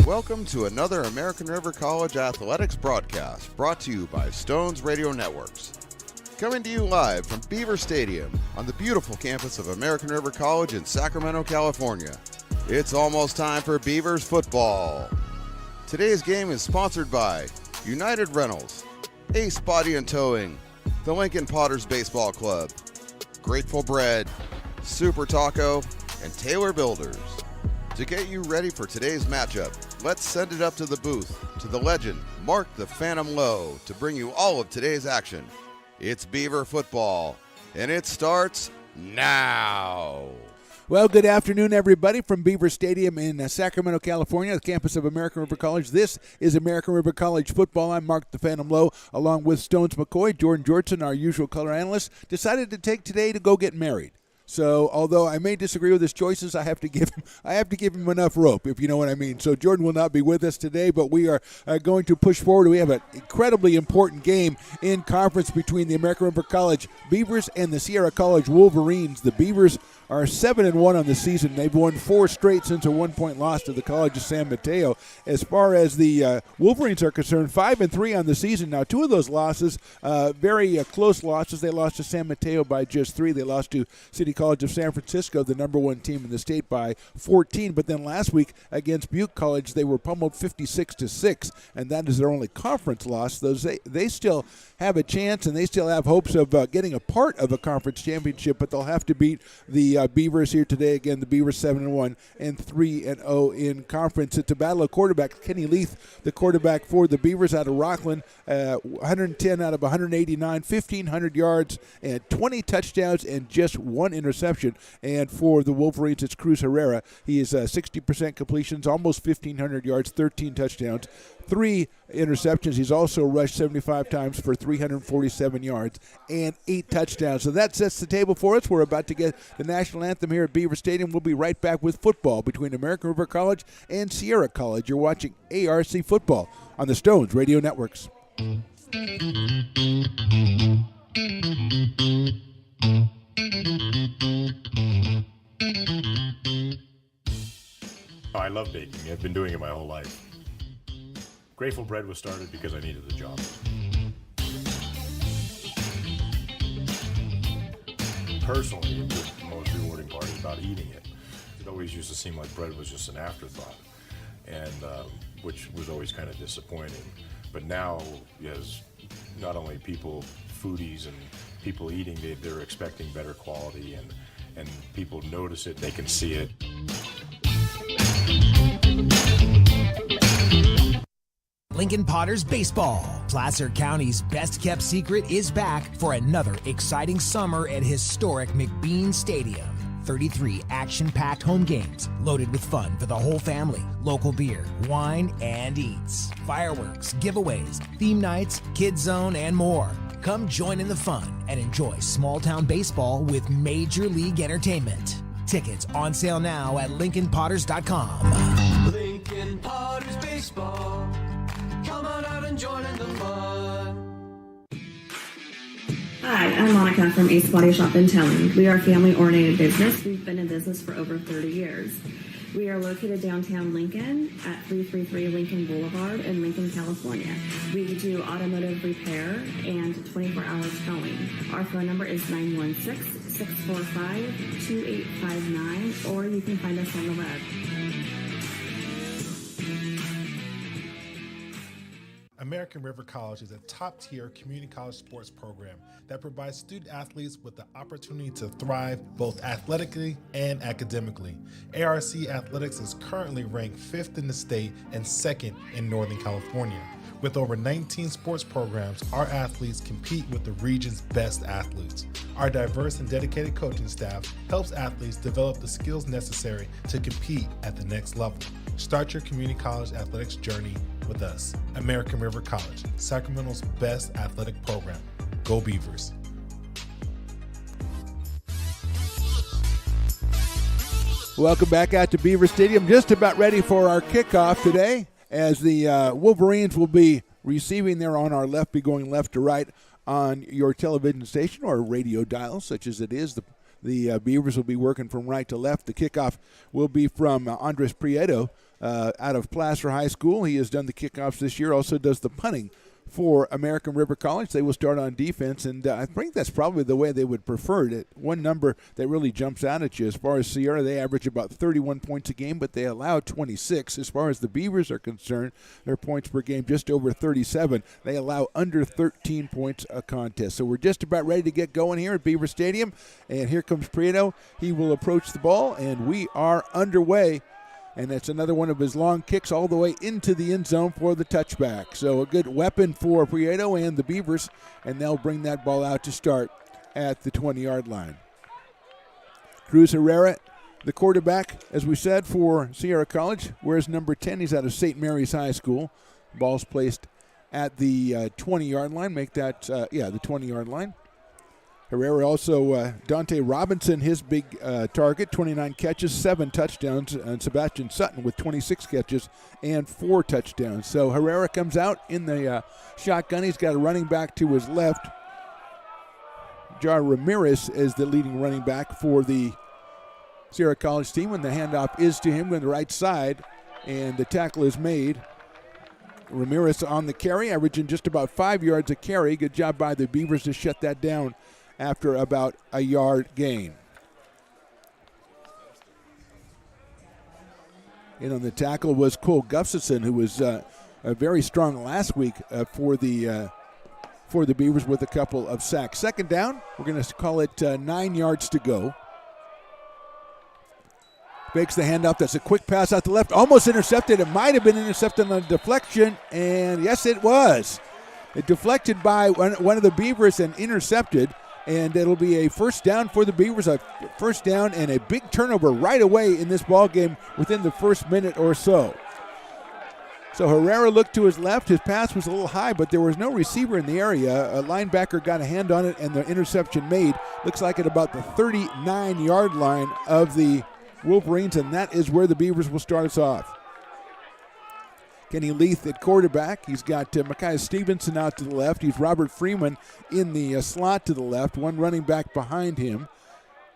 Welcome to another American River College athletics broadcast brought to you by Stones Radio Networks. Coming to you live from Beaver Stadium on the beautiful campus of American River College in Sacramento, California. It's almost time for Beavers football. Today's game is sponsored by United Rentals, Ace Body and Towing, the Lincoln Potters Baseball Club, Grateful Bread, Super Taco, and Taylor Builders. To get you ready for today's matchup, let's send it up to the booth, to the legend, Mark the Phantom Lowe, to bring you all of today's action. It's Beaver football, and it starts now. Well, good afternoon, everybody, from Beaver Stadium in Sacramento, California, the campus of American River College. This is American River College football. I'm Mark the Phantom Lowe, along with Stones McCoy. Jordan Georgeson, our usual color analyst, decided to take today to go get married. So, although I may disagree with his choices, I have to give him enough rope, if you know what I mean. So, Jordan will not be with us today, but we are going to push forward. We have an incredibly important game in conference between the American River College Beavers and the Sierra College Wolverines. The Beavers are 7-1 on the season. They've won 4 straight since a 1-point loss to the College of San Mateo. As far as the Wolverines are concerned, 5-3 on the season. Now, 2 of those losses, very close losses. They lost to San Mateo by just 3. They lost to City College of San Francisco, the number 1 team in the state, by 14. But then last week against Butte College, they were pummeled 56-6, and that is their only conference loss. They still have a chance, and they still have hopes of getting a part of a conference championship, but they'll have to beat the Beavers here today. Again, the Beavers 7-1 and 3-0 in conference. It's a battle of quarterbacks. Kenny Leith, the quarterback for the Beavers out of Rockland, 110 out of 189, 1,500 yards and 20 touchdowns and just 1 interception. And for the Wolverines, it's Cruz Herrera. He is 60% completions, almost 1,500 yards, 13 touchdowns, 3 interceptions. He's also rushed 75 times for 347 yards and 8 touchdowns. So that sets the table for us. We're about to get the national anthem here at Beaver Stadium. We'll be right back with football between American River College and Sierra College. You're watching ARC Football on the Stones Radio Networks. I love baking. I've been doing it my whole life. Grateful Bread was started because I needed the job. Personally, the most rewarding part is about eating it. It always used to seem like bread was just an afterthought, and which was always kind of disappointing. But now, as not only people, foodies and people eating, they're expecting better quality, and people notice it, they can see it. Lincoln Potters Baseball. Placer County's best-kept secret is back for another exciting summer at historic McBean Stadium. 33 action-packed home games loaded with fun for the whole family. Local beer, wine, and eats. Fireworks, giveaways, theme nights, kids zone, and more. Come join in the fun and enjoy small-town baseball with Major League Entertainment. Tickets on sale now at LincolnPotters.com. Lincoln Potters Baseball. Come on out and join in the fun. Hi, I'm Monica from Ace Body Shop and Towing. We are a family-oriented business. We've been in business for over 30 years. We are located downtown Lincoln at 333 Lincoln Boulevard in Lincoln, California. We do automotive repair and 24-hour towing. Our phone number is 916-645-2859, or you can find us on the web. American River College is a top-tier community college sports program that provides student athletes with the opportunity to thrive both athletically and academically. ARC Athletics is currently ranked 5th in the state and 2nd in Northern California. With over 19 sports programs, our athletes compete with the region's best athletes. Our diverse and dedicated coaching staff helps athletes develop the skills necessary to compete at the next level. Start your community college athletics journey with us. American River College, Sacramento's best athletic program. Go Beavers. Welcome back out to Beaver Stadium. Just about ready for our kickoff today, as the Wolverines will be receiving there on our left, be going left to right on your television station or radio dial, such as it is. The Beavers will be working from right to left. The kickoff will be from Andres Prieto out of Placer High School. He has done the kickoffs this year, also does the punting for American River College. They will start on defense, and I think that's probably the way they would prefer it. One number that really jumps out at you, as far as Sierra, they average about 31 points a game, but they allow 26. As far as the Beavers are concerned, their points per game just over 37. They allow under 13 points a contest. So we're just about ready to get going here at Beaver Stadium, and here comes Prieto. He will approach the ball, and we are underway. And that's another one of his long kicks all the way into the end zone for the touchback. So a good weapon for Prieto and the Beavers, and they'll bring that ball out to start at the 20-yard line. Cruz Herrera, the quarterback, as we said, for Sierra College, wears number 10. He's out of St. Mary's High School. Ball's placed at the 20-yard line. Make that, the 20-yard line. Herrera also, Dante Robinson, his big target, 29 catches, 7 touchdowns, and Sebastian Sutton with 26 catches and 4 touchdowns. So Herrera comes out in the shotgun. He's got a running back to his left. Jar Ramirez is the leading running back for the Sierra College team, and the handoff is to him on the right side, and the tackle is made. Ramirez on the carry, averaging just about 5 yards a carry. Good job by the Beavers to shut that down after about a yard gain. In on the tackle was Cole Gustafson, who was very strong last week for the Beavers with a couple of sacks. Second down, we're going to call it 9 yards to go. Fakes the handoff. That's a quick pass out the left. Almost intercepted. It might have been intercepted on a deflection, and yes, it was. It deflected by one of the Beavers and intercepted. And it'll be a first down for the Beavers, a first down and a big turnover right away in this ball game within the first minute or so. So Herrera looked to his left. His pass was a little high, but there was no receiver in the area. A linebacker got a hand on it, and the interception made. Looks like at about the 39-yard line of the Wolverines, and that is where the Beavers will start us off. Kenny Leith at quarterback. He's got Micaiah Stevenson out to the left. He's Robert Freeman in the slot to the left, one running back behind him.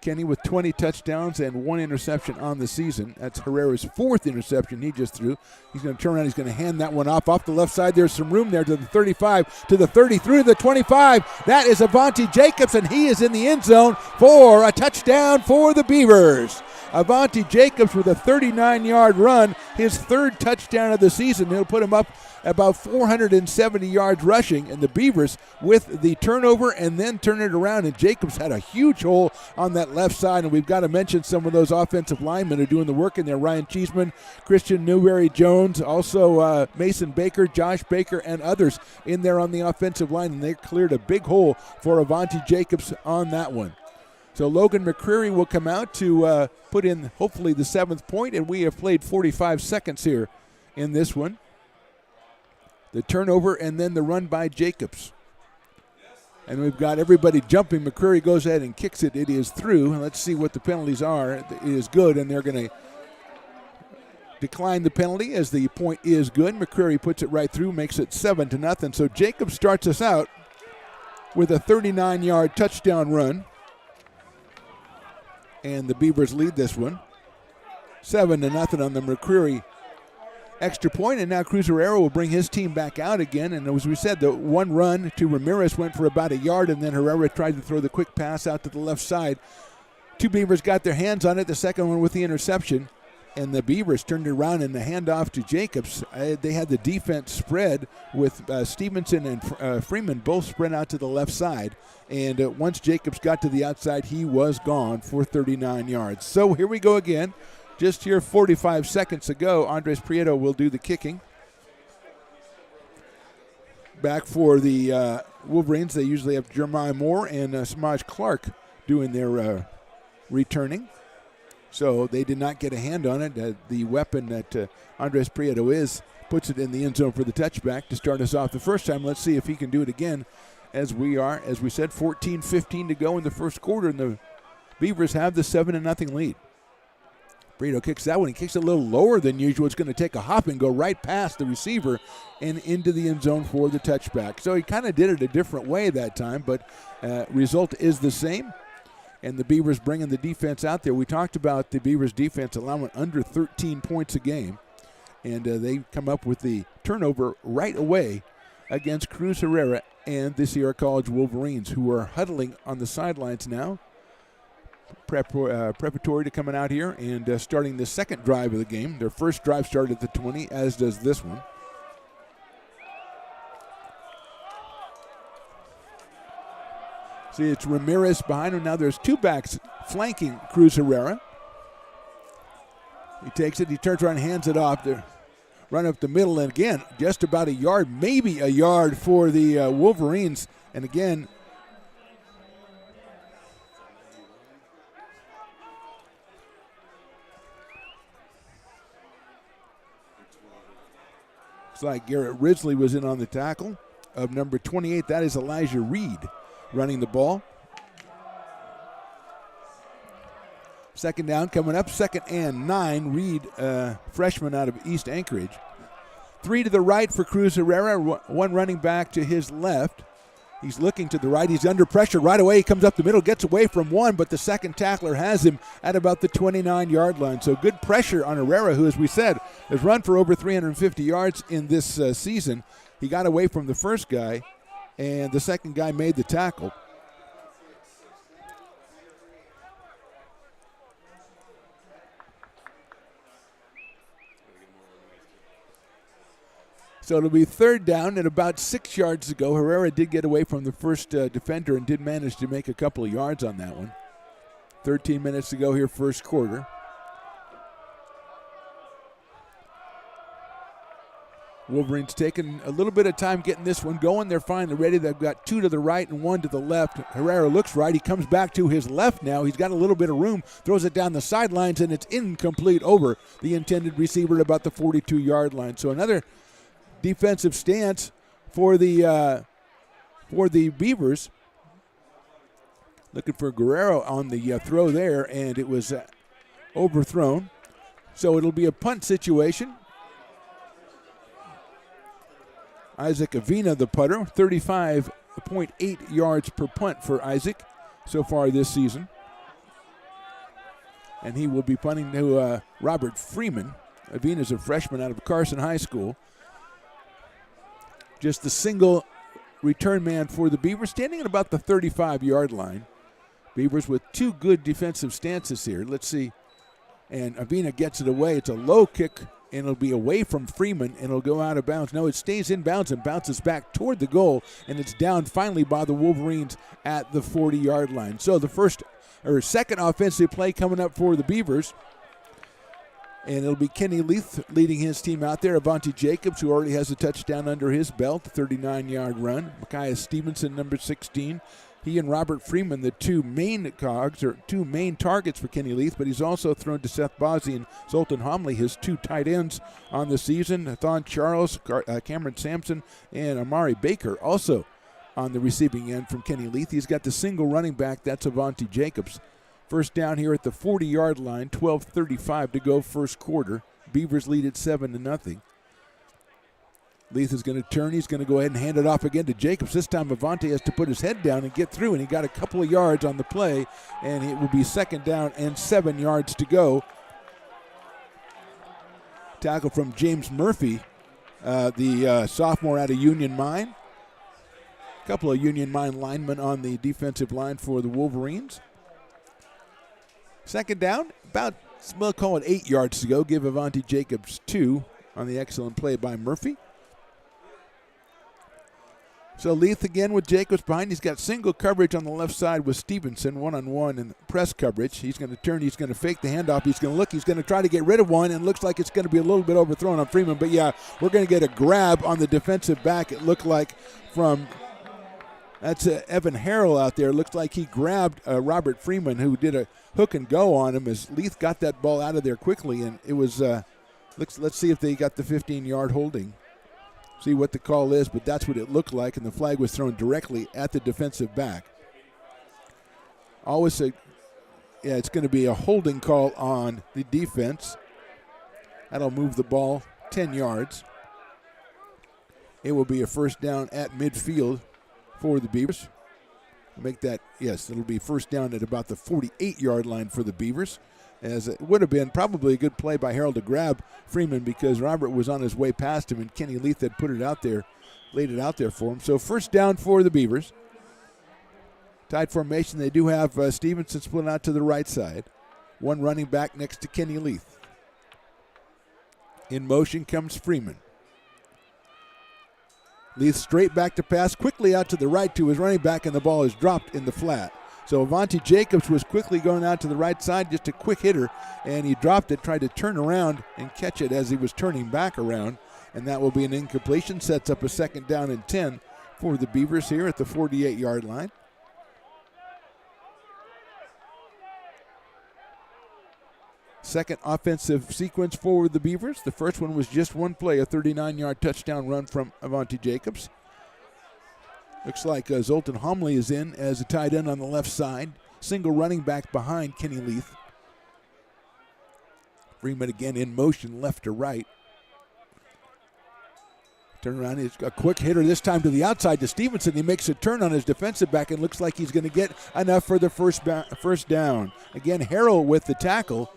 Kenny with 20 touchdowns and 1 interception on the season. That's Herrera's 4th interception he just threw. He's going to turn around. He's going to hand that one off the left side. There's some room there to the 35, to the 30, through the 25. That is Avanti Jacobs, and he is in the end zone for a touchdown for the Beavers. Avanti Jacobs with a 39-yard run, his 3rd touchdown of the season. He'll put him up about 470 yards rushing, and the Beavers with the turnover and then turn it around, and Jacobs had a huge hole on that left side, and we've got to mention some of those offensive linemen who are doing the work in there. Ryan Cheeseman, Christian Newberry-Jones, also Mason Baker, Josh Baker, and others in there on the offensive line, and they cleared a big hole for Avanti Jacobs on that one. So Logan McCreary will come out to put in hopefully the 7th point, and we have played 45 seconds here in this one. The turnover and then the run by Jacobs. And we've got everybody jumping. McCreary goes ahead and kicks it. It is through. And let's see what the penalties are. It is good, and they're going to decline the penalty as the point is good. McCreary puts it right through, makes it 7-0. So Jacobs starts us out with a 39-yard touchdown run. And the Beavers lead this one 7-0 on the McCreary extra point. And now Cruz Herrera will bring his team back out again. And as we said, the one run to Ramirez went for about a yard, and then Herrera tried to throw the quick pass out to the left side. 2 Beavers got their hands on it, the second one with the interception. And the Beavers turned it around in the handoff to Jacobs. They had the defense spread with Stevenson and Freeman both spread out to the left side. And once Jacobs got to the outside, he was gone for 39 yards. So here we go again. Just here 45 seconds ago, Andres Prieto will do the kicking. Back for the Wolverines, they usually have Jeremiah Moore and Samaj Clark doing their returning. So they did not get a hand on it. The weapon that Andres Prieto puts it in the end zone for the touchback to start us off the first time. Let's see if he can do it again, as we said, 14-15 to go in the first quarter, and the Beavers have the 7-0 lead. Prieto kicks that one. He kicks it a little lower than usual. It's going to take a hop and go right past the receiver and into the end zone for the touchback. So he kind of did it a different way that time, but result is the same. And the Beavers bringing the defense out there. We talked about the Beavers defense allowing under 13 points a game. And they come up with the turnover right away against Cruz Herrera and the Sierra College Wolverines, who are huddling on the sidelines now, preparatory to coming out here and starting the second drive of the game. Their first drive started at the 20, as does this one. See, it's Ramirez behind him. Now there's two backs flanking Cruz Herrera. He takes it, he turns around and hands it off to run up the middle, and again, just about a yard, maybe a yard for the Wolverines. And again, looks like Garrett Ridsley was in on the tackle of number 28. That is Elijah Reed running the ball. Second down coming up, 2nd and 9. Reed, freshman out of East Anchorage. 3 to the right for Cruz Herrera, one running back to his left. He's looking to the right. He's under pressure right away. He comes up the middle, gets away from one, but the second tackler has him at about the 29-yard line. So good pressure on Herrera, who, as we said, has run for over 350 yards in this season. He got away from the first guy, and the second guy made the tackle. So it'll be 3rd down, and about 6 yards to go. Herrera did get away from the first defender and did manage to make a couple of yards on that one. 13 minutes to go here, first quarter. Wolverines taking a little bit of time getting this one going. They're finally ready. They've got 2 to the right and 1 to the left. Herrera looks right. He comes back to his left now. He's got a little bit of room, throws it down the sidelines, and it's incomplete over the intended receiver at about the 42-yard line. So another defensive stance for the Beavers. Looking for Guerrero on the throw there, and it was overthrown. So it'll be a punt situation. Isaac Avina, the putter, 35.8 yards per punt for Isaac so far this season. And he will be punting to Robert Freeman. Avina's a freshman out of Carson High School. Just the single return man for the Beavers, standing at about the 35-yard line. Beavers with 2 good defensive stances here. Let's see. And Avina gets it away. It's a low kick, and it'll be away from Freeman, and it'll go out of bounds. No, it stays in bounds and bounces back toward the goal, and it's down finally by the Wolverines at the 40-yard line. So the second offensive play coming up for the Beavers. And it'll be Kenny Leith leading his team out there. Avante Jacobs, who already has a touchdown under his belt, a 39-yard run. Micaiah Stevenson, number 16. He and Robert Freeman, the two main targets for Kenny Leith, but he's also thrown to Seth Bozzi and Zoltan Homley, his 2 tight ends on the season. Thon Charles, Cameron Sampson, and Amari Baker also on the receiving end from Kenny Leith. He's got the single running back. That's Avante Jacobs. First down here at the 40-yard line, 12:35 to go first quarter. Beavers lead at 7-0. Leith is going to turn. He's going to go ahead and hand it off again to Jacobs. This time Avante has to put his head down and get through, and he got a couple of yards on the play, and it will be 2nd down and 7 yards to go. Tackle from James Murphy, the sophomore out of Union Mine. A couple of Union Mine linemen on the defensive line for the Wolverines. 2nd down, we'll call it 8 yards to go. Give Avante Jacobs 2 on the excellent play by Murphy. So Leith again with Jacobs behind. He's got single coverage on the left side with Stevenson, one-on-one in press coverage. He's going to turn. He's going to fake the handoff. He's going to look. He's going to try to get rid of one, and looks like it's going to be a little bit overthrown on Freeman. But, yeah, we're going to get a grab on the defensive back, it looked like, from – that's Evan Harrell out there. Looks like he grabbed Robert Freeman, who did a hook and go on him as Leith got that ball out of there quickly. And it was, let's see if they got the 15-yard holding. See what the call is, but that's what it looked like, and the flag was thrown directly at the defensive back. Always it's going to be a holding call on the defense. That'll move the ball 10 yards. It will be a first down at midfield for the Beavers. Make that, yes, it'll be first down at about the 48-yard line for the Beavers. as it would have been probably a good play by Harold to grab Freeman because Robert was on his way past him and Kenny Leith had put it out there, laid it out there for him. So first down for the Beavers. Tight formation. They do have Stevenson split out to the right side. One running back next to Kenny Leith. In motion comes Freeman. Leith straight back to pass, quickly out to the right to his running back, and the ball is dropped in the flat. So Avante Jacobs was quickly going out to the right side, just a quick hitter, and he dropped it, tried to turn around and catch it as he was turning back around, and that will be an incompletion. Sets up a second down and 10 for the Beavers here at the 48-yard line. Second offensive sequence for the Beavers. The first one was just one play, a 39-yard touchdown run from Avante Jacobs. Looks like Zoltan Homley is in as a tight end on the left side. Single running back behind Kenny Leith. Freeman again in motion, left to right. Turn around, he's a quick hitter this time to the outside to Stevenson. He makes a turn on his defensive back and looks like he's going to get enough for the first down. Again, Harrell with the tackle.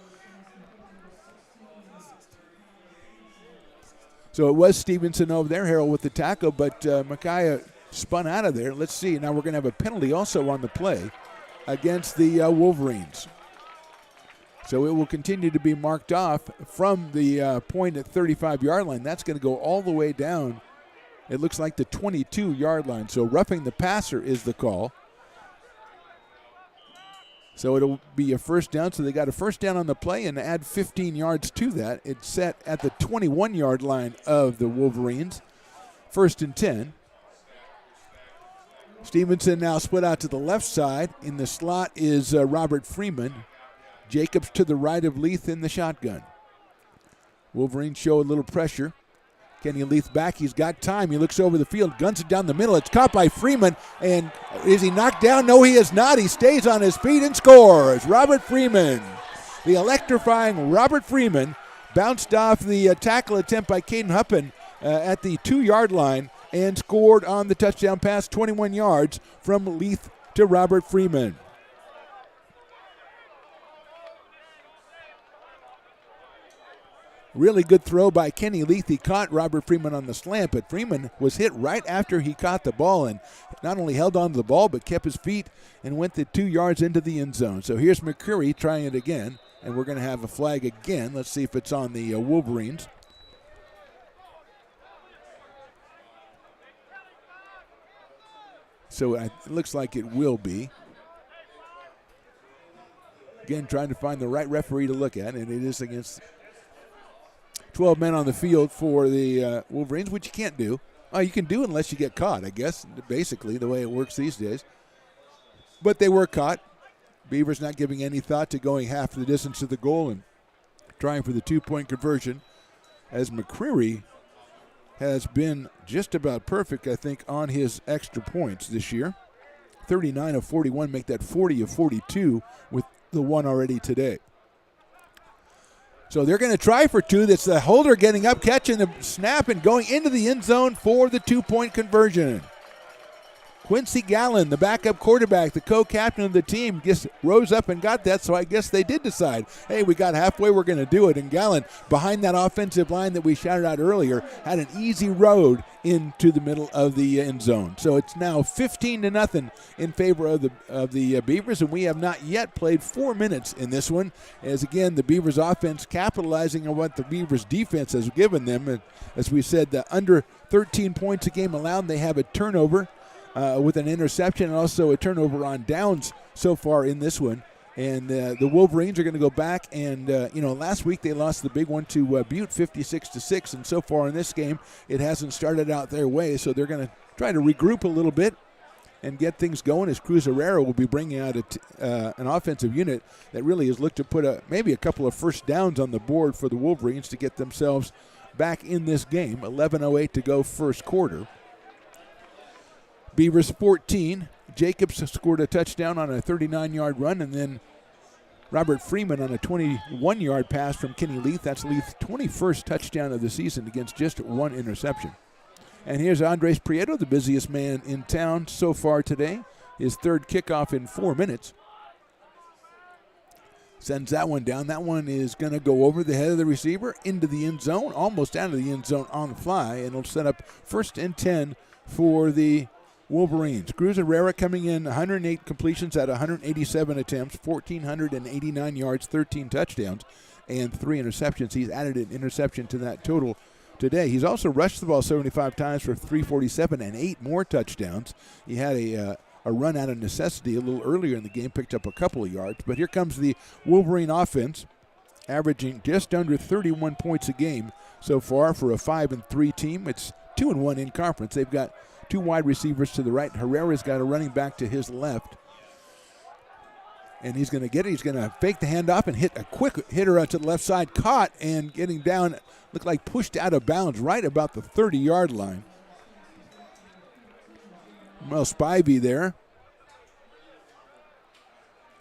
So it was Stevenson over there, Harrell with the tackle, but Micaiah spun out of there. Let's see. Now we're going to have a penalty also on the play against the Wolverines. So it will continue to be marked off from the point at 35-yard line. That's going to go all the way down. It looks like the 22-yard line. So roughing the passer is the call. So it'll be a first down. So they got a first down on the play and add 15 yards to that. It's set at the 21-yard line of the Wolverines. First and 10. Stevenson now split out to the left side. In the slot is Robert Freeman. Jacobs to the right of Leith in the shotgun. Wolverines show a little pressure. Kenny Leith back. He's got time. He looks over the field, guns it down the middle. It's caught by Freeman. And is he knocked down? No, he is not. He stays on his feet and scores. Robert Freeman. The electrifying Robert Freeman bounced off the tackle attempt by Caden Huppen at the 2-yard line and scored on the touchdown pass, 21 yards from Leith to Robert Freeman. Really good throw by Kenny Leith. He caught Robert Freeman on the slant, but Freeman was hit right after he caught the ball and not only held on to the ball but kept his feet and went the 2 yards into the end zone. So here's McCurry trying it again, and we're going to have a flag again. Let's see if it's on the Wolverines. So it looks like it will be. Again, trying to find the right referee to look at, and it is against 12 men on the field for the Wolverines, which you can't do. You can do unless you get caught, I guess, basically, the way it works these days. But they were caught. Beavers not giving any thought to going half the distance to the goal and trying for the 2-point conversion, as McCreary has been just about perfect, I think, on his extra points this year. 39 of 41, make that 40 of 42 with the one already today. So they're going to try for two. That's the holder getting up, catching the snap, and going into the end zone for the 2-point conversion. Quincy Gallen, the backup quarterback, the co-captain of the team, just rose up and got that, so I guess they did decide, hey, we got halfway, we're going to do it. And Gallen, behind that offensive line that we shouted out earlier, had an easy road into the middle of the end zone. So it's now 15-0 in favor of the Beavers, and we have not yet played 4 minutes in this one, as again, the Beavers offense capitalizing on what the Beavers defense has given them. And as we said, under 13 points a game allowed. They have a turnover with an interception and also a turnover on downs so far in this one. And the Wolverines are going to go back and, last week they lost the big one to Butte 56-6, and so far in this game it hasn't started out their way, so they're going to try to regroup a little bit and get things going, as Cruz Herrera will be bringing out an offensive unit that really has looked to put maybe a couple of first downs on the board for the Wolverines to get themselves back in this game. 11:08 to go first quarter. Beavers 14. Jacobs scored a touchdown on a 39-yard run, and then Robert Freeman on a 21-yard pass from Kenny Leith. That's Leith's 21st touchdown of the season against just one interception. And here's Andres Prieto, the busiest man in town so far today. His third kickoff in 4 minutes. Sends that one down. That one is going to go over the head of the receiver into the end zone, almost out of the end zone on the fly, and it'll set up 1st and 10 for the Wolverines. Cruz Herrera coming in 108 completions at 187 attempts, 1,489 yards, 13 touchdowns, and 3 interceptions. He's added an interception to that total today. He's also rushed the ball 75 times for 347 and 8 more touchdowns. He had a run out of necessity a little earlier in the game, picked up a couple of yards. But here comes the Wolverine offense, averaging just under 31 points a game so far for a 5-3 team. It's 2-1 in conference. They've got 2 wide receivers to the right. Herrera's got a running back to his left. And he's going to get it. He's going to fake the handoff and hit a quick hitter to the left side. Caught and getting down, looked like pushed out of bounds right about the 30-yard line. Well, Spivey there.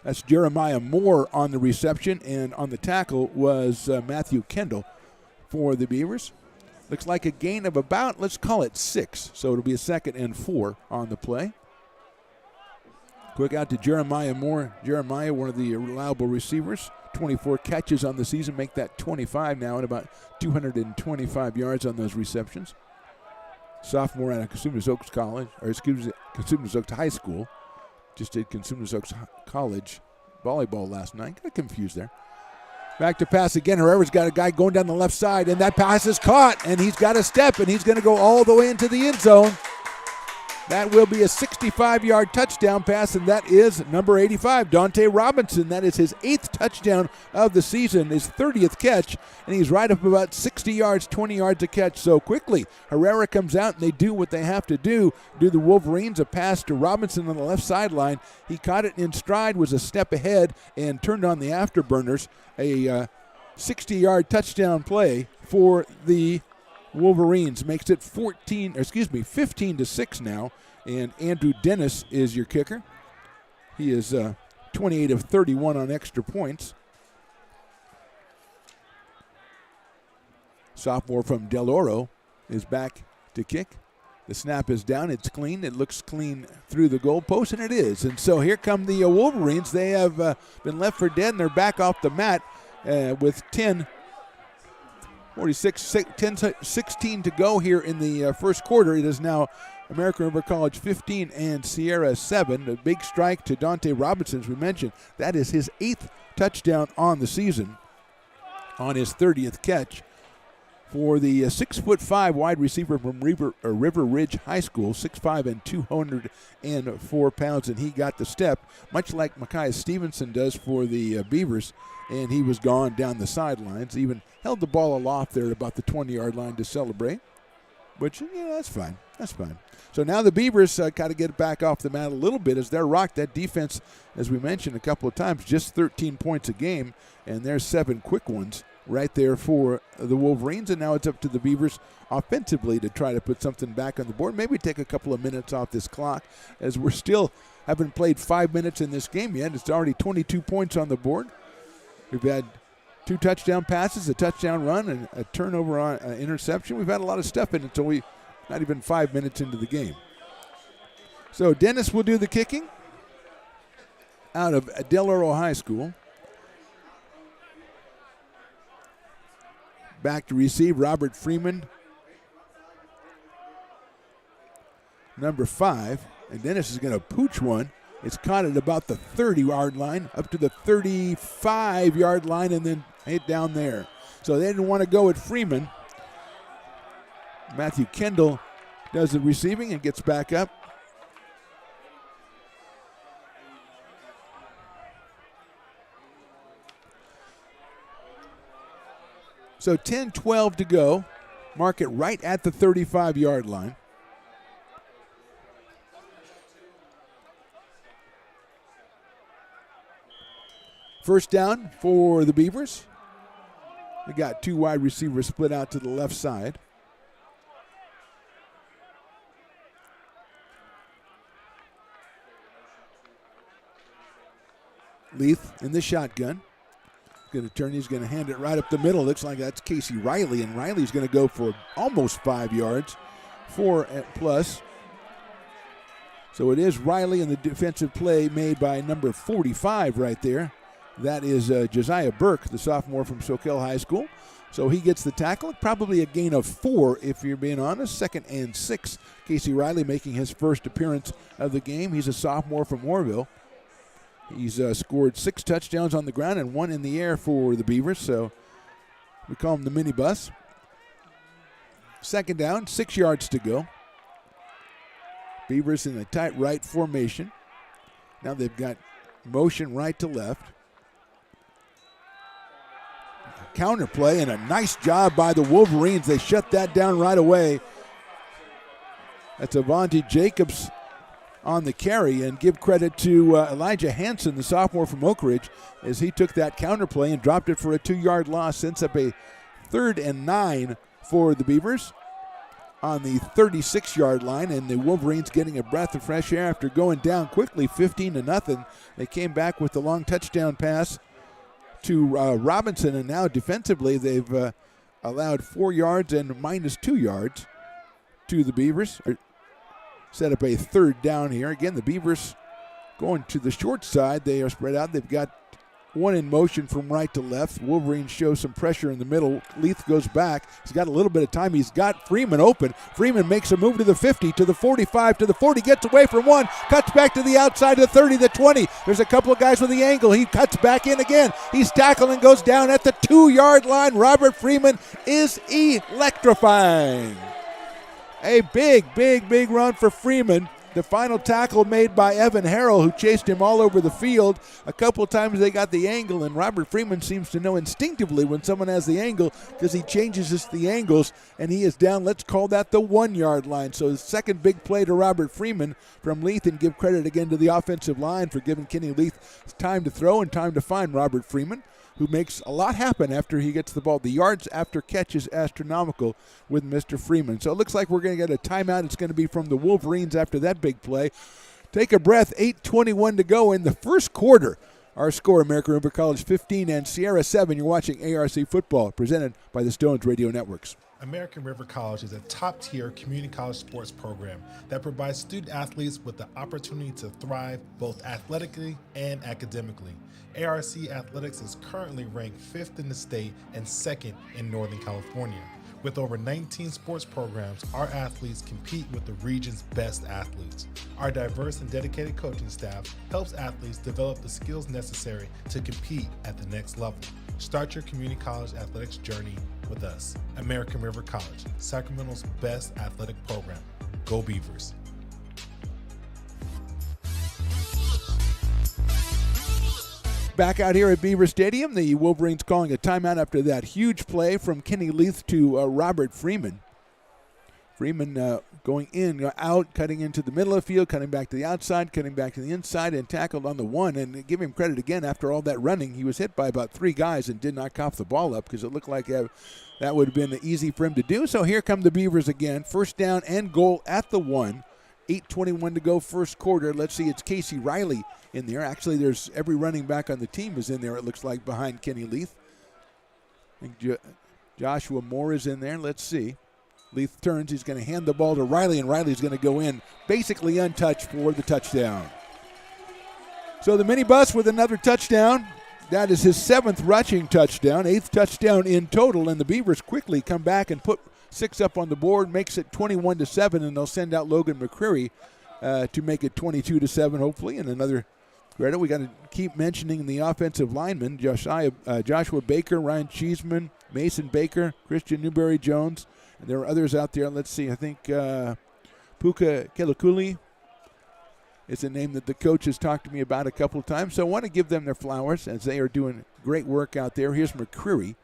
That's Jeremiah Moore on the reception, and on the tackle was Matthew Kendall for the Beavers. Looks like a gain of about, let's call it 6. So it'll be a 2nd and 4 on the play. Quick out to Jeremiah Moore. Jeremiah, one of the reliable receivers. 24 catches on the season, make that 25 now, and about 225 yards on those receptions. Sophomore out of Consumers Oaks College, or Consumers Oaks High School. Just did Consumers Oaks College volleyball last night. Got confused there. Back to pass again. Herrera's got a guy going down the left side, and that pass is caught, and he's got a step, and he's going to go all the way into the end zone. That will be a 65-yard touchdown pass, and that is number 85, Dante Robinson. That is his 8th touchdown of the season, his 30th catch, and he's right up about 60 yards, 20 yards a catch. So quickly, Herrera comes out, and they do what they have to do. Do the Wolverines a pass to Robinson on the left sideline. He caught it in stride, was a step ahead, and turned on the afterburners. A 60-yard touchdown play for the Wolverines. Makes it 15-6 now, and Andrew Dennis is your kicker. He is 28 of 31 on extra points. Sophomore from Del Oro is back to kick. The snap is down. It's clean. It looks clean through the goalpost, and it is. And so here come the Wolverines. They have been left for dead, and they're back off the mat with 16 to go here in the first quarter. It is now American River College 15 and Sierra 7. A big strike to Dante Robinson, as we mentioned. That is his 8th touchdown on the season on his 30th catch for the 6'5" wide receiver from River Ridge High School, 6'5" and 204 pounds, and he got the step, much like Micaiah Stevenson does for the Beavers, and he was gone down the sidelines. Even held the ball aloft there at about the 20-yard line to celebrate, which, that's fine. That's fine. So now the Beavers got to get back off the mat a little bit as they're rocked. That defense, as we mentioned a couple of times, just 13 points a game, and there's 7 quick ones right there for the Wolverines, and now it's up to the Beavers offensively to try to put something back on the board. Maybe take a couple of minutes off this clock, as we're still haven't played 5 minutes in this game yet. It's already 22 points on the board. We've had 2 touchdown passes, a touchdown run, and a turnover on interception. We've had a lot of stuff in it until we not even 5 minutes into the game. So Dennis will do the kicking out of Del Oro High School. Back to receive, Robert Freeman, number 5. And Dennis is going to pooch one. It's caught at about the 30-yard line, up to the 35-yard line, and then hit down there. So they didn't want to go at Freeman. Matthew Kendall does the receiving and gets back up. So 10-12 to go. Mark it right at the 35-yard line. First down for the Beavers. They got 2 wide receivers split out to the left side. Leith in the shotgun. Going to turn. He's going to hand it right up the middle. Looks like that's Casey Riley, and Riley's going to go for almost 5 yards, 4 plus. So it is Riley, and the defensive play made by number 45 right there. That is Josiah Burke, the sophomore from Soquel High School. So he gets the tackle. Probably a gain of 4, if you're being honest. 2nd and 6. Casey Riley making his first appearance of the game. He's a sophomore from Orville. He's scored 6 touchdowns on the ground and 1 in the air for the Beavers. So we call him the minibus. 2nd down, 6 yards to go. Beavers in a tight right formation. Now they've got motion right to left. Counter play and a nice job by the Wolverines. They shut that down right away. That's Avante Jacobs on the carry, and give credit to Elijah Hansen, the sophomore from Oak Ridge, as he took that counter play and dropped it for a 2-yard loss. Sends up a 3rd and 9 for the Beavers on the 36-yard line, and the Wolverines getting a breath of fresh air after going down quickly 15-0. They came back with the long touchdown pass to Robinson, and now defensively they've allowed 4 yards and -2 yards to the Beavers. Set up a 3rd down here. Again, the Beavers going to the short side. They are spread out. They've got 1 in motion from right to left. Wolverines show some pressure in the middle. Leith goes back. He's got a little bit of time. He's got Freeman open. Freeman makes a move to the 50, to the 45, to the 40, gets away from 1, cuts back to the outside, the 30, the 20. There's a couple of guys with the angle. He cuts back in again. He's tackled and goes down at the 2-yard line. Robert Freeman is electrifying. A big run for Freeman. The final tackle made by Evan Harrell, who chased him all over the field. A couple of times they got the angle, and Robert Freeman seems to know instinctively when someone has the angle because he changes the angles, and he is down. Let's call that the 1-yard line. So the second big play to Robert Freeman from Leith, and give credit again to the offensive line for giving Kenny Leith time to throw and time to find Robert Freeman, who makes a lot happen after he gets the ball. The yards after catch is astronomical with Mr. Freeman. So it looks like we're going to get a timeout. It's going to be from the Wolverines after that big play. Take a breath, 8:21 to go in the first quarter. Our score, American River College 15 and Sierra 7. You're watching ARC Football, presented by the Stones Radio Networks. American River College is a top-tier community college sports program that provides student-athletes with the opportunity to thrive both athletically and academically. ARC Athletics is currently ranked 5th in the state and 2nd in Northern California. With over 19 sports programs, our athletes compete with the region's best athletes. Our diverse and dedicated coaching staff helps athletes develop the skills necessary to compete at the next level. Start your community college athletics journey with us. American River College, Sacramento's best athletic program. Go Beavers. Back out here at Beaver Stadium, the Wolverines calling a timeout after that huge play from Kenny Leith to Robert Freeman. Freeman going in, out, cutting into the middle of the field, cutting back to the outside, cutting back to the inside, and tackled on the 1. And give him credit again, after all that running, he was hit by about 3 guys and did not cough the ball up because it looked like that would have been easy for him to do. So here come the Beavers again. 1st down and goal at the 1. 8:21 to go first quarter. Let's see, it's Casey Riley in there. Actually, there's every running back on the team is in there, it looks like, behind Kenny Leith. I think Joshua Moore is in there. Let's see. Leith turns. He's going to hand the ball to Riley, and Riley's going to go in basically untouched for the touchdown. So the minibus with another touchdown. That is his 7th rushing touchdown, 8th touchdown in total, and the Beavers quickly come back and put 6 up on the board, makes it 21-7, and they'll send out Logan McCreary to make it 22-7, hopefully, and another credit. We got to keep mentioning the offensive linemen: Joshua Baker, Ryan Cheeseman, Mason Baker, Christian Newberry-Jones, and there are others out there. Let's see. I think Puka Kelukuli is a name that the coach has talked to me about a couple of times. So I want to give them their flowers as they are doing great work out there. Here's McCreary.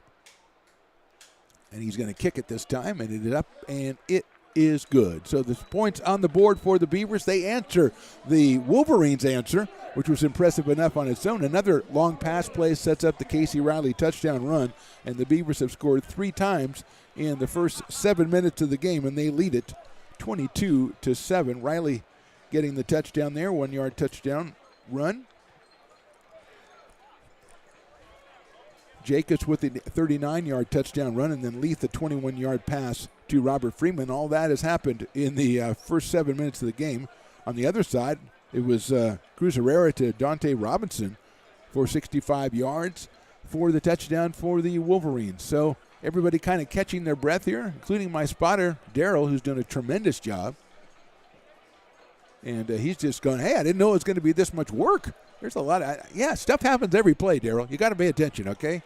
And he's going to kick it this time, and it is up, and it is good. So the points on the board for the Beavers. They answer the Wolverines' answer, which was impressive enough on its own. Another long pass play sets up the Casey Riley touchdown run, and the Beavers have scored 3 times in the first 7 minutes of the game, and they lead it 22-7. Riley getting the touchdown there, 1-yard touchdown run. Jacobs with the 39-yard touchdown run, and then Leith a 21-yard pass to Robert Freeman. All that has happened in the first 7 minutes of the game. On the other side, it was Cruz Herrera to Dante Robinson for 65 yards for the touchdown for the Wolverines. So everybody kind of catching their breath here, including my spotter, Daryl, who's done a tremendous job. And he's just going, hey, I didn't know it was going to be this much work. There's a lot of, stuff happens every play, Daryl. You got to pay attention, okay?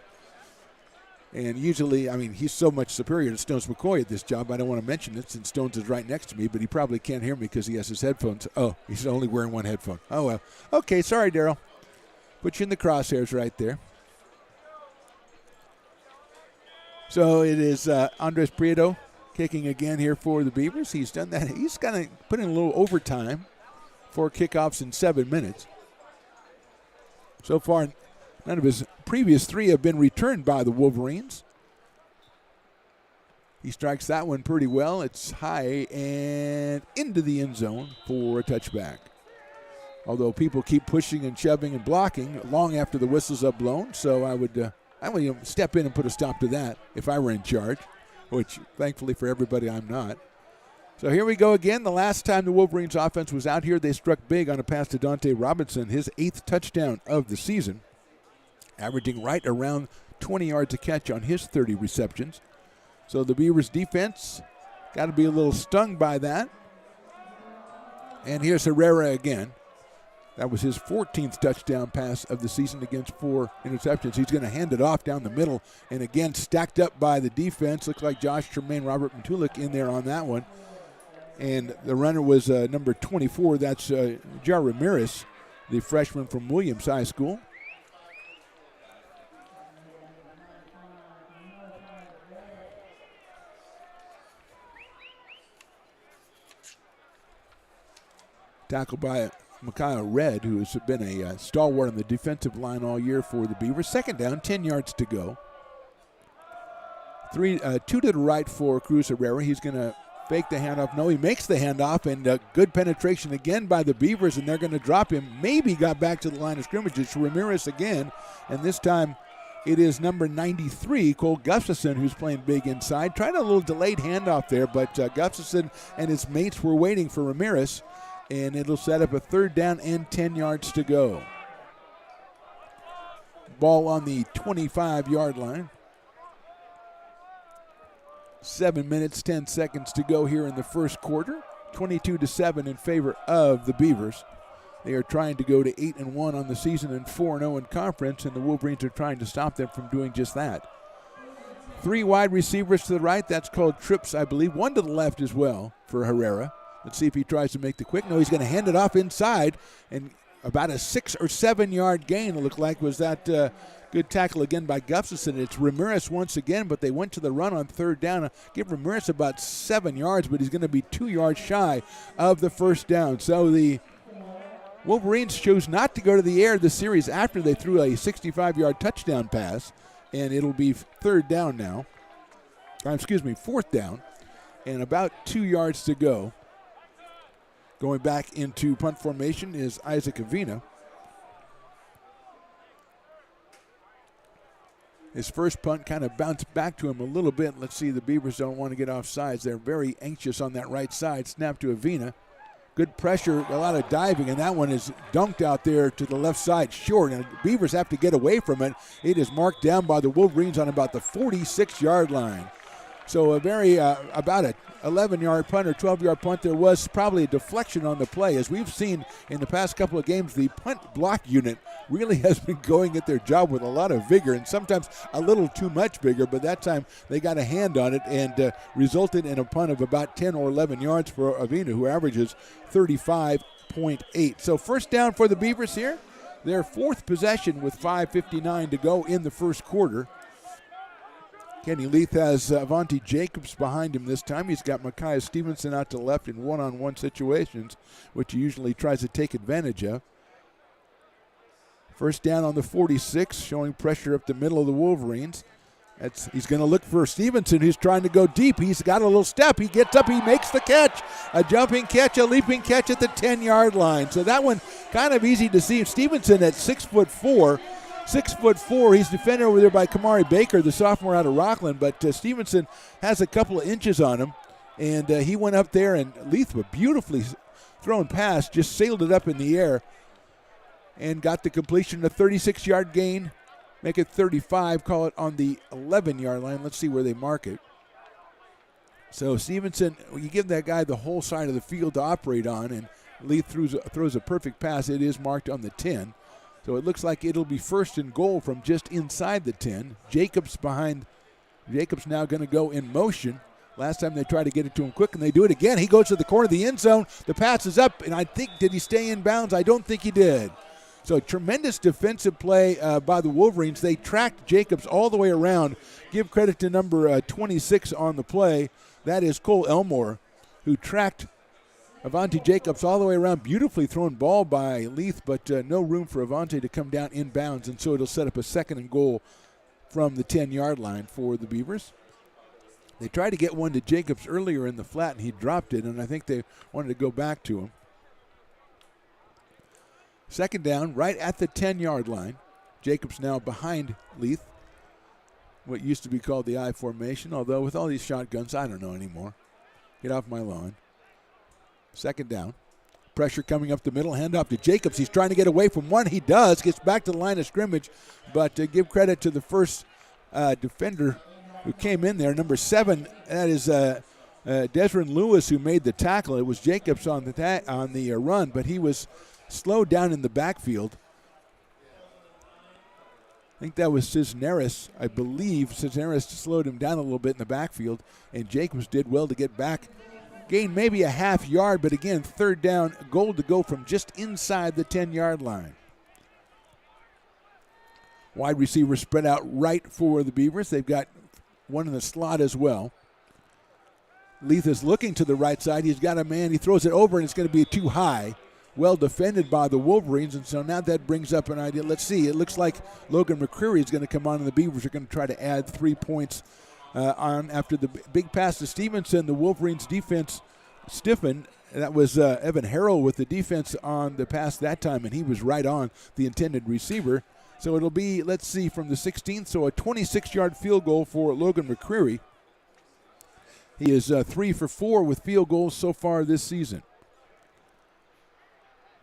And usually, he's so much superior to Stones McCoy at this job, I don't want to mention it since Stones is right next to me, but he probably can't hear me because he has his headphones. Oh, he's only wearing one headphone. Oh, well. Okay, sorry, Daryl. Put you in the crosshairs right there. So it is Andres Prieto kicking again here for the Beavers. He's done that. He's kind of put in a little overtime for kickoffs in 7 minutes. So far, none of his previous 3 have been returned by the Wolverines. He strikes that one pretty well. It's high and into the end zone for a touchback. Although people keep pushing and shoving and blocking long after the whistle's up blown, so I would step in and put a stop to that if I were in charge, which thankfully for everybody I'm not. So here we go again. The last time the Wolverines offense was out here, they struck big on a pass to Dante Robinson, his 8th touchdown of the season, averaging right around 20 yards a catch on his 30 receptions. So the Beavers defense got to be a little stung by that. And here's Herrera again. That was his 14th touchdown pass of the season against 4 interceptions. He's going to hand it off down the middle. And again, stacked up by the defense. Looks like Josh Tremaine, Robert Matulik in there on that one. And the runner was number 24. That's Jar Ramirez, the freshman from Williams High School. Tackled by Micaiah Red, who has been a stalwart on the defensive line all year for the Beavers. Second down, 10 yards to go. 2 to the right for Cruz Herrera. He's going to fake the handoff. No, he makes the handoff, and good penetration again by the Beavers, and they're going to drop him. Maybe got back to the line of scrimmage. It's Ramirez again, and this time it is number 93, Cole Gustafson, who's playing big inside. Tried a little delayed handoff there, but Gustafson and his mates were waiting for Ramirez, and it'll set up a 3rd down and 10 yards to go. Ball on the 25-yard line. 7 minutes, 10 seconds to go here in the first quarter. 22-7 in favor of the Beavers. They are trying to go to 8-1 on the season and 4-0 in conference, and the Wolverines are trying to stop them from doing just that. 3 wide receivers to the right. That's called trips, I believe. 1 to the left as well for Herrera. Let's see if he tries to make the quick. No, he's going to hand it off inside, and about a 6 or 7 yard gain, it looked like, was that good tackle again by Gustafson. It's Ramirez once again, but they went to the run on 3rd down. Give Ramirez about 7 yards, but he's going to be 2 yards shy of the 1st down. So the Wolverines chose not to go to the air this series after they threw a 65-yard touchdown pass, and it'll be 4th down, and about 2 yards to go. Going back into punt formation is Isaac Avina. His first punt kind of bounced back to him a little bit. Let's see, the Beavers don't want to get off sides. They're very anxious on that right side. Snap to Avina. Good pressure, a lot of diving, and that one is dunked out there to the left side short, and the Beavers have to get away from it. It is marked down by the Wolverines on about the 46-yard line. So a very, about a 11-yard punt or 12-yard punt. There was probably a deflection on the play. As we've seen in the past couple of games, the punt block unit really has been going at their job with a lot of vigor and sometimes a little too much vigor, but that time they got a hand on it and resulted in a punt of about 10 or 11 yards for Avina, who averages 35.8. So 1st down for the Beavers here. Their 4th possession with 5:59 to go in the first quarter. Kenny Leith has Avante Jacobs behind him this time. He's got Micaiah Stevenson out to the left in one-on-one situations, which he usually tries to take advantage of. 1st down on the 46, showing pressure up the middle of the Wolverines. He's going to look for Stevenson, who's trying to go deep. He's got a little step. He gets up. He makes the catch. A jumping catch, a leaping catch at the 10-yard line. So that one kind of easy to see. Stevenson at 6'4". 6'4", he's defended over there by Kamari Baker, the sophomore out of Rockland, but Stevenson has a couple of inches on him, and he went up there, and Leith, a beautifully thrown pass, just sailed it up in the air. and got the completion, a 36-yard gain. Make it 35, call it on the 11-yard line. Let's see where they mark it. So Stevenson, you give that guy the whole side of the field to operate on, and Lee throws a perfect pass. It is marked on the 10. So it looks like it'll be first and goal from just inside the 10. Jacobs now going to go in motion. Last time they tried to get it to him quick, and they do it again. He goes to the corner of the end zone. The pass is up, and I think, did he stay in bounds? I don't think he did. So tremendous defensive play by the Wolverines. They tracked Jacobs all the way around. Give credit to number 26 on the play. That is Cole Elmore, who tracked Avante Jacobs all the way around. Beautifully thrown ball by Leith, but no room for Avante to come down in bounds, and so it'll set up a second and goal from the 10-yard line for the Beavers. They tried to get one to Jacobs earlier in the flat, and he dropped it, and I think they wanted to go back to him. Second down, right at the 10-yard line. Jacobs now behind Leith, what used to be called the I formation, although with all these shotguns, I don't know anymore. Get off my lawn. Second down. Pressure coming up the middle, handoff to Jacobs. He's trying to get away from one. He does, gets back to the line of scrimmage, but give credit to the first defender who came in there, number 7. That is Desron Lewis, who made the tackle. It was Jacobs on the run, but he was slowed down in the backfield. I think that was Cisneros. I believe Cisneros slowed him down a little bit in the backfield, and Jacobs did well to get back. Gained maybe a half yard, but again, third down, goal to go from just inside the 10-yard line. Wide receiver spread out right for the Beavers. They've got one in the slot as well. Leith is looking to the right side. He's got a man. He throws it over, and it's going to be too high. Well defended by the Wolverines, and so now that brings up an idea. Let's see. It looks like Logan McCreary is going to come on, and the Beavers are going to try to add 3 points on after the big pass to Stevenson. The Wolverines defense stiffened. That was Evan Harrell with the defense on the pass that time, and he was right on the intended receiver. So it'll be, let's see, from the 16th, so a 26-yard field goal for Logan McCreary. He is 3 for 4 with field goals so far this season.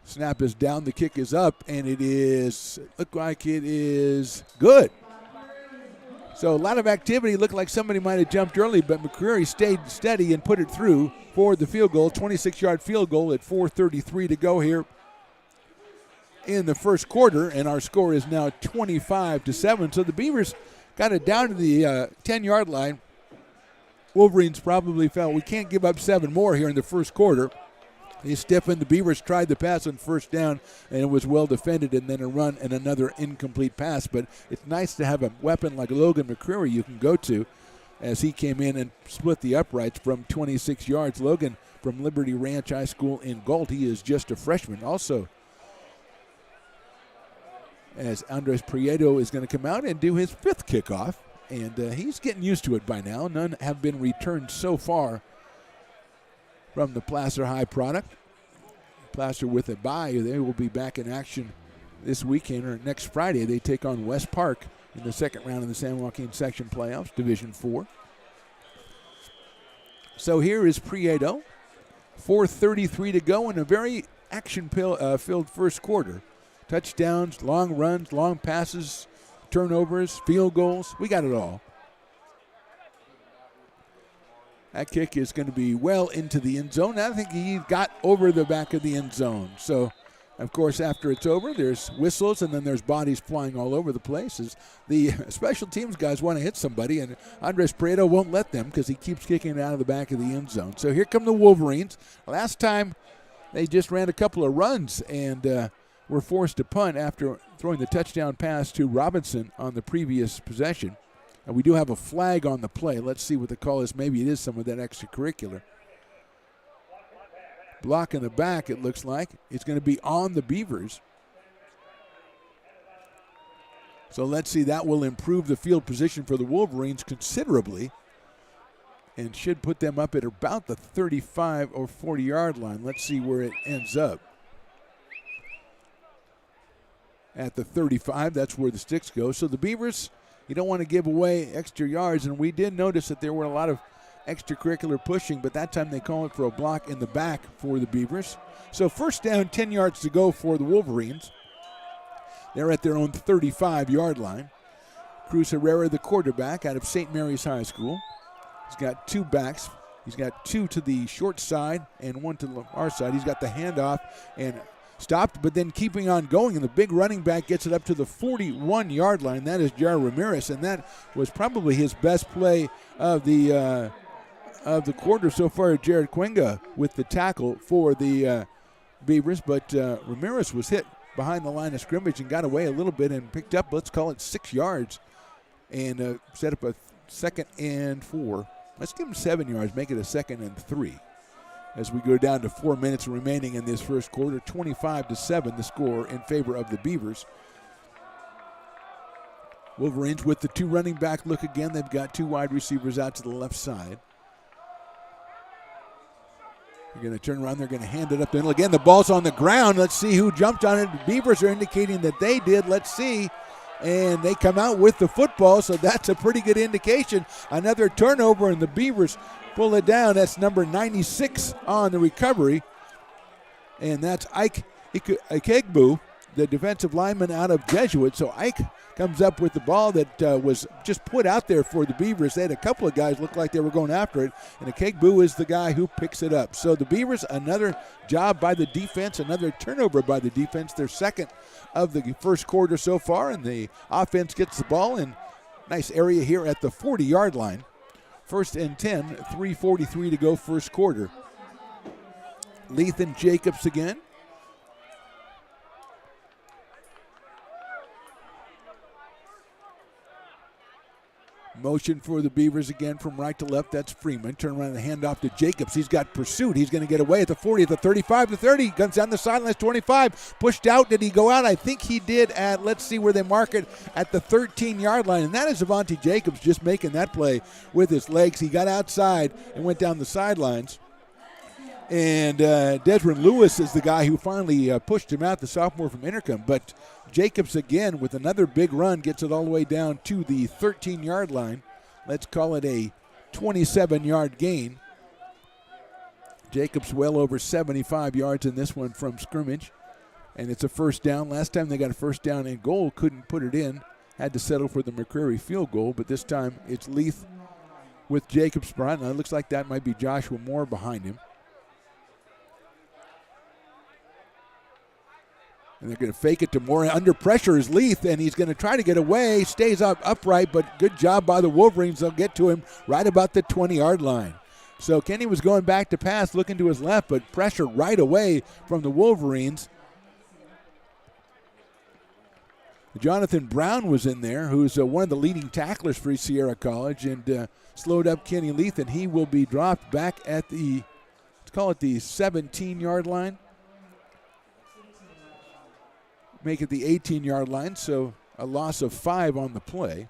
Snap is down, the kick is up, and it is, look like it is good. So a lot of activity. Looked like somebody might have jumped early, but McCreary stayed steady and put it through for the field goal. 26-yard field goal at 4:33 to go here in the first quarter, and our score is now 25-7. So the Beavers got it down to the 10-yard line. Wolverines probably felt we can't give up 7 more here in the first quarter. He stiffened. The Beavers tried the pass on first down, and it was well defended, and then a run and another incomplete pass. But it's nice to have a weapon like Logan McCreary you can go to, as he came in and split the uprights from 26 yards. Logan from Liberty Ranch High School in Galt. He is just a freshman. Also, as Andres Prieto is going to come out and do his 5th kickoff, and he's getting used to it by now. None have been returned so far from the Placer High product. Placer with a bye. They will be back in action this weekend, or next Friday. They take on West Park in the second round of the San Joaquin Section Playoffs, Division 4. So here is Prieto. 4:33 to go in a very action-filled first quarter. Touchdowns, long runs, long passes, turnovers, field goals. We got it all. That kick is going to be well into the end zone. I think he got over the back of the end zone. So, of course, after it's over, there's whistles, and then there's bodies flying all over the place as the special teams guys want to hit somebody, and Andres Prieto won't let them because he keeps kicking it out of the back of the end zone. So here come the Wolverines. Last time they just ran a couple of runs and were forced to punt after throwing the touchdown pass to Robinson on the previous possession. And we do have a flag on the play. Let's see what the call is. Maybe it is some of that extracurricular. Block in the back, it looks like. It's going to be on the Beavers. So let's see. That will improve the field position for the Wolverines considerably and should put them up at about the 35 or 40-yard line. Let's see where it ends up. At the 35, that's where the sticks go. So the Beavers, you don't want to give away extra yards, and we did notice that there were a lot of extracurricular pushing, but that time they call it for a block in the back for the Beavers. So first down, 10 yards to go for the Wolverines. They're at their own 35-yard line. Cruz Herrera, the quarterback out of St. Mary's High School. He's got 2 backs. He's got 2 to the short side and 1 to the far side. He's got the handoff and stopped, but then keeping on going, and the big running back gets it up to the 41-yard line. That is Jair Ramirez, and that was probably his best play of the quarter so far. Jared Quenga with the tackle for the Beavers, but Ramirez was hit behind the line of scrimmage and got away a little bit and picked up, let's call it 6 yards, and set up a 2nd and 4. Let's give him 7 yards, make it a 2nd and 3. As we go down to 4 minutes remaining in this first quarter, 25-7 the score in favor of the Beavers. Wolverines with the 2 running back look again. They've got 2 wide receivers out to the left side. They're going to turn around. They're going to hand it up the middle. Again, the ball's on the ground. Let's see who jumped on it. The Beavers are indicating that they did. Let's see. And they come out with the football, so that's a pretty good indication. Another turnover, and the Beavers pull it down. That's number 96 on the recovery. And that's Ike Ikegbu, the defensive lineman out of Jesuit. So Ike comes up with the ball that was just put out there for the Beavers. They had a couple of guys look like they were going after it, and Ikegbu is the guy who picks it up. So the Beavers, another job by the defense, another turnover by the defense, their 2nd of the first quarter so far, and the offense gets the ball in nice area here at the 40-yard line. 1st and 10, 3:43 to go first quarter. Leith and Jacobs again. Motion for the Beavers again from right to left. That's Freeman. Turn around and hand off to Jacobs. He's got pursuit. He's going to get away at the 40, at the 35, the 30. Comes down the sideline, 25. Pushed out. Did he go out? I think he did at, let's see where they mark it, at the 13-yard line. And that is Avante Jacobs just making that play with his legs. He got outside and went down the sidelines. And Desmond Lewis is the guy who finally pushed him out, the sophomore from Intercom. But Jacobs again with another big run gets it all the way down to the 13-yard line. Let's call it a 27-yard gain. Jacobs well over 75 yards in this one from scrimmage. And it's a first down. Last time they got a first down and goal, couldn't put it in. Had to settle for the McCreary field goal, but this time it's Leith with Jacobs brought. Now it looks like that might be Joshua Moore behind him. And they're going to fake it to Moore. Under pressure is Leith, and he's going to try to get away. Stays up upright, but good job by the Wolverines. They'll get to him right about the 20-yard line. So Kenny was going back to pass, looking to his left, but pressure right away from the Wolverines. Jonathan Brown was in there, who's one of the leading tacklers for Sierra College, and slowed up Kenny Leith, and he will be dropped back at the, let's call it the 17-yard line. Make it the 18-yard line, so a loss of 5 on the play.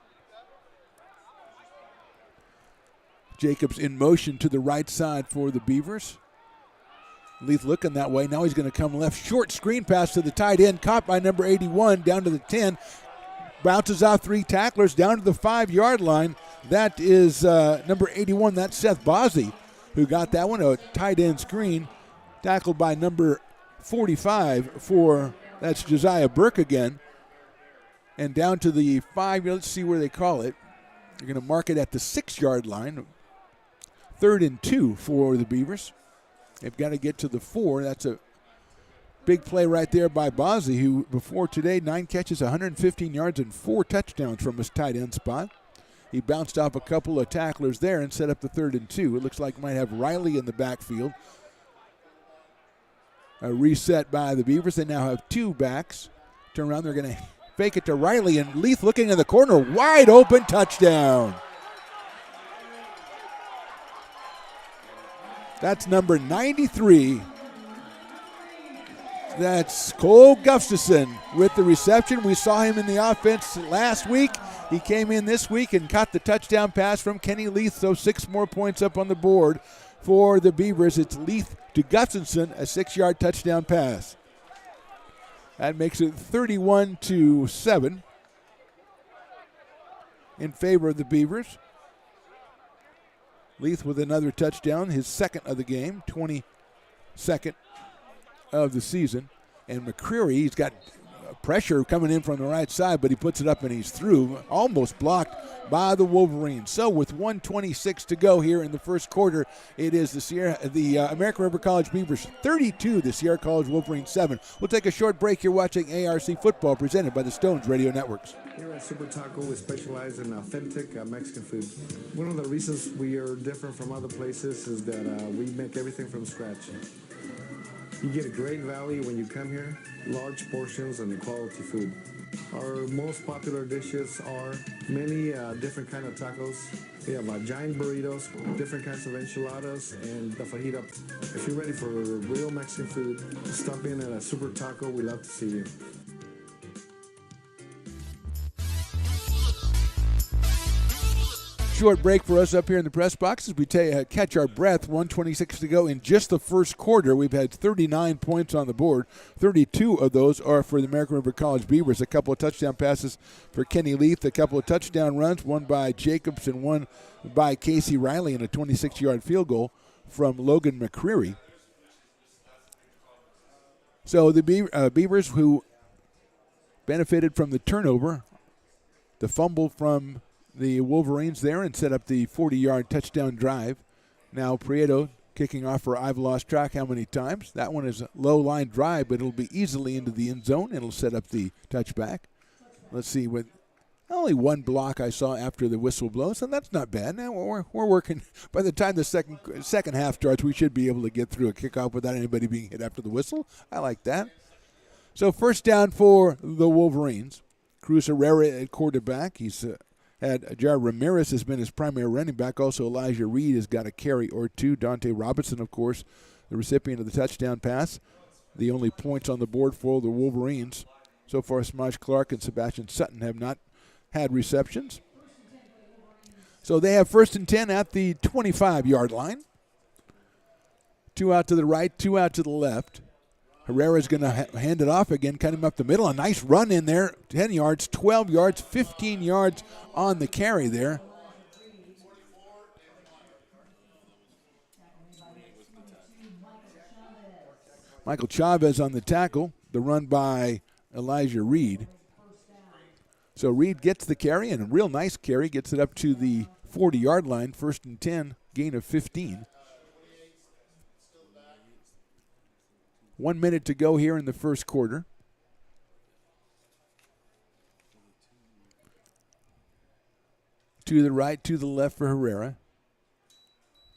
Jacobs in motion to the right side for the Beavers. Leith looking that way. Now he's going to come left. Short screen pass to the tight end. Caught by number 81 down to the 10. Bounces off 3 tacklers down to the 5-yard line. That is number 81. That's Seth Bozzi who got that one. A tight end screen. Tackled by number 45 for... That's Josiah Burke again. And down to the 5, let's see where they call it. They're going to mark it at the 6-yard line. 3rd and 2 for the Beavers. They've got to get to the 4. That's a big play right there by Bozzi, who before today, 9 catches, 115 yards, and 4 touchdowns from his tight end spot. He bounced off a couple of tacklers there and set up the 3rd and 2. It looks like might have Riley in the backfield. A reset by the Beavers. They now have 2 backs. Turn around. They're going to fake it to Riley. And Leith looking in the corner. Wide open touchdown. That's number 93. That's Cole Gustafson with the reception. We saw him in the offense last week. He came in this week and caught the touchdown pass from Kenny Leith. So 6 more points up on the board for the Beavers. It's Leith to Gustafson, a 6-yard touchdown pass. That makes it 31-7 in favor of the Beavers. Leith with another touchdown, his 2nd of the game, 22nd of the season. And McCreary, he's got pressure coming in from the right side, but he puts it up and he's through, almost blocked by the Wolverines. So with 1:26 to go here in the first quarter, it is the American River College Beavers 32, the Sierra College Wolverines 7. We'll take a short break. You're watching ARC Football presented by the Stones Radio Networks. Here at Super Taco, we specialize in authentic Mexican food. One of the reasons we are different from other places is that we make everything from scratch. You get a great value when you come here, large portions and quality food. Our most popular dishes are many different kind of tacos. We have giant burritos, different kinds of enchiladas, and the fajita. If you're ready for real Mexican food, stop in at a Super Taco. We'd love to see you. Short break for us up here in the press box as we catch our breath. 1:26 to go in just the first quarter. We've had 39 points on the board. 32 of those are for the American River College Beavers. A couple of touchdown passes for Kenny Leith, a couple of touchdown runs, one by Jacobs and one by Casey Riley, and a 26-yard field goal from Logan McCreary. So the Beavers, who benefited from the turnover, the fumble from the Wolverines there and set up the 40-yard touchdown drive. Now Prieto kicking off for I've lost track how many times. That one is a low-line drive, but it'll be easily into the end zone. It'll set up the touchback. Let's see, with only one block I saw after the whistle blows, and that's not bad. Now we're working. By the time the second half starts, we should be able to get through a kickoff without anybody being hit after the whistle. I like that. So first down for the Wolverines. Cruz Herrera at quarterback. He's had Jared Ramirez has been his primary running back. Also, Elijah Reed has got a carry or two. Dante Robinson, of course, the recipient of the touchdown pass. The only points on the board for the Wolverines. So far, Samaj Clark and Sebastian Sutton have not had receptions. So they have 1st and 10 at the 25-yard line. 2 out to the right, 2 out to the left. Herrera's going to hand it off again, cut him up the middle. A nice run in there, 10 yards, 12 yards, 15 yards on the carry there. Michael Chavez on the tackle, the run by Elijah Reed. So Reed gets the carry, and a real nice carry, gets it up to the 40-yard line, 1st and 10, gain of 15. 1 minute to go here in the first quarter. To the right, to the left for Herrera.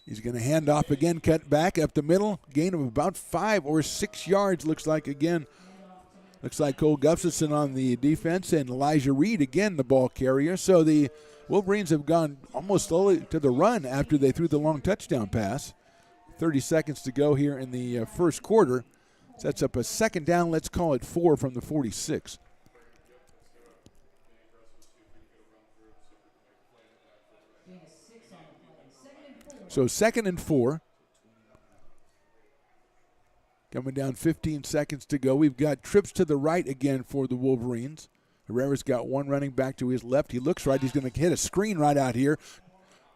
He's going to hand off again, cut back up the middle. Gain of about 5 or 6 yards, looks like again. Looks like Cole Gustafson on the defense and Elijah Reed again the ball carrier. So the Wolverines have gone almost slowly to the run after they threw the long touchdown pass. 30 seconds to go here in the first quarter. Sets up a second down, let's call it 4 from the 46. So 2nd and 4. Coming down 15 seconds to go. We've got trips to the right again for the Wolverines. Herrera's got one running back to his left. He looks right. He's going to hit a screen right out here.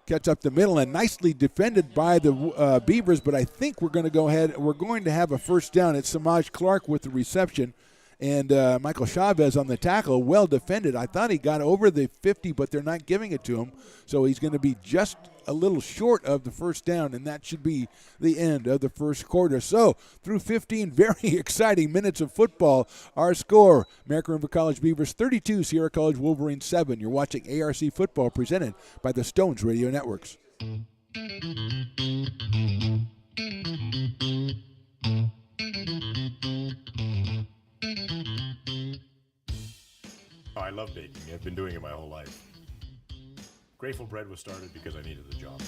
Cuts up the middle and nicely defended by the Beavers, but I think we're going to go ahead. We're going to have a first down. It's Samaj Clark with the reception, and Michael Chavez on the tackle. Well defended. I thought he got over the 50, but they're not giving it to him, so he's going to be just a little short of the first down, and that should be the end of the first quarter. So through 15 very exciting minutes of football, our score, American River College Beavers 32, Sierra College Wolverines 7. You're watching ARC Football presented by the Stones Radio Networks. Oh, I love baking. I've been doing it my whole life. Grateful Bread was started because I needed the job.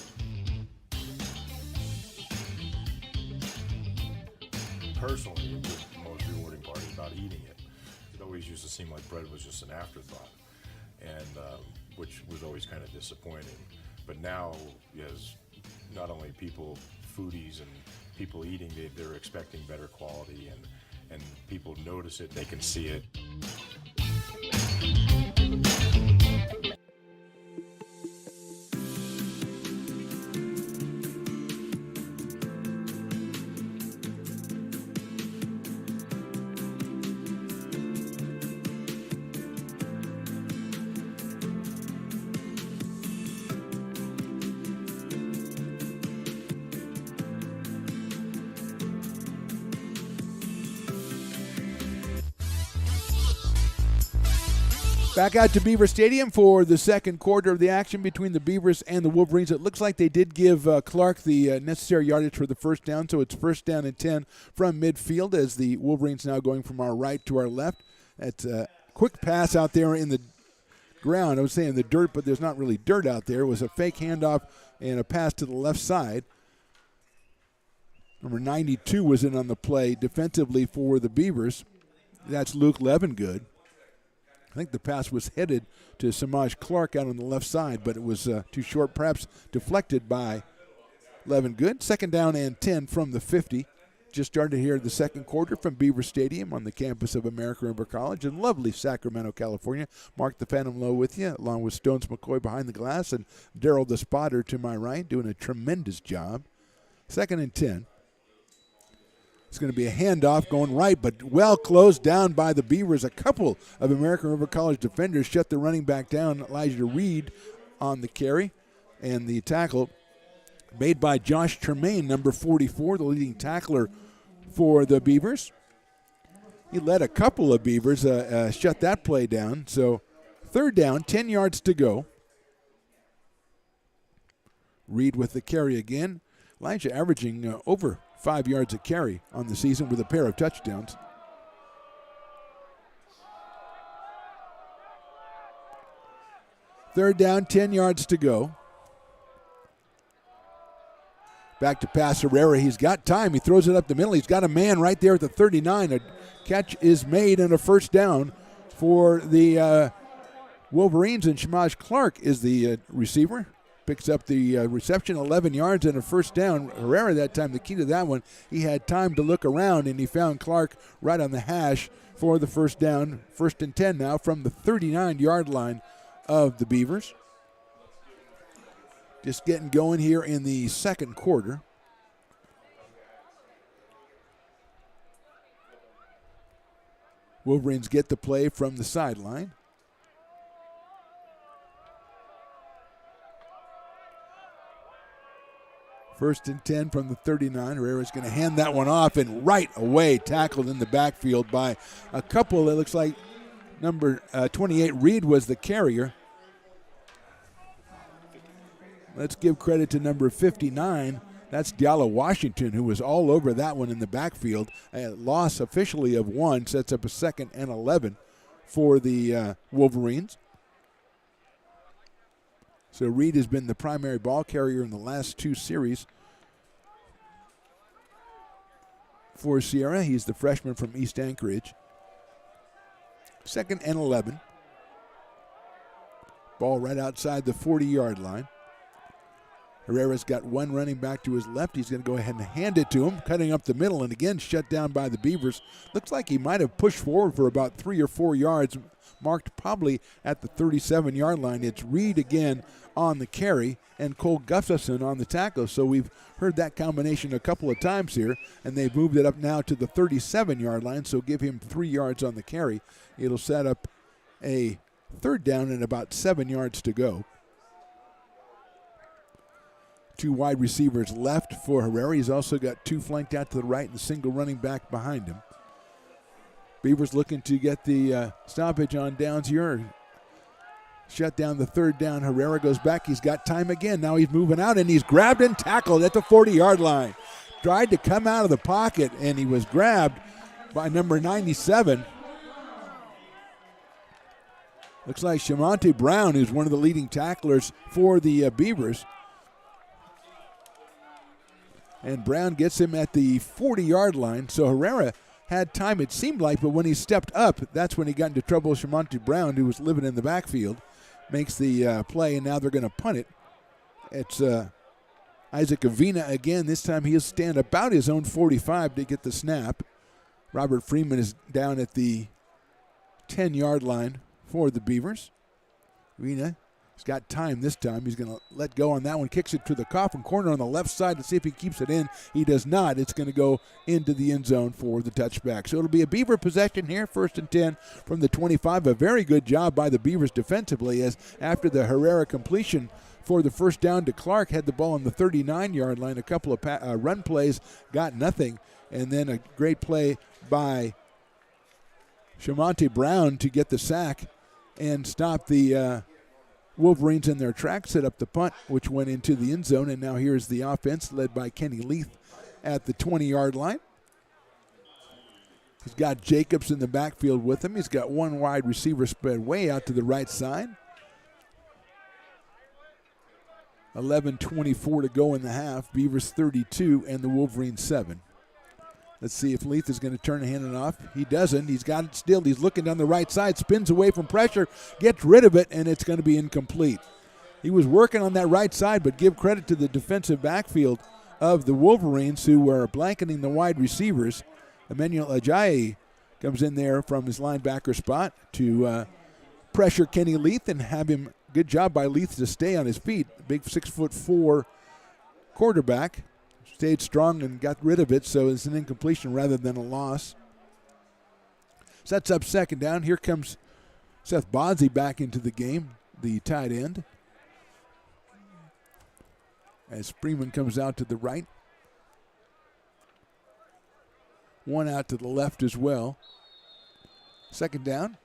Personally, the most rewarding part is about eating it. It always used to seem like bread was just an afterthought, and which was always kind of disappointing. But now, as not only people, foodies and people eating, they're expecting better quality, and people notice it, they can see it. Back out to Beaver Stadium for the second quarter of the action between the Beavers and the Wolverines. It looks like they did give Clark the necessary yardage for the first down, so it's first down and 10 from midfield as the Wolverines now going from our right to our left. That's a quick pass out there in the ground. I was saying the dirt, but there's not really dirt out there. It was a fake handoff and a pass to the left side. Number 92 was in on the play defensively for the Beavers. That's Luke Levengood. I think the pass was headed to Samaj Clark out on the left side, but it was too short, perhaps deflected by Levengood. Second down and 10 from the 50. Just started here the second quarter from Beaver Stadium on the campus of American River College in lovely Sacramento, California. Mark the Phantom Low with you, along with Stones McCoy behind the glass and Daryl the Spotter to my right, doing a tremendous job. Second and 10. It's going to be a handoff going right, but well closed down by the Beavers. A couple of American River College defenders shut the running back down, Elijah Reed, on the carry. And the tackle made by Josh Tremaine, number 44, the leading tackler for the Beavers. He led a couple of Beavers, shut that play down. So third down, 10 yards to go. Reed with the carry again. Elijah averaging over 5 yards a carry on the season with a pair of touchdowns. Third down, 10 yards to go. Back to pass Herrera. He's got time. He throws it up the middle. He's got a man right there at the 39. A catch is made and a first down for the Wolverines, and Shamaj Clark is the receiver. Picks up the reception, 11 yards and a first down. Herrera that time, the key to that one, he had time to look around, and he found Clark right on the hash for the first down. First and 10 now from the 39-yard line of the Beavers. Just getting going here in the second quarter. Wolverines get the play from the sideline. First and 10 from the 39. Herrera's going to hand that one off, and right away tackled in the backfield by a couple. It looks like number 28, Reed, was the carrier. Let's give credit to number 59. That's Diallo Washington, who was all over that one in the backfield. A loss officially of 1 sets up a second and 11 for the Wolverines. So Reed has been the primary ball carrier in the last 2 series for Sierra. He's the freshman from East Anchorage. Second and 11. Ball right outside the 40-yard line. Herrera's got one running back to his left. He's going to go ahead and hand it to him, cutting up the middle, and again shut down by the Beavers. Looks like he might have pushed forward for about 3 or 4 yards, marked probably at the 37-yard line. It's Reed again on the carry and Cole Gustafson on the tackle. So we've heard that combination a couple of times here, and they've moved it up now to the 37-yard line, so give him 3 yards on the carry. It'll set up a third down and about 7 yards to go. 2 wide receivers left for Herrera. He's also got 2 flanked out to the right and a single running back behind him. Beavers looking to get the stoppage on downs here. Shut down the third down. Herrera goes back. He's got time again. Now he's moving out, and he's grabbed and tackled at the 40-yard line. Tried to come out of the pocket, and he was grabbed by number 97. Looks like Shamonte Brown, who's one of the leading tacklers for the Beavers. And Brown gets him at the 40-yard line. So Herrera had time, it seemed like, but when he stepped up, that's when he got into trouble. Shamonte Brown, who was living in the backfield, makes the play, and now they're going to punt it. It's Isaac Avina again. This time he'll stand about his own 45 to get the snap. Robert Freeman is down at the 10-yard line for the Beavers. Avina has got time this time. He's going to let go on that one. Kicks it to the coffin corner on the left side to see if he keeps it in. He does not. It's going to go into the end zone for the touchback. So it'll be a Beaver possession here, first and 10 from the 25. A very good job by the Beavers defensively, as after the Herrera completion for the first down to Clark, had the ball on the 39-yard line. A couple of run plays, got nothing. And then a great play by Shamonte Brown to get the sack and stopped the Wolverines in their track, set up the punt, which went into the end zone, and now here's the offense led by Kenny Leith at the 20-yard line. He's got Jacobs in the backfield with him. He's got one wide receiver spread way out to the right side. 11:24 to go in the half. Beavers 32 and the Wolverines 7. Let's see if Leith is going to turn and hand it off. He doesn't. He's got it still. He's looking down the right side, spins away from pressure, gets rid of it, and it's going to be incomplete. He was working on that right side, but give credit to the defensive backfield of the Wolverines, who were blanketing the wide receivers. Emmanuel Ajayi comes in there from his linebacker spot to pressure Kenny Leith and have him. Good job by Leith to stay on his feet. Big 6'4" quarterback. Stayed strong and got rid of it, so it's an incompletion rather than a loss. Sets up second down. Here comes Seth Bodsey back into the game, the tight end. As Freeman comes out to the right. One out to the left as well. Second down.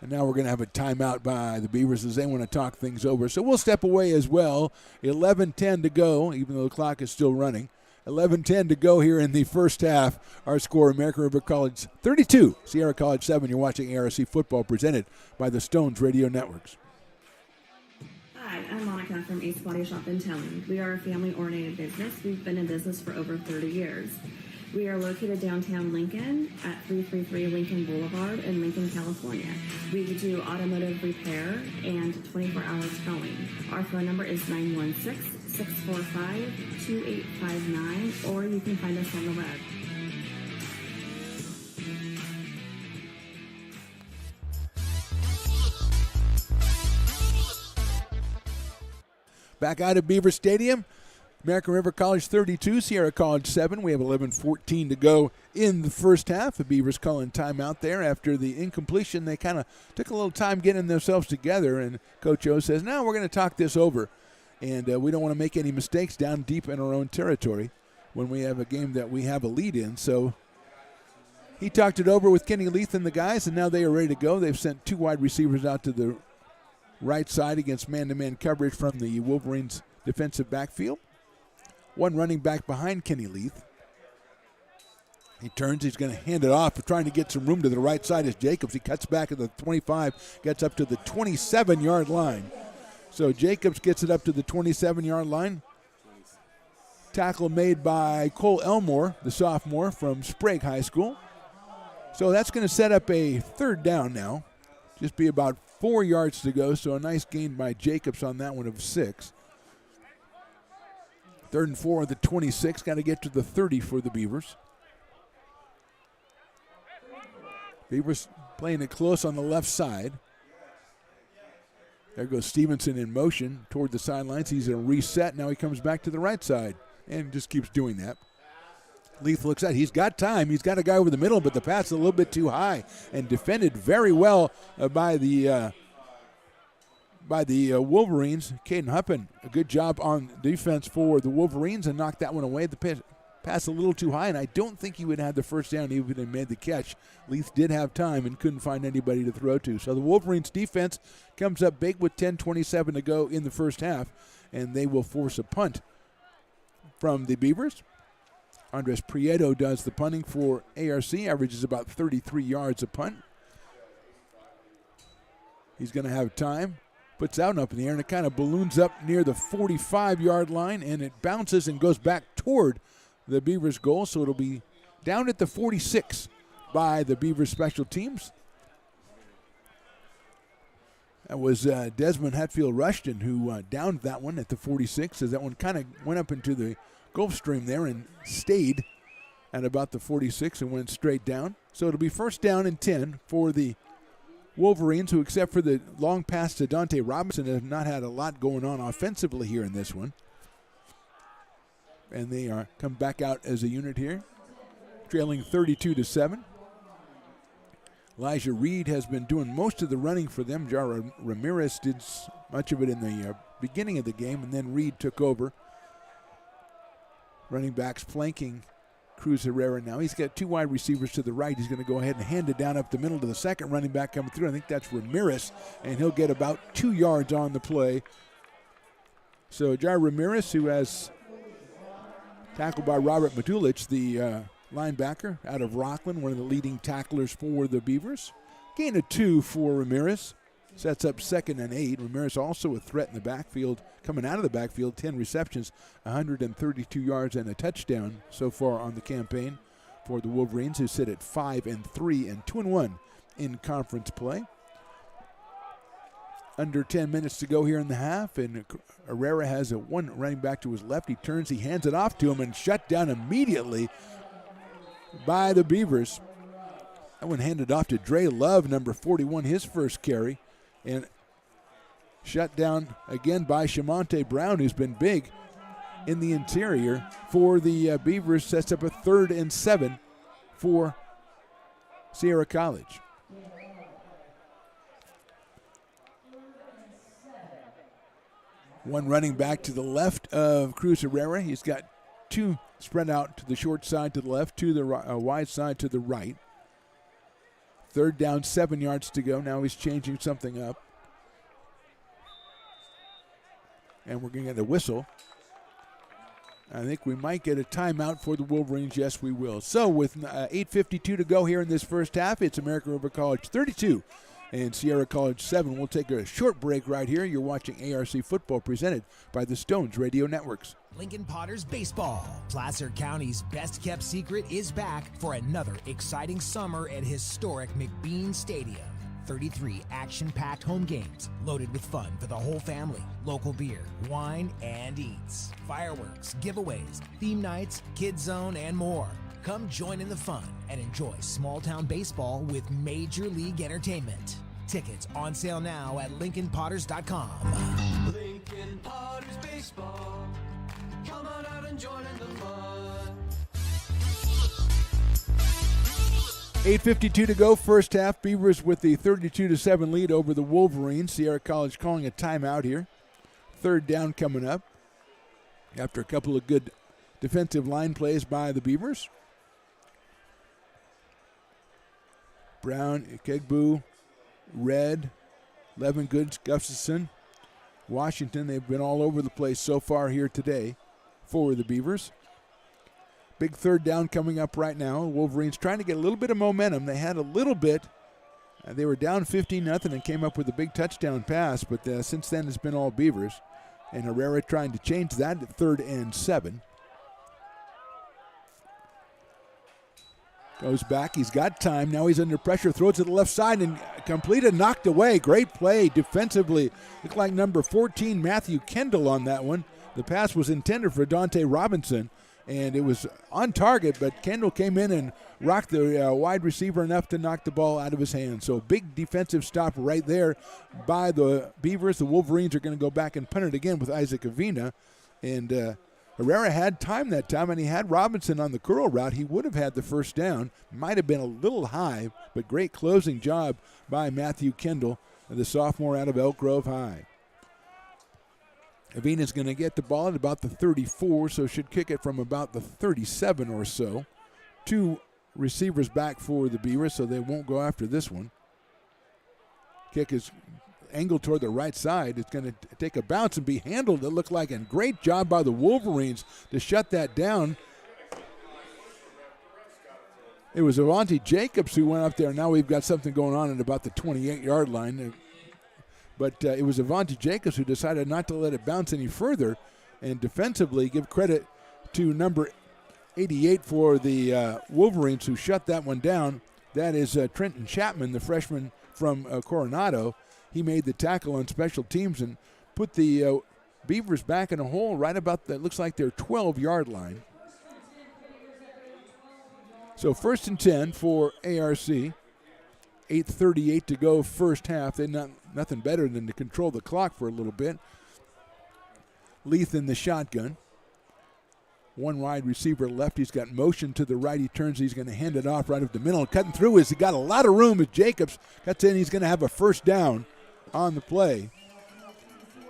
And now we're going to have a timeout by the Beavers as they want to talk things over. So we'll step away as well. 11:10 to go, even though the clock is still running. 11:10 to go here in the first half. Our score, American River College 32, Sierra College 7. You're watching ARC football presented by the Stones Radio Networks. Hi, I'm Monica from Ace Body Shop in Towing. We are a family-oriented business. We've been in business for over 30 years. We are located downtown Lincoln at 333 Lincoln Boulevard in Lincoln, California. We do automotive repair and 24-hour towing. Our phone number is 916-645-2859, or you can find us on the web. Back out of Beaver Stadium. American River College 32, Sierra College 7. We have 11:14 to go in the first half. The Beavers calling timeout there after the incompletion. They kind of took a little time getting themselves together, and Coach O says, no, we're going to talk this over. And we don't want to make any mistakes down deep in our own territory when we have a game that we have a lead in. So he talked it over with Kenny Leith and the guys, and now they are ready to go. They've sent two wide receivers out to the right side against man-to-man coverage from the Wolverines defensive backfield. One running back behind Kenny Leith. He turns, he's going to hand it off, trying to get some room to the right side is Jacobs. He cuts back at the 25, gets up to the 27-yard line. So Jacobs gets it up to the 27-yard line. Tackle made by Cole Elmore, the sophomore from Sprague High School. So that's going to set up a third down now. Just be about 4 yards to go, so a nice gain by Jacobs on that one of 6. 3rd and 4 at the 26. Got to get to the 30 for the Beavers. Beavers playing it close on the left side. There goes Stevenson in motion toward the sidelines. He's in a reset. Now he comes back to the right side and just keeps doing that. Leith looks at. He's got time. He's got a guy over the middle, but the pass is a little bit too high and defended very well by the Wolverines. Caden Huppen, a good job on defense for the Wolverines and knocked that one away. The pass a little too high, and I don't think he would have had the first down even if he made the catch. Leith did have time and couldn't find anybody to throw to. So the Wolverines defense comes up big with 10:27 to go in the first half, and they will force a punt from the Beavers. Andres Prieto does the punting for ARC, averages about 33 yards a punt. He's going to have time. Puts out and up in the air, and it kind of balloons up near the 45-yard line, and it bounces and goes back toward the Beavers' goal, so it'll be down at the 46 by the Beavers special teams. That was Desmond Hatfield Rushton who downed that one at the 46, as that one kind of went up into the Gulf Stream there and stayed at about the 46 and went straight down. So it'll be first down and 10 for the Wolverines, who, except for the long pass to Dante Robinson, have not had a lot going on offensively here in this one. And they are come back out as a unit here, trailing 32-7. Elijah Reed has been doing most of the running for them. Jar Ramirez did much of it in the beginning of the game, and then Reed took over. Running backs flanking Cruz Herrera now. He's got 2 wide receivers to the right. He's going to go ahead and hand it down up the middle to the second running back coming through. I think that's Ramirez, and he'll get about 2 yards on the play. So Jair Ramirez, who has tackled by Robert Madulich, the linebacker out of Rockland, one of the leading tacklers for the Beavers. Gain of 2 for Ramirez. Sets up 2nd and 8. Ramirez also a threat in the backfield, coming out of the backfield, 10 receptions, 132 yards and a touchdown so far on the campaign for the Wolverines, who sit at 5-3 and 2-1 in conference play. Under 10 minutes to go here in the half, and Herrera has a 1 running back to his left. He turns, he hands it off to him, and shut down immediately by the Beavers. That one handed off to Dre Love, number 41, his first carry. And shut down again by Shamonte Brown, who's been big in the interior for the Beavers. Sets up a 3rd and 7 for Sierra College. One running back to the left of Cruz Herrera. He's got 2 spread out to the short side to the left, to the wide side to the right. 3rd down, 7 yards to go. Now he's changing something up. And we're going to get a whistle. I think we might get a timeout for the Wolverines. Yes, we will. So with 8:52 to go here in this first half, it's American River College 32 and Sierra College 7. We'll take a short break right here. You're watching ARC Football presented by the Stones Radio Networks. Lincoln Potters Baseball. Placer County's best-kept secret is back for another exciting summer at historic McBean Stadium. 33 action-packed home games loaded with fun for the whole family. Local beer, wine, and eats. Fireworks, giveaways, theme nights, kids zone, and more. Come join in the fun and enjoy small-town baseball with Major League Entertainment. Tickets on sale now at LincolnPotters.com. Lincoln Potters Baseball. Come on out and join in the fun. 8:52 to go, first half. Beavers with the 32-7 lead over the Wolverines. Sierra College calling a timeout here. 3rd down coming up after a couple of good defensive line plays by the Beavers. Brown, Kegbu, Red, Levin Goods, Gustafson, Washington. They've been all over the place so far here today for the Beavers. Big 3rd down coming up right now. Wolverines trying to get a little bit of momentum. They had a little bit. They were down 15-0 and came up with a big touchdown pass, but since then it's been all Beavers. And Herrera trying to change that at 3rd and 7. Goes back. He's got time. Now he's under pressure. Throws to the left side and completed, knocked away. Great play defensively. Looked like number 14, Matthew Kendall, on that one. The pass was intended for Dante Robinson, and it was on target, but Kendall came in and rocked the wide receiver enough to knock the ball out of his hand. So big defensive stop right there by the Beavers. The Wolverines are going to go back and punt it again with Isaac Avina. And Herrera had time that time, and he had Robinson on the curl route. He would have had the first down. Might have been a little high, but great closing job by Matthew Kendall, the sophomore out of Elk Grove High. Avina's going to get the ball at about the 34, so should kick it from about the 37 or so. 2 receivers back for the Beavers, so they won't go after this one. Kick is angled toward the right side. It's going to take a bounce and be handled, it looked like, and great job by the Wolverines to shut that down. It was Avante Jacobs who went up there. Now we've got something going on at about the 28-yard line. But it was Avante Jacobs who decided not to let it bounce any further. And defensively, give credit to number 88 for the Wolverines who shut that one down. That is Trenton Chapman, the freshman from Coronado. He made the tackle on special teams and put the Beavers back in a hole right about that looks like their 12-yard line. So 1st and 10 for ARC. 8:38 to go first half. They nothing better than to control the clock for a little bit. Leith in the shotgun. 1 wide receiver left. He's got motion to the right. He turns. He's going to hand it off right up the middle. Cutting through he got a lot of room as Jacobs cuts in. He's going to have a first down on the play.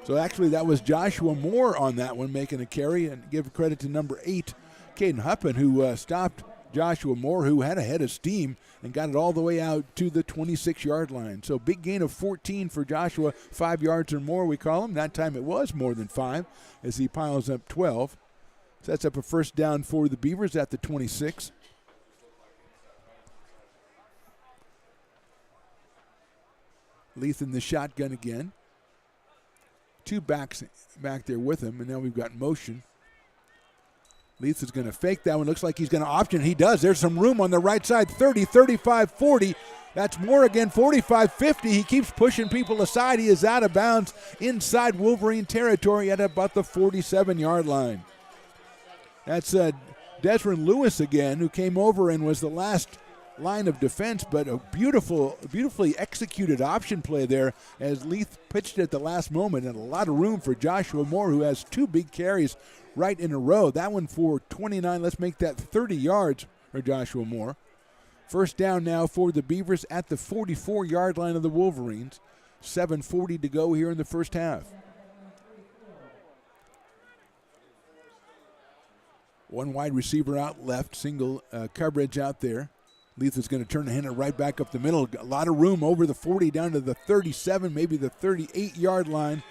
So actually that was Joshua Moore on that one making a carry, and give credit to number 8, Caden Huppin, who stopped Joshua Moore, who had a head of steam and got it all the way out to the 26-yard line. So big gain of 14 for Joshua, 5 yards or more, we call him. That time it was more than 5 as he piles up 12. Sets up a first down for the Beavers at the 26. Leith in the shotgun again. 2 backs back there with him, and now we've got motion. Leith is going to fake that one. Looks like he's going to option. He does. There's some room on the right side. 30, 35, 40. That's Moore again. 45, 50. He keeps pushing people aside. He is out of bounds inside Wolverine territory at about the 47-yard line. That's Desmond Lewis again, who came over and was the last line of defense, but a beautifully executed option play there as Leith pitched at the last moment, and a lot of room for Joshua Moore, who has 2 big carries right in a row. That one for 29. Let's make that 30 yards for Joshua Moore. First down now for the Beavers at the 44-yard line of the Wolverines. 7:40 to go here in the first half. One wide receiver out left, single coverage out there. Leith is going to turn the handle right back up the middle. A lot of room over the 40 down to the 37, maybe the 38-yard line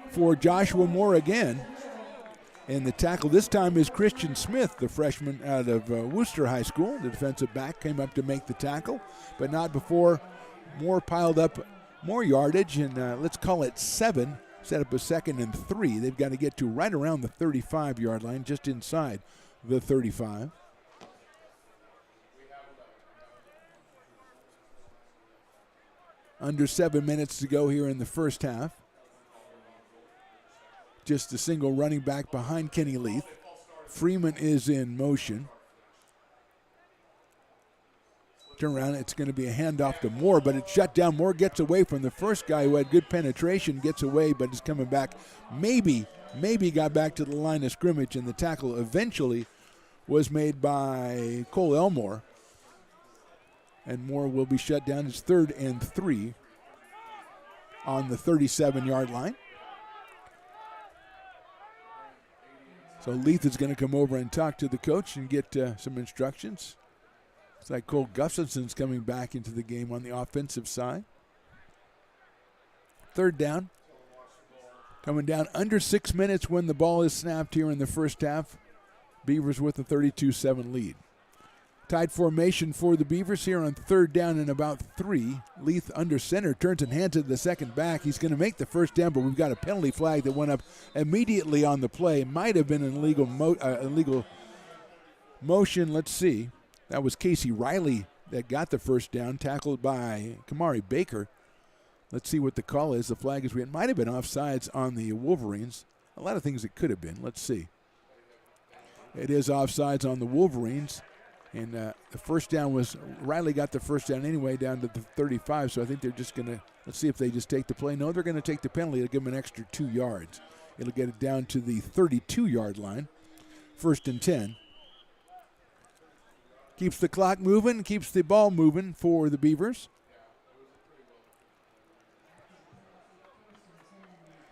for Joshua Moore again. And the tackle this time is Christian Smith, the freshman out of Worcester High School. The defensive back came up to make the tackle, but not before Moore piled up more yardage, and let's call it 7. Set up a 2nd and 3. They've got to get to right around the 35-yard line, just inside the 35. Under 7 minutes to go here in the first half. Just a single running back behind Kenny Leith. Freeman is in motion. Turn around, it's going to be a handoff to Moore, but it's shut down. Moore gets away from the first guy who had good penetration, gets away, but is coming back. Maybe got back to the line of scrimmage, and the tackle eventually was made by Cole Elmore. And Moore will be shut down. It's 3rd and 3 on the 37-yard line. So Leith is going to come over and talk to the coach and get some instructions. It's like Cole Gustafson's coming back into the game on the offensive side. 3rd down. Coming down under 6 minutes when the ball is snapped here in the first half. Beavers with a 32-7 lead. Tied formation for the Beavers here on 3rd down and about 3. Leith under center, turns and hands it to the second back. He's going to make the first down, but we've got a penalty flag that went up immediately on the play. Might have been an illegal motion. Let's see. That was Casey Riley that got the first down, tackled by Kamari Baker. Let's see what the call is. The flag is, it might have been offsides on the Wolverines. A lot of things it could have been. Let's see. It is offsides on the Wolverines. And the first down was, Riley got the first down anyway down to the 35, so I think they're just going to, let's see if they just take the play. No, they're going to take the penalty. It'll give them an extra 2 yards. It'll get it down to the 32-yard line. 1st and 10. Keeps the clock moving, keeps the ball moving for the Beavers.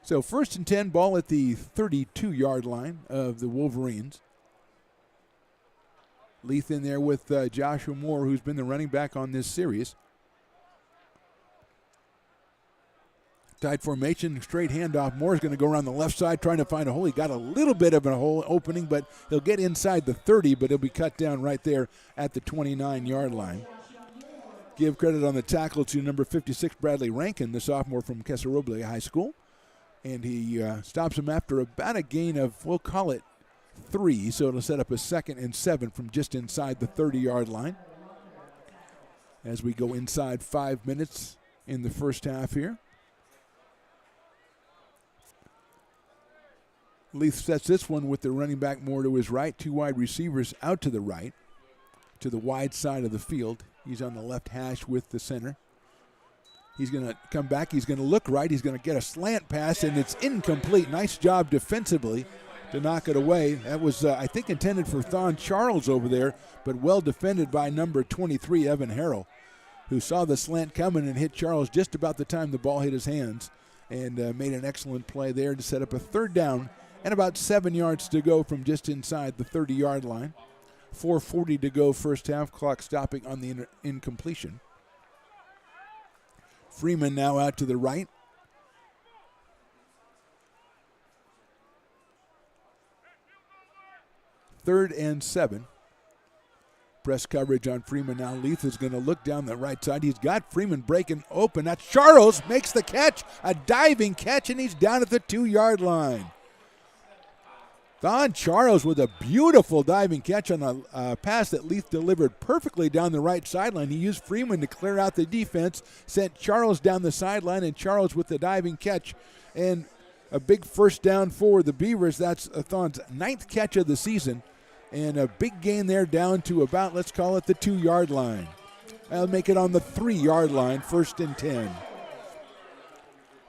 So 1st and 10, ball at the 32-yard line of the Wolverines. Leith in there with Joshua Moore, who's been the running back on this series. Tight formation, straight handoff. Moore's going to go around the left side trying to find a hole. He got a little bit of a hole opening, but he'll get inside the 30, but he'll be cut down right there at the 29-yard line. Give credit on the tackle to number 56, Bradley Rankin, the sophomore from Casaroble High School. And he stops him after about a gain of, we'll call it 3, so it'll set up a 2nd and 7 from just inside the 30-yard line. As we go inside 5 minutes in the first half here. Leith sets this one with the running back more to his right. 2 wide receivers out to the right, to the wide side of the field. He's on the left hash with the center. He's going to come back. He's going to look right. He's going to get a slant pass, and it's incomplete. Nice job defensively to knock it away. That was, I think, intended for Thon Charles over there, but well defended by number 23, Evan Harrell, who saw the slant coming and hit Charles just about the time the ball hit his hands, and made an excellent play there to set up a 3rd down And about 7 yards to go from just inside the 30-yard line. 4:40 to go first half, clock stopping on the incompletion. Freeman now out to the right. Third and 7. Press coverage on Freeman now. Leith is going to look down the right side. He's got Freeman breaking open. That's Charles makes the catch, a diving catch, and he's down at the 2-yard line. Don Charles with a beautiful diving catch on a pass that Leith delivered perfectly down the right sideline. He used Freeman to clear out the defense, sent Charles down the sideline, and Charles with the diving catch. And a big first down for the Beavers. That's Thon's 9th catch of the season. And a big gain there down to about, let's call it the 2-yard line. I'll make it on the 3-yard line, 1st and 10.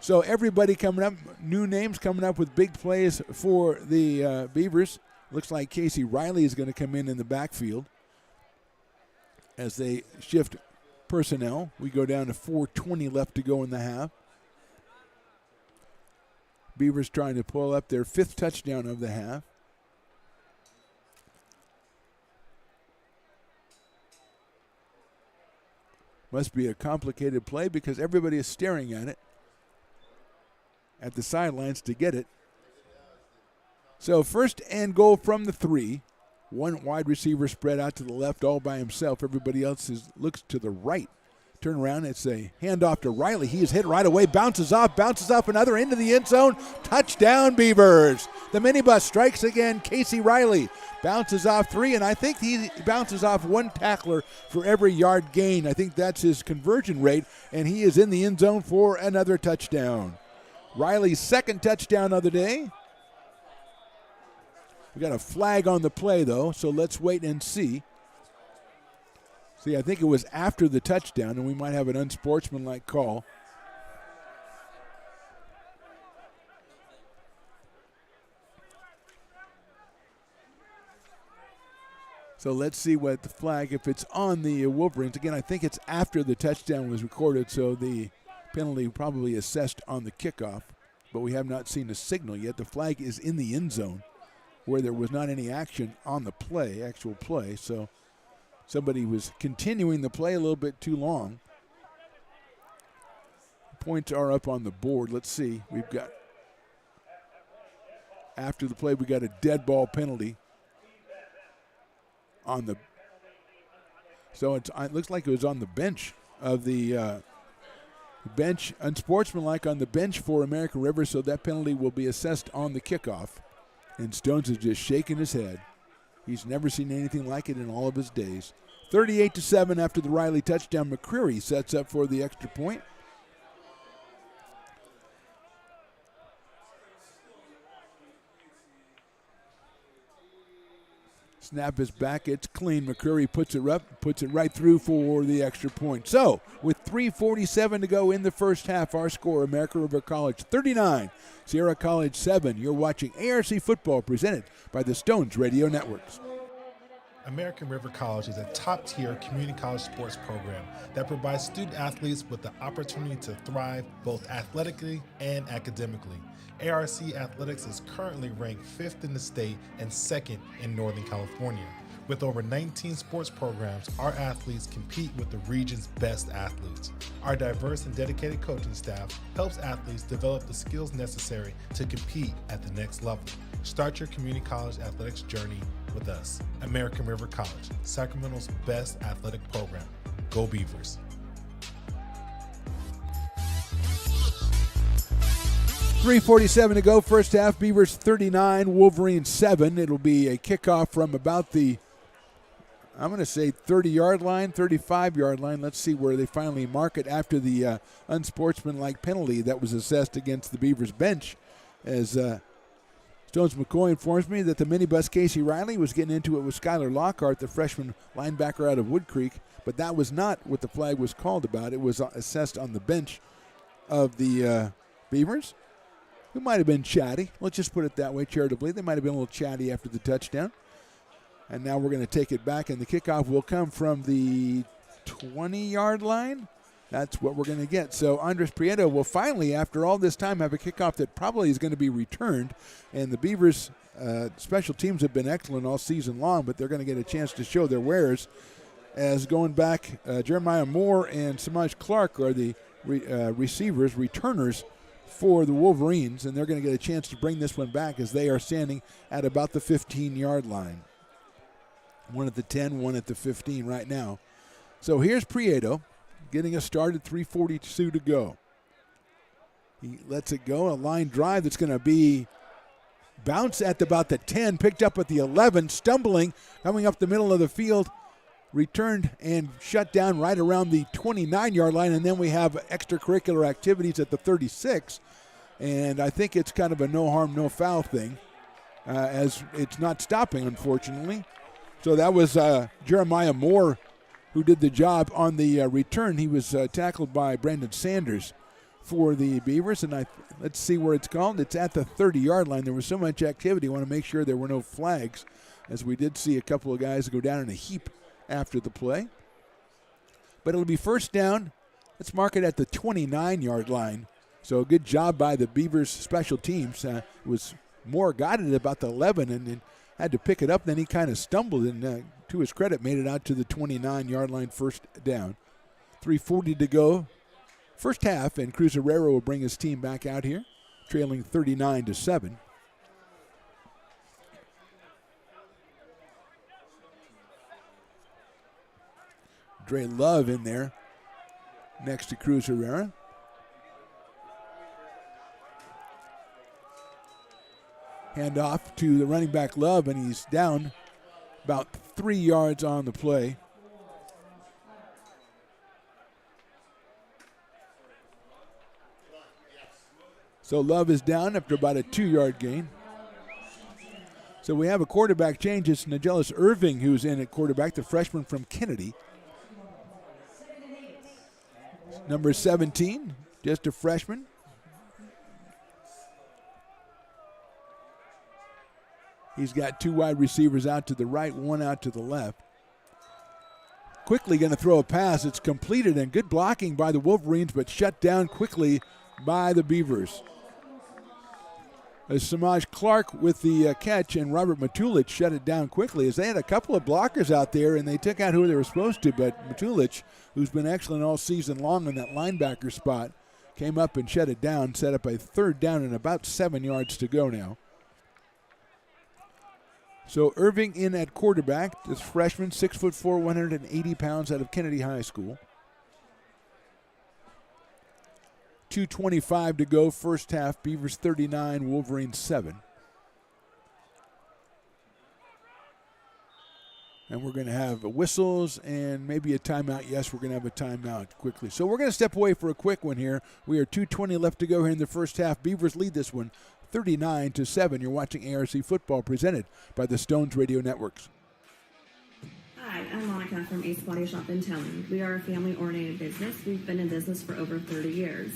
So everybody coming up, new names coming up with big plays for the Beavers. Looks like Casey Riley is going to come in the backfield as they shift personnel. We go down to 4:20 left to go in the half. Beavers trying to pull up their 5th touchdown of the half. Must be a complicated play because everybody is staring at it at the sidelines to get it. So 1st and goal from the 3. One wide receiver spread out to the left all by himself. Everybody else looks to the right. Turn around, it's a handoff to Riley. He is hit right away, bounces off another into the end zone. Touchdown, Beavers. The minibus strikes again. Casey Riley bounces off 3, and I think he bounces off 1 tackler for every yard gain. I think that's his conversion rate, and he is in the end zone for another touchdown. Riley's 2nd touchdown of the day. We got a flag on the play, though, so let's wait and see. See, I think it was after the touchdown, and we might have an unsportsmanlike call. So let's see what the flag, if it's on the Wolverines. Again, I think it's after the touchdown was recorded, so the penalty probably assessed on the kickoff, but we have not seen a signal yet. The flag is in the end zone where there was not any action on the play, actual play, so somebody was continuing the play a little bit too long. Points are up on the board. Let's see. We've got, after the play, we got a dead ball penalty on the, so it looks like it was on the bench of the bench, unsportsmanlike on the bench for American River, so that penalty will be assessed on the kickoff. And Stones is just shaking his head. He's never seen anything like it in all of his days. 38-7 after the Riley touchdown. McCreary sets up for the extra point. Snap is back. It's clean. McCreary puts it up, puts it right through for the extra point. So, with 3:47 to go in the first half, our score, American River College 39, Sierra College 7. You're watching ARC Football presented by the Stones Radio Networks. American River College is a top-tier community college sports program that provides student athletes with the opportunity to thrive both athletically and academically. ARC Athletics is currently ranked 5th in the state and 2nd in Northern California. With over 19 sports programs, our athletes compete with the region's best athletes. Our diverse and dedicated coaching staff helps athletes develop the skills necessary to compete at the next level. Start your community college athletics journey with us. American River College, Sacramento's best athletic program. Go Beavers. 3:47 to go, first half. Beavers 39, Wolverines 7. It'll be a kickoff from about the, I'm going to say 30-yard line, 35-yard line. Let's see where they finally mark it after the unsportsmanlike penalty that was assessed against the Beavers bench. As Stones McCoy informs me that the minibus Casey Riley was getting into it with Skylar Lockhart, the freshman linebacker out of Wood Creek, but that was not what the flag was called about. It was assessed on the bench of the Beavers, who might have been chatty. Let's just put it that way, charitably. They might have been a little chatty after the touchdown. And now we're going to take it back, and the kickoff will come from the 20-yard line. that's what we're going to get. So Andres Prieto will finally, after all this time, have a kickoff that probably is going to be returned. And the Beavers special teams have been excellent all season long, but they're going to get a chance to show their wares. As going back, Jeremiah Moore and Samaj Clark are the returners for the Wolverines, and they're going to get a chance to bring this one back as they are standing at about the 15-yard line. One at the 10, one at the 15 right now. So here's Prieto getting us started, 3:42 to go. He lets it go, a line drive that's going to be bounce at about the 10, picked up at the 11, stumbling, coming up the middle of the field, returned and shut down right around the 29-yard line, and then we have extracurricular activities at the 36, and I think it's kind of a no harm, no foul thing, as it's not stopping, unfortunately. So that was Jeremiah Moore who did the job on the return. He was tackled by Brandon Sanders for the Beavers, and let's see where it's called. It's at the 30-yard line. There was so much activity. I want to make sure there were no flags, as we did see a couple of guys go down in a heap after the play. But it'll be first down. Let's mark it at the 29-yard line. So a good job by the Beavers special teams. It was Moore got it about the 11 and then had to pick it up. Then he kind of stumbled and, to his credit, made it out to the 29-yard line, first down. 3:40 to go, first half, and Cruz Herrera will bring his team back out here, trailing 39-7. Dre Love in there next to Cruz Herrera. Hand off to the running back Love, and he's down about 3 yards on the play. So Love is down after about a 2-yard gain. So we have a quarterback change. It's Nigel Irving who's in at quarterback, the freshman from Kennedy. Number 17, just a freshman. He's got two wide receivers out to the right, one out to the left. Quickly going to throw a pass. It's completed, and good blocking by the Wolverines, but shut down quickly by the Beavers. As Samaj Clark with the catch, and Robert Matulich shut it down quickly, as they had a couple of blockers out there, and they took out who they were supposed to, but Matulich, who's been excellent all season long in that linebacker spot, came up and shut it down, set up a third down and about 7 yards to go now. So Irving in at quarterback, this freshman, 6'4", 180 pounds, out of Kennedy High School. 2:25 to go, first half. Beavers 39, Wolverines 7. And we're going to have whistles and maybe a timeout. Yes, we're going to have a timeout quickly. So we're going to step away for a quick one here. We are 2:20 left to go here in the first half. Beavers lead this one 39-7. You're watching ARC Football, presented by the Stones Radio Networks. Hi, I'm Monica from Ace Body Shop in Towing. We are a family-oriented business. We've been in business for over 30 years.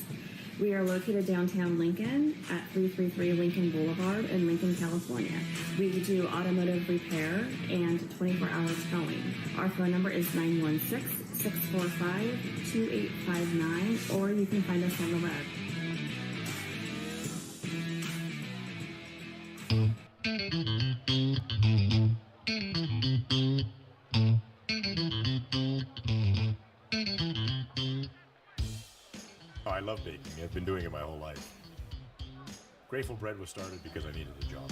We are located downtown Lincoln at 333 Lincoln Boulevard in Lincoln, California. We do automotive repair and 24-hour towing. Our phone number is 916-645-2859, or you can find us on the web. Oh, I love baking. I've been doing it my whole life. Grateful Bread was started because I needed a job.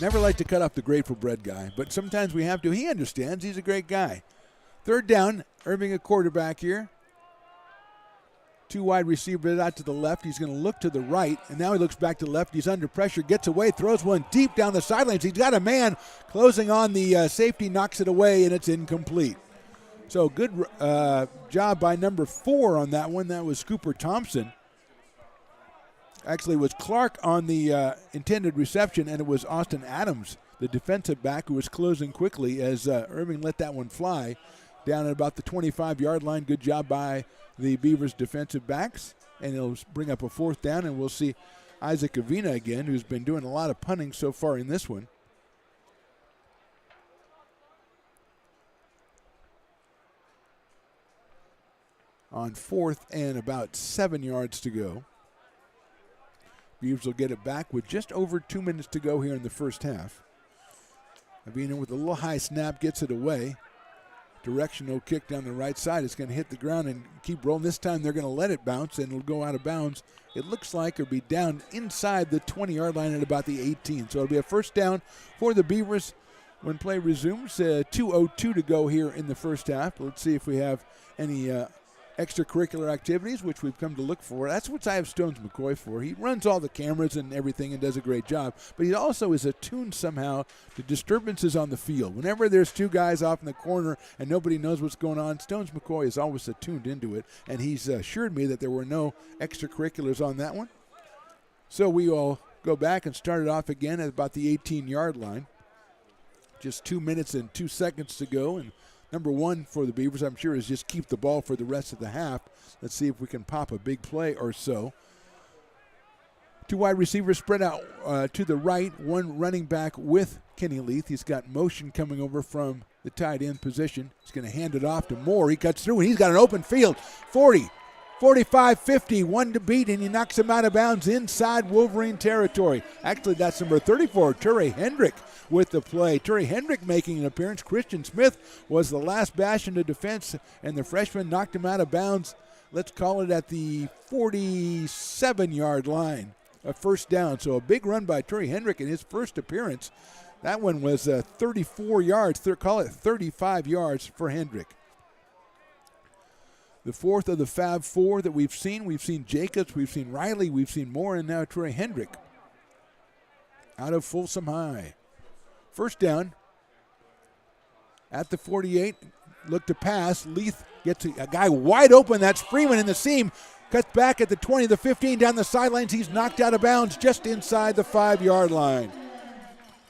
Never like to cut off the Grateful Bread guy, but sometimes we have to. He understands. He's a great guy. Third down, Irving a quarterback here. Two wide receivers out to the left. He's going to look to the right, and now he looks back to the left. He's under pressure, gets away, throws one deep down the sidelines. He's got a man closing on the safety, knocks it away, and it's incomplete. So good job by number 4 on that one. That was Cooper Thompson. Actually, it was Clark on the intended reception, and it was Austin Adams, the defensive back, who was closing quickly as Irving let that one fly down at about the 25-yard line. Good job by the Beavers defensive backs, and it'll bring up a fourth down, and we'll see Isaac Avina again, who's been doing a lot of punting so far in this one. on 4th and about 7 yards to go. Beavers will get it back with just over 2 minutes to go here in the first half. Avina with a little high snap gets it away. Directional kick down the right side. It's going to hit the ground and keep rolling. This time they're going to let it bounce, and it'll go out of bounds. It looks like it'll be down inside the 20-yard line at about the 18. So it'll be a first down for the Beavers when play resumes. 2:02 to go here in the first half. Let's see if we have any extracurricular activities, which we've come to look for. That's what I have Stones McCoy for. He runs all the cameras and everything and does a great job, but he also is attuned somehow to disturbances on the field. Whenever there's two guys off in the corner and nobody knows what's going on, Stones McCoy is always attuned into it, and he's assured me that there were no extracurriculars on that one. So we will go back and start it off again at about the 18-yard line. Just 2 minutes and 2 seconds to go, and number one for the Beavers, I'm sure, is just keep the ball for the rest of the half. Let's see if we can pop a big play or so. Two wide receivers spread out to the right, one running back with Kenny Leith. He's got motion coming over from the tight end position. He's going to hand it off to Moore. He cuts through, and he's got an open field. 40, 45, 50, one to beat, and he knocks him out of bounds inside Wolverine territory. Actually, that's number 34, Turry Hendrick, with the play. Turry Hendrick making an appearance. Christian Smith was the last bash into defense, and the freshman knocked him out of bounds. Let's call it at the 47-yard line. A first down. So a big run by Turry Hendrick in his first appearance. That one was 34 yards. Call it 35 yards for Hendrick. The fourth of the Fab Four that we've seen. We've seen Jacobs, we've seen Riley, we've seen Moore, and now Turry Hendrick out of Folsom High. First down at the 48. Look to pass. Leith gets a guy wide open. That's Freeman in the seam. Cuts back at the 20, the 15, down the sidelines. He's knocked out of bounds just inside the 5-yard line.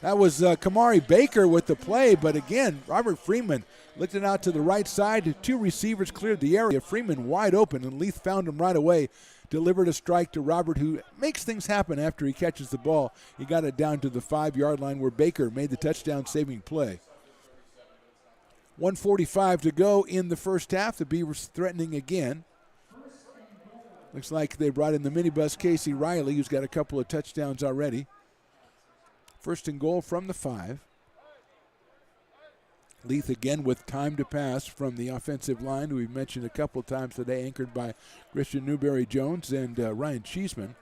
That was Kamari Baker with the play, but again, Robert Freeman looked it out to the right side. Two receivers cleared the area. Freeman wide open, and Leith found him right away. Delivered a strike to Robert, who makes things happen after he catches the ball. He got it down to the 5-yard line where Baker made the touchdown-saving play. 1:45 to go in the first half. The Beavers threatening again. Looks like they brought in the minibus Casey Riley, who's got a couple of touchdowns already. First and goal from the 5. Leith again with time to pass from the offensive line, who we've mentioned a couple of times today, anchored by Christian Newberry-Jones and Ryan Cheeseman.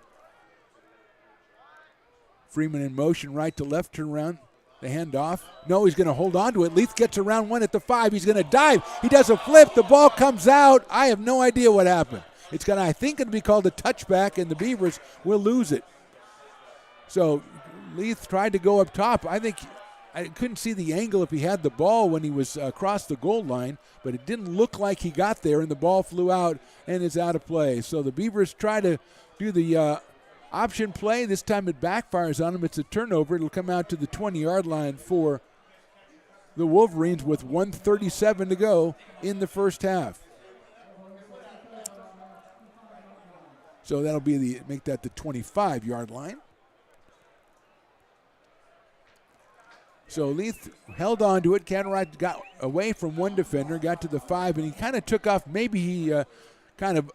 Freeman in motion, right to left, turn around. The handoff. No, he's going to hold on to it. Leith gets around one at the 5. He's going to dive. He does a flip. The ball comes out. I have no idea what happened. It's going to, I think, it'll be called a touchback, and the Beavers will lose it. So Leith tried to go up top. I couldn't see the angle if he had the ball when he was across the goal line, but it didn't look like he got there, and the ball flew out and is out of play. So the Beavers try to do the option play. This time it backfires on them. It's a turnover. It'll come out to the 20-yard line for the Wolverines with 1:37 to go in the first half. So that'll be make that the 25-yard line. So Leith held on to it. Cataract got away from one defender, got to the 5, and he kind of took off. Maybe he kind of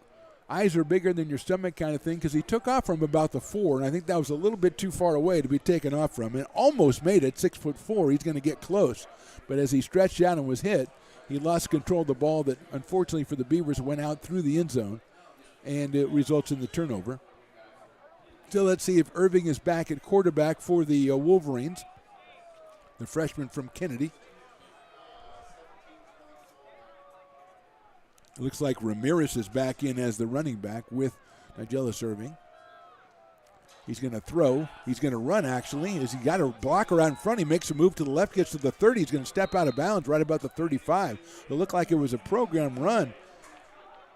eyes are bigger than your stomach kind of thing, because he took off from about the 4, and I think that was a little bit too far away to be taken off from. And almost made it, 6'4". He's going to get close. But as he stretched out and was hit, he lost control of the ball that, unfortunately for the Beavers, went out through the end zone, and it results in the turnover. So let's see if Irving is back at quarterback for the Wolverines, the freshman from Kennedy. It looks like Ramirez is back in as the running back with Nigella Irving. He's going to throw. He's going to run, actually. As he got a blocker out in front, he makes a move to the left, gets to the 30. He's going to step out of bounds right about the 35. It looked like it was a program run.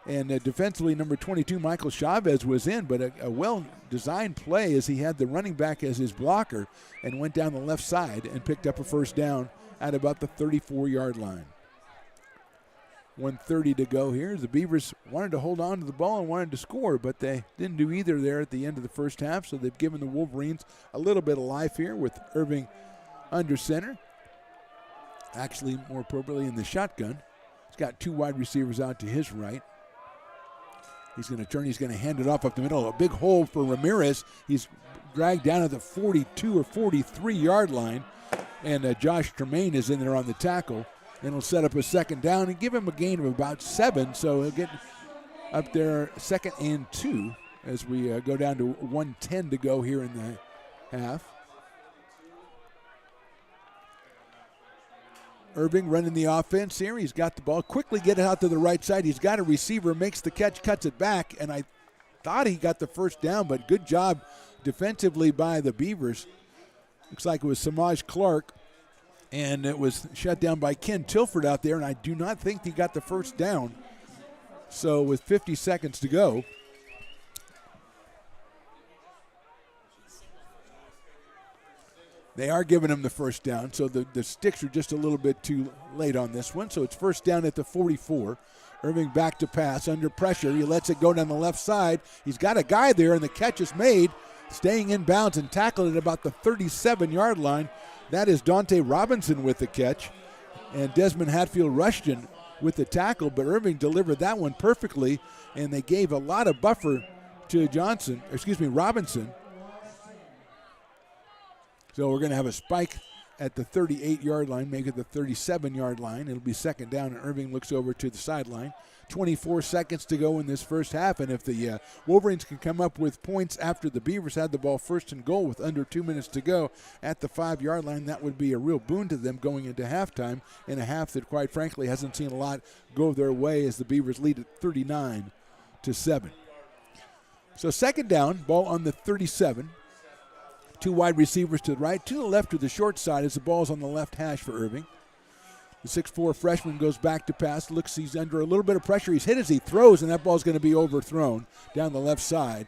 And defensively, number 22, Michael Chavez, was in, but a well-designed play as he had the running back as his blocker and went down the left side and picked up a first down at about the 34-yard line. 1:30 to go here. The Beavers wanted to hold on to the ball and wanted to score, but they didn't do either there at the end of the first half, so they've given the Wolverines a little bit of life here with Irving under center. Actually, more appropriately in the shotgun. He's got two wide receivers out to his right. He's going to turn. He's going to hand it off up the middle. A big hole for Ramirez. He's dragged down at the 42 or 43-yard line. And Josh Tremaine is in there on the tackle. And he'll set up a second down and give him a gain of about 7. So he'll get up there 2nd and 2 as we go down to 1:10 to go here in the half. Irving running the offense here. He's got the ball. Quickly get it out to the right side. He's got a receiver, makes the catch, cuts it back, and I thought he got the first down, but good job defensively by the Beavers. Looks like it was Samaj Clark, and it was shut down by Ken Tilford out there, and I do not think he got the first down. So with 50 seconds to go, they are giving him the first down, so the sticks are just a little bit too late on this one. So it's first down at the 44. Irving back to pass, under pressure. He lets it go down the left side. He's got a guy there, and the catch is made, staying in bounds and tackled at about the 37-yard line. That is Dante Robinson with the catch, and Desmond Hatfield Rushton with the tackle, but Irving delivered that one perfectly, and they gave a lot of buffer to Robinson. So we're going to have a spike at the 38-yard line, make it the 37-yard line. It'll be second down, and Irving looks over to the sideline. 24 seconds to go in this first half, and if the Wolverines can come up with points after the Beavers had the ball first and goal with under 2 minutes to go at the 5-yard line, that would be a real boon to them going into halftime in a half that, quite frankly, hasn't seen a lot go their way as the Beavers lead at 39-7. So second down, ball on the 37. 2 wide receivers to the right, to the left to the short side as the ball's on the left hash for Irving. The 6'4 freshman goes back to pass. Looks, he's under a little bit of pressure. He's hit as he throws, and that ball's going to be overthrown down the left side.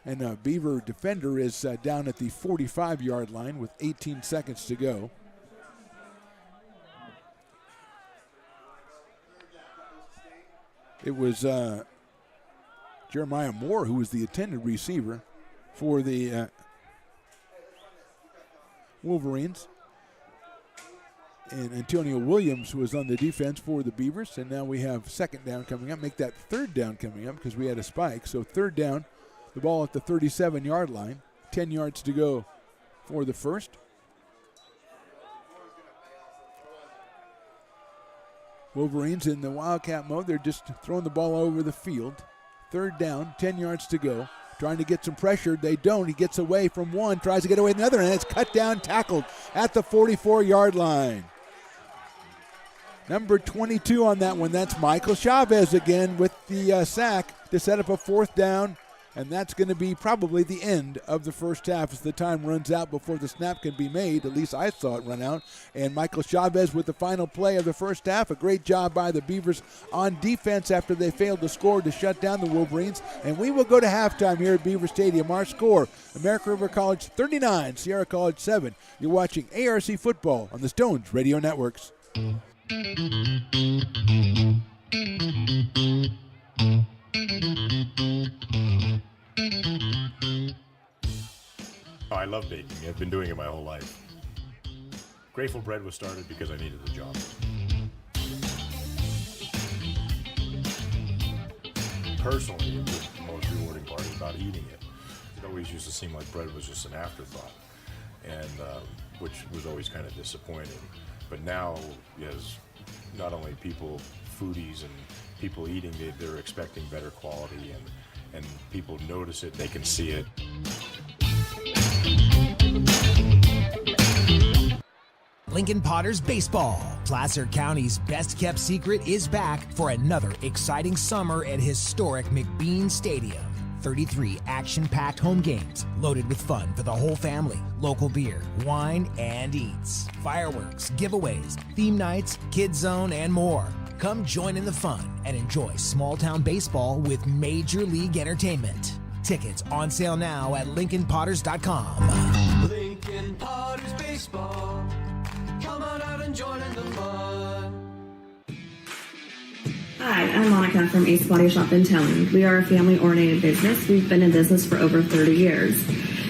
And a Beaver defender is down at the 45-yard line with 18 seconds to go. It was Jeremiah Moore who was the intended receiver for the Wolverines. And Antonio Williams was on the defense for the Beavers. And now we have second down coming up. Make that third down coming up because we had a spike. So third down, the ball at the 37-yard line. 10 yards to go for the first. Wolverines in the Wildcat mode. They're just throwing the ball all over the field. Third down, 10 yards to go. Trying to get some pressure. They don't. He gets away from one, tries to get away from the other, and it's cut down, tackled at the 44-yard line. Number 22 on that one, that's Michael Chavez again with the sack to set up a fourth down, and that's going to be probably the end of the first half as the time runs out before the snap can be made. At least I saw it run out. And Michael Chavez with the final play of the first half. A great job by the Beavers on defense after they failed to score to shut down the Wolverines. And we will go to halftime here at Beaver Stadium. Our score, American River College 39, Sierra College 7. You're watching ARC Football on the Stones Radio Networks. Oh, I love baking. I've been doing it my whole life. Grateful Bread was started because I needed the job. Personally, the most rewarding part is about eating it. It always used to seem like bread was just an afterthought, and which was always kind of disappointing. But now, as not only people, foodies, and people eating, they're expecting better quality, and people notice it, they can see it. Lincoln Potters Baseball. Placer County's best-kept secret is back for another exciting summer at historic McBean Stadium. 33 action-packed home games loaded with fun for the whole family. Local beer, wine, and eats. Fireworks, giveaways, theme nights, kids zone, and more. Come join in the fun and enjoy small-town baseball with Major League Entertainment. Tickets on sale now at LincolnPotters.com. Lincoln Potters Baseball. Come on out and join in the fun. Hi, I'm Monica from Ace Body Shop in Telling. We are a family-oriented business. We've been in business for over 30 years.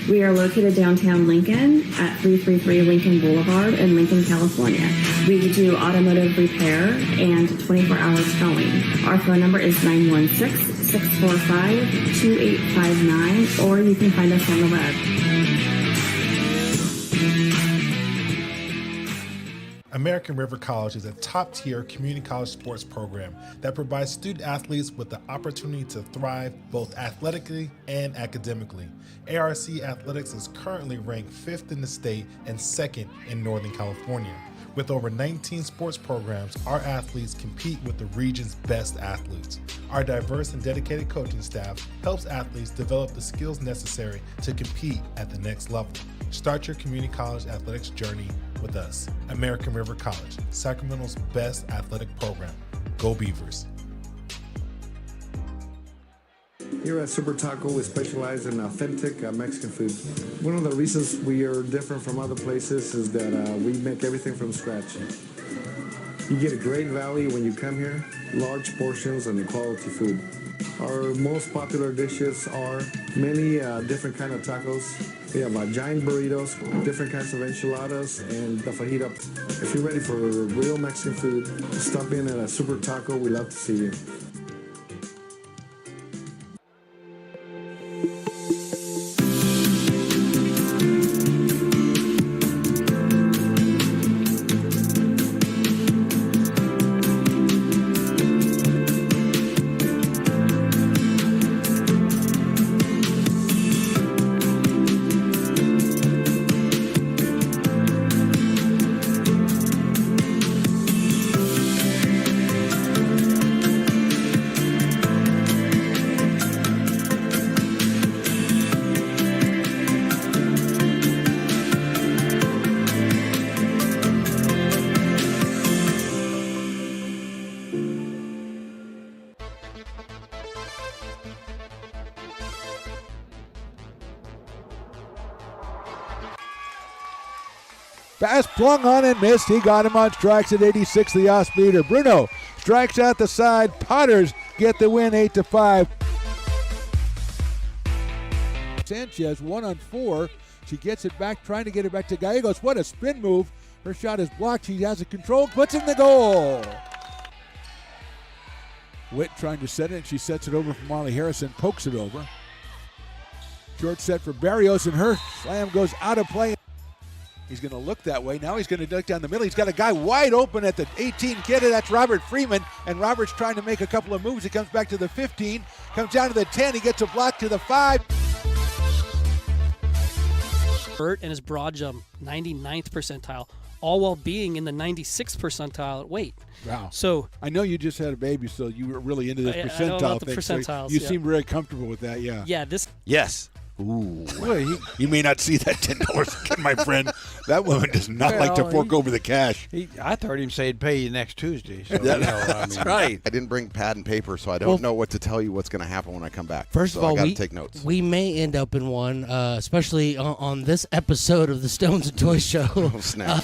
We are located downtown Lincoln at 333 Lincoln Boulevard in Lincoln, California. We do automotive repair and 24-hour towing. Our phone number is 916-645-2859, or you can find us on the web. American River College is a top-tier community college sports program that provides student athletes with the opportunity to thrive both athletically and academically. ARC Athletics is currently ranked 5th in the state and 2nd in Northern California. With over 19 sports programs, our athletes compete with the region's best athletes. Our diverse and dedicated coaching staff helps athletes develop the skills necessary to compete at the next level. Start your community college athletics journey with us. American River College, Sacramento's best athletic program. Go Beavers. Here at Super Taco, we specialize in authentic Mexican food. One of the reasons we are different from other places is that we make everything from scratch. You get a great value when you come here, large portions and quality food. Our most popular dishes are many different kind of tacos. We have giant burritos, different kinds of enchiladas, and the fajita. If you're ready for real Mexican food, stop in at a Super Taco. We love to see you. Pass flung on and missed. He got him on strikes at 86, the off-speeder. Bruno strikes out the side. Potters get the win 8-5. Sanchez 1-on-4. She gets it back, trying to get it back to Gallegos. What a spin move. Her shot is blocked. She has it controlled, puts in the goal. Witt trying to set it. She sets it over for Molly Harrison, pokes it over. Short set for Barrios, and her slam goes out of play. He's going to look that way. Now he's going to duck down the middle. He's got a guy wide open at the 18 kid. That's Robert Freeman. And Robert's trying to make a couple of moves. He comes back to the 15. Comes down to the 10. He gets a block to the 5. Burt and his broad jump, 99th percentile, all while being in the 96th percentile at weight. Wow. So I know you just had a baby, so you were really into this percentile I know about the thing. percentiles, So you yeah. seem very comfortable with that, yeah. Yeah, this. Yes. Ooh. Well, you may not see that $10, my friend. That woman does not like to fork over the cash. I heard him say he'd pay you next Tuesday. So, That's right. I didn't bring pad and paper, so I don't know what to tell you what's going to happen when I come back. First of all, I got to take notes. We may end up in one, especially on this episode of the Stones and Toys Show. Oh, snap.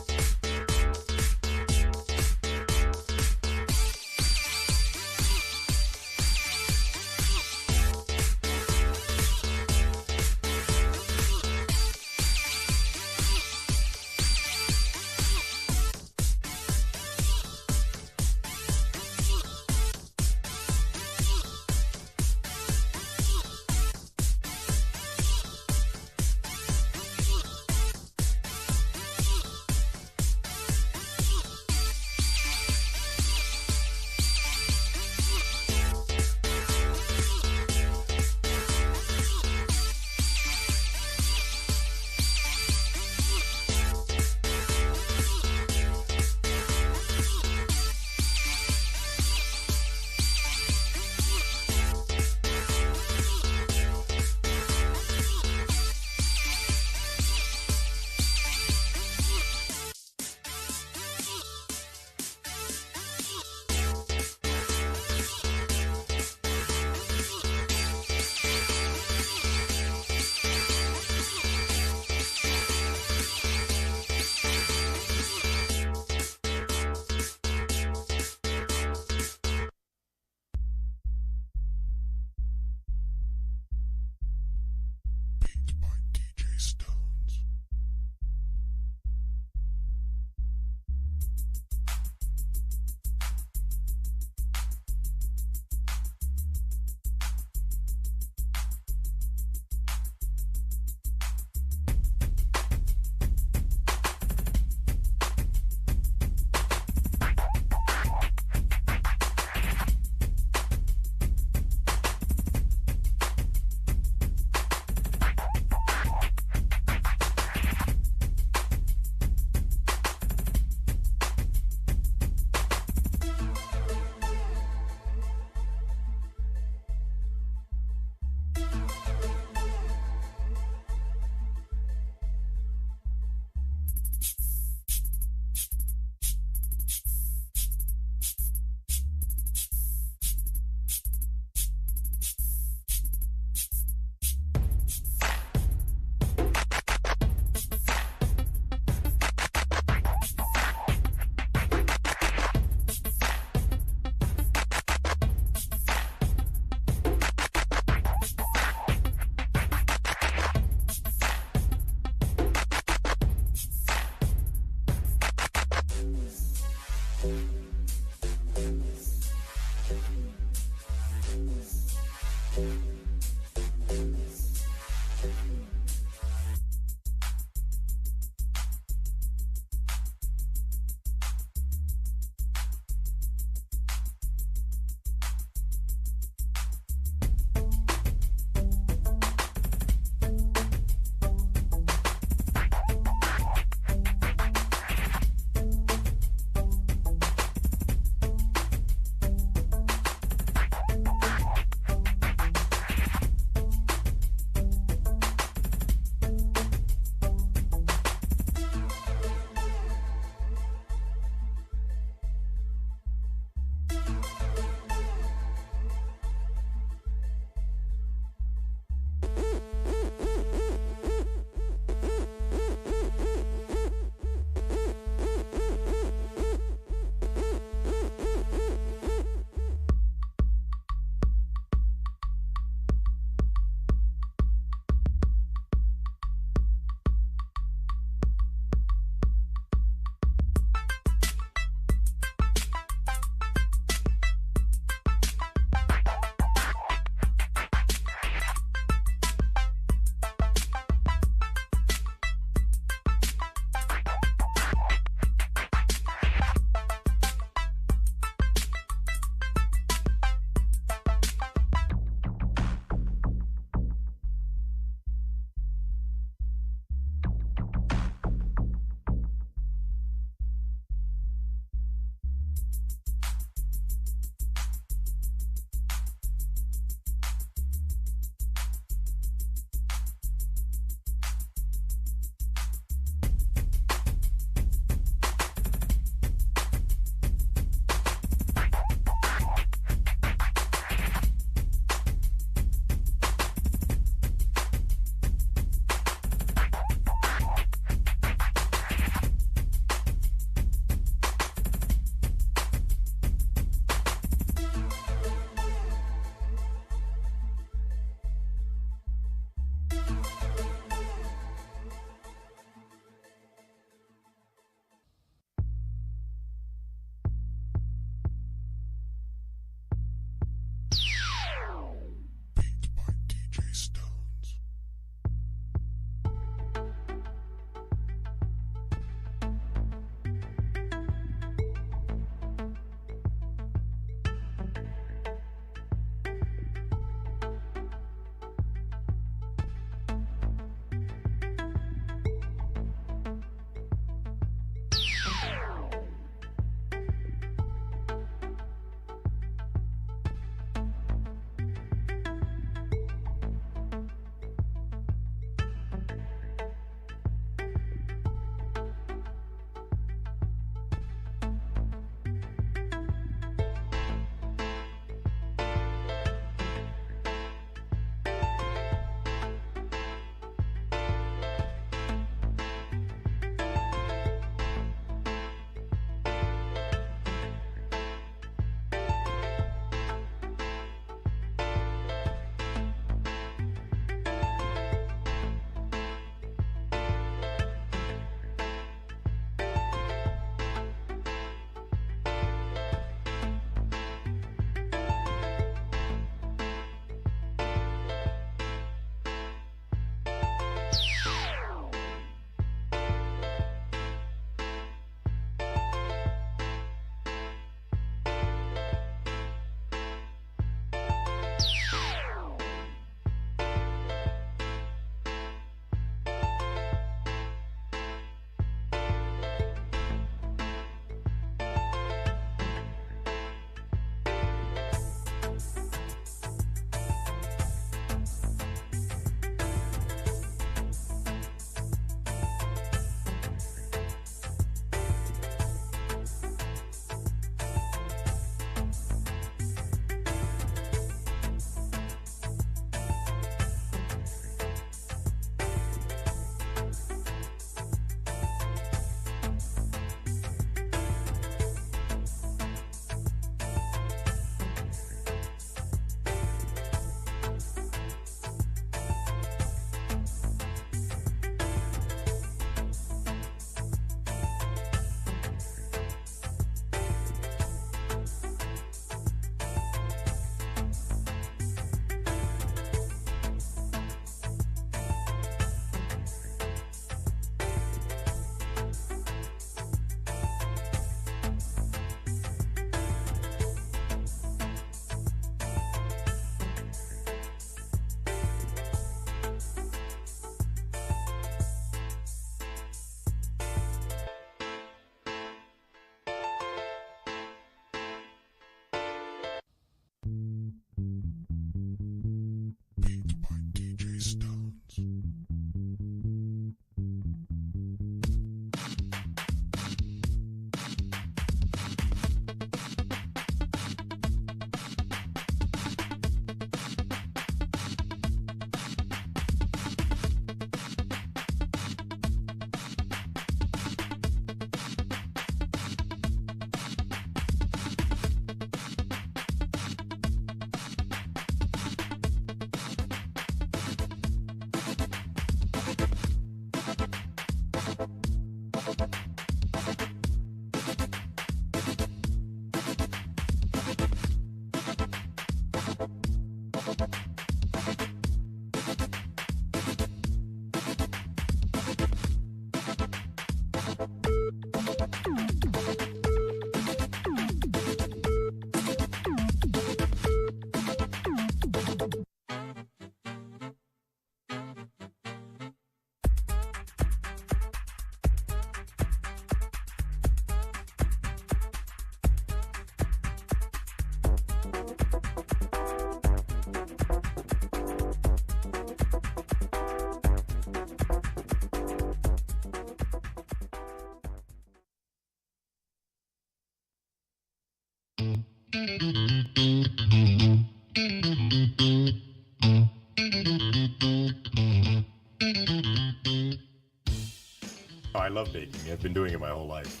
Oh, I love baking. I've been doing it my whole life.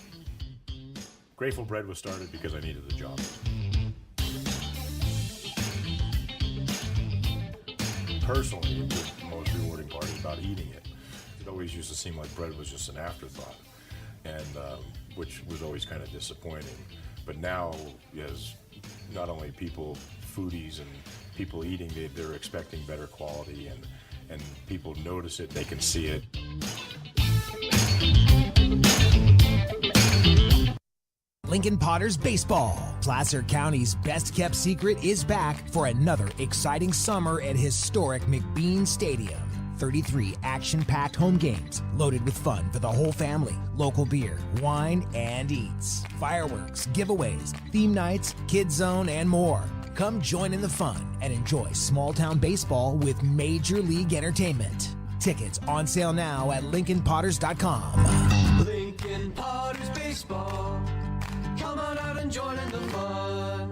Grateful Bread was started because I needed the job. Personally, the most rewarding part is about eating it. It always used to seem like bread was just an afterthought, and which was always kind of disappointing. But now, as not only people, foodies and people eating, they're expecting better quality, and people notice it, they can see it. Lincoln Potters Baseball. Placer County's best-kept secret is back for another exciting summer at historic McBean Stadium. 33 action-packed home games loaded with fun for the whole family, local beer, wine, and eats, fireworks, giveaways, theme nights, kids zone, and more. Come join in the fun and enjoy small-town baseball with Major League Entertainment. Tickets on sale now at LincolnPotters.com. Lincoln Potters Baseball. Come on out and join in the fun.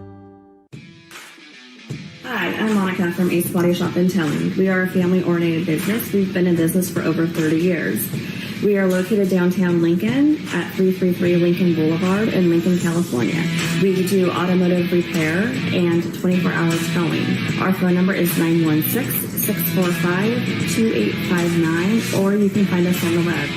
Hi, I'm Monica from Ace Body Shop in Telling. We are a family-oriented business. We've been in business for over 30 years. We are located downtown Lincoln at 333 Lincoln Boulevard in Lincoln, California. We do automotive repair and 24-hour towing. Our phone number is 916-645-2859, or you can find us on the web.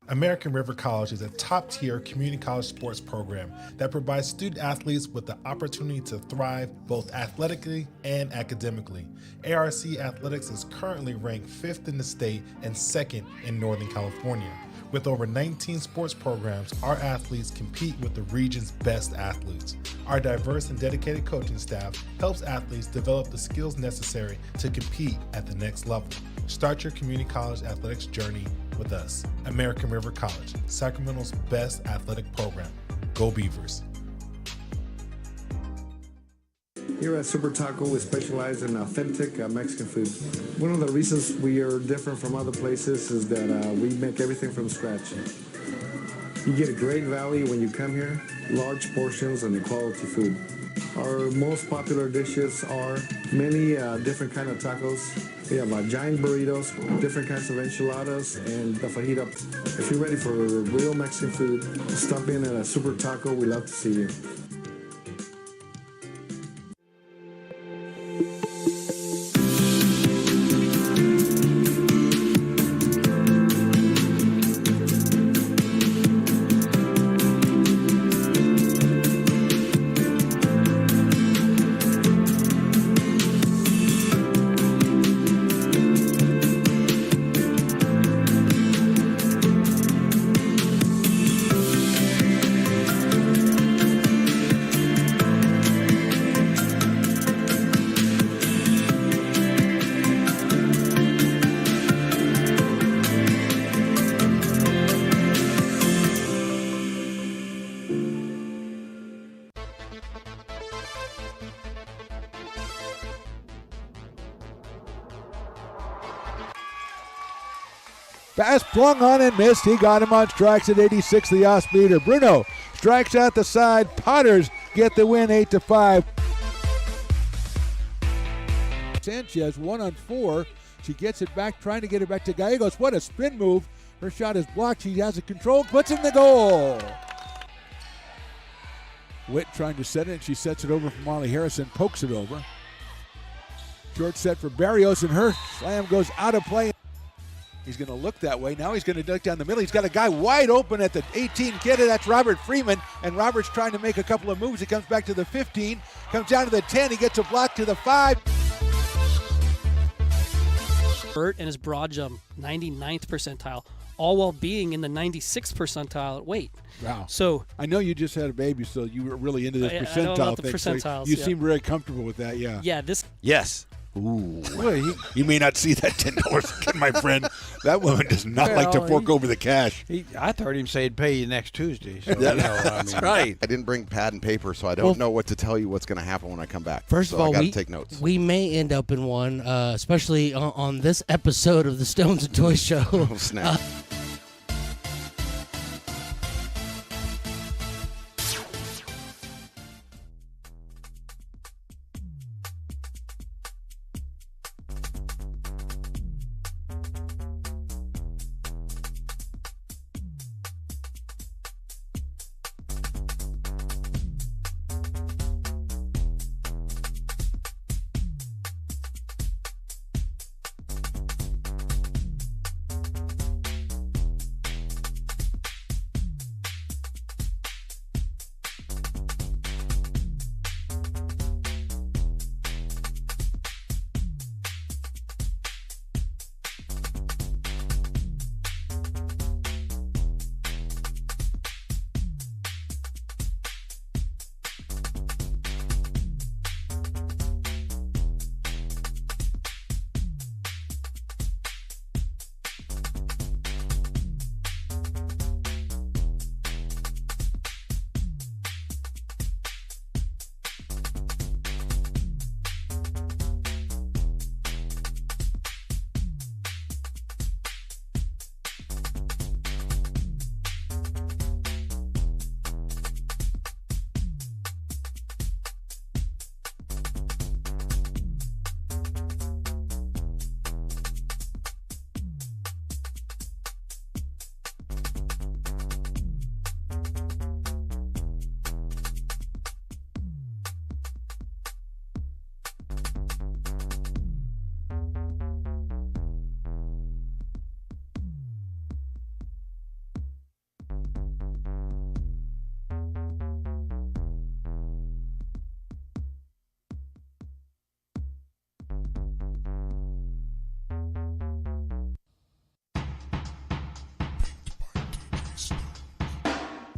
American River College is a top-tier community college sports program that provides student athletes with the opportunity to thrive both athletically and academically. ARC Athletics is currently ranked 5th in the state and 2nd in Northern California. With over 19 sports programs, our athletes compete with the region's best athletes. Our diverse and dedicated coaching staff helps athletes develop the skills necessary to compete at the next level. Start your community college athletics journey with us. American River College, Sacramento's best athletic program. Go Beavers. Here at Super Taco, we specialize in authentic Mexican food. One of the reasons we are different from other places is that we make everything from scratch. You get a great value when you come here, large portions and quality food. Our most popular dishes are many different kind of tacos. We have giant burritos, different kinds of enchiladas, and the fajita. If you're ready for real Mexican food, stop in at a Super Taco. We'd love to see you. Pass flung on and missed. He got him on strikes at 86, the off-speeder. Bruno strikes out the side. Potters get the win 8-5. Sanchez 1-on-4. She gets it back, trying to get it back to Gallegos. What a spin move. Her shot is blocked. She has it controlled, puts in the goal. Witt trying to set it. She sets it over for Molly Harrison, pokes it over. Short set for Barrios, and her slam goes out of play. He's going to look that way. Now he's going to duck down the middle. He's got a guy wide open at the 18 kid. That's Robert Freeman. And Robert's trying to make a couple of moves. He comes back to the 15, comes down to the 10. He gets a block to the 5. Burt and his broad jump, 99th percentile, all while being in the 96th percentile at weight. Wow. So I know you just had a baby, so you were really into this I know percentile about the thing. percentiles, So you yeah. seem very comfortable with that, yeah. Yeah, this. Yes. Ooh. Well, you may not see that $10, my friend. That woman does not like to fork over the cash. I heard him say he'd pay you next Tuesday. So, That's right. I didn't bring pad and paper, so I don't know what to tell you what's going to happen when I come back. First so of all, I got to take notes. We may end up in one, especially on this episode of the Stones and Toys Show. Oh, snap.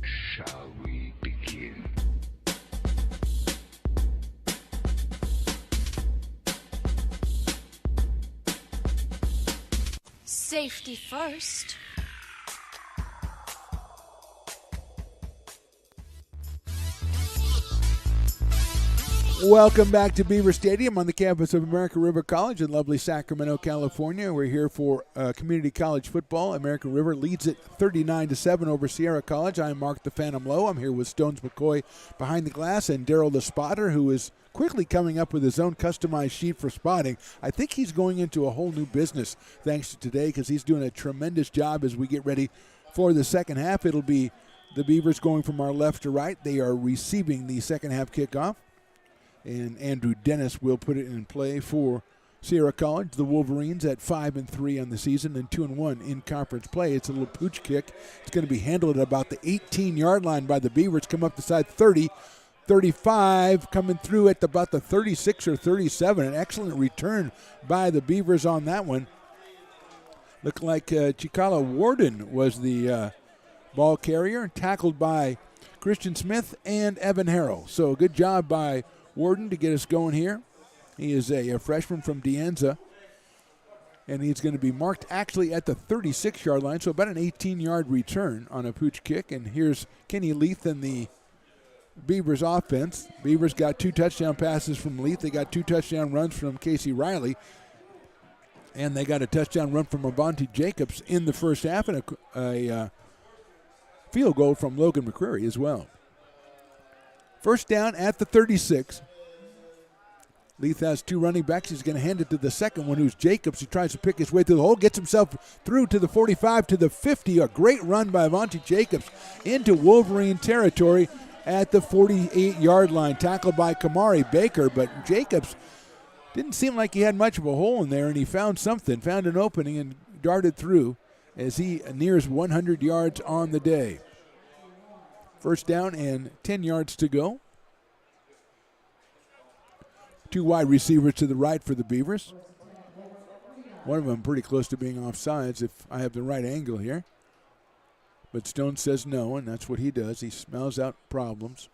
Shall we begin? Safety first. Welcome back to Beaver Stadium on the campus of American River College in lovely Sacramento, California. We're here for community college football. American River leads it 39-7 over Sierra College. I'm Mark the Phantom Lowe. I'm here with Stones McCoy behind the glass and Daryl the Spotter, who is quickly coming up with his own customized sheet for spotting. I think he's going into a whole new business thanks to today because he's doing a tremendous job as we get ready for the second half. It'll be the Beavers going from our left to right. They are receiving the second half kickoff. And Andrew Dennis will put it in play for Sierra College. The Wolverines at 5-3 on the season and 2-1 in conference play. It's a little pooch kick. It's going to be handled at about the 18-yard line by the Beavers. Come up the side 30, 35, coming through at about the 36 or 37. An excellent return by the Beavers on that one. Looked like Chikala Warden was the ball carrier, tackled by Christian Smith and Evan Harrell. So good job by Warden to get us going here. He is a freshman from Dianza, and he's going to be marked actually at the 36-yard line, so about an 18-yard return on a pooch kick. And here's Kenny Leith and the Beavers offense. Beavers got 2 touchdown passes from Leith. They got 2 touchdown runs from Casey Riley, and they got a touchdown run from Avante Jacobs in the first half, and a field goal from Logan McCreary as well. First down at the 36. Leith has 2 running backs. He's going to hand it to the second one, who's Jacobs. He tries to pick his way through the hole, gets himself through to the 45, to the 50. A great run by Avante Jacobs into Wolverine territory at the 48-yard line. Tackled by Kamari Baker, but Jacobs didn't seem like he had much of a hole in there, and he found something, found an opening, and darted through as he nears 100 yards on the day. First down and 10 yards to go. Two wide receivers to the right for the Beavers. One of them pretty close to being offsides if I have the right angle here. But Stone says no, and that's what he does. He smells out problems.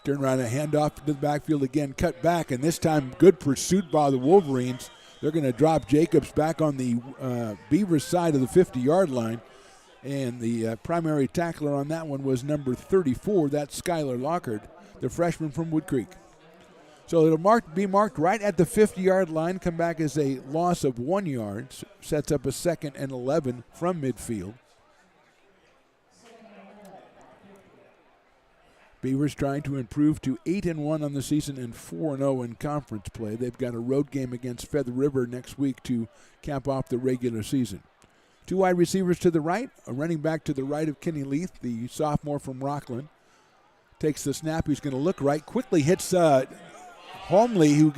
Turn around and hand off to the backfield again, cut back, and this time good pursuit by the Wolverines. They're going to drop Jacobs back on the Beavers side of the 50-yard line. And the primary tackler on that one was number 34. That's Skylar Lockard, the freshman from Wood Creek. So it'll be marked right at the 50-yard line, come back as a loss of 1 yard, sets up a 2nd and 11 from midfield. Beavers trying to improve to 8-1 on the season and 4-0 in conference play. They've got a road game against Feather River next week to cap off the regular season. Two wide receivers to the right, a running back to the right of Kenny Leith, the sophomore from Rockland. Takes the snap, he's going to look right, quickly hits Holmley, who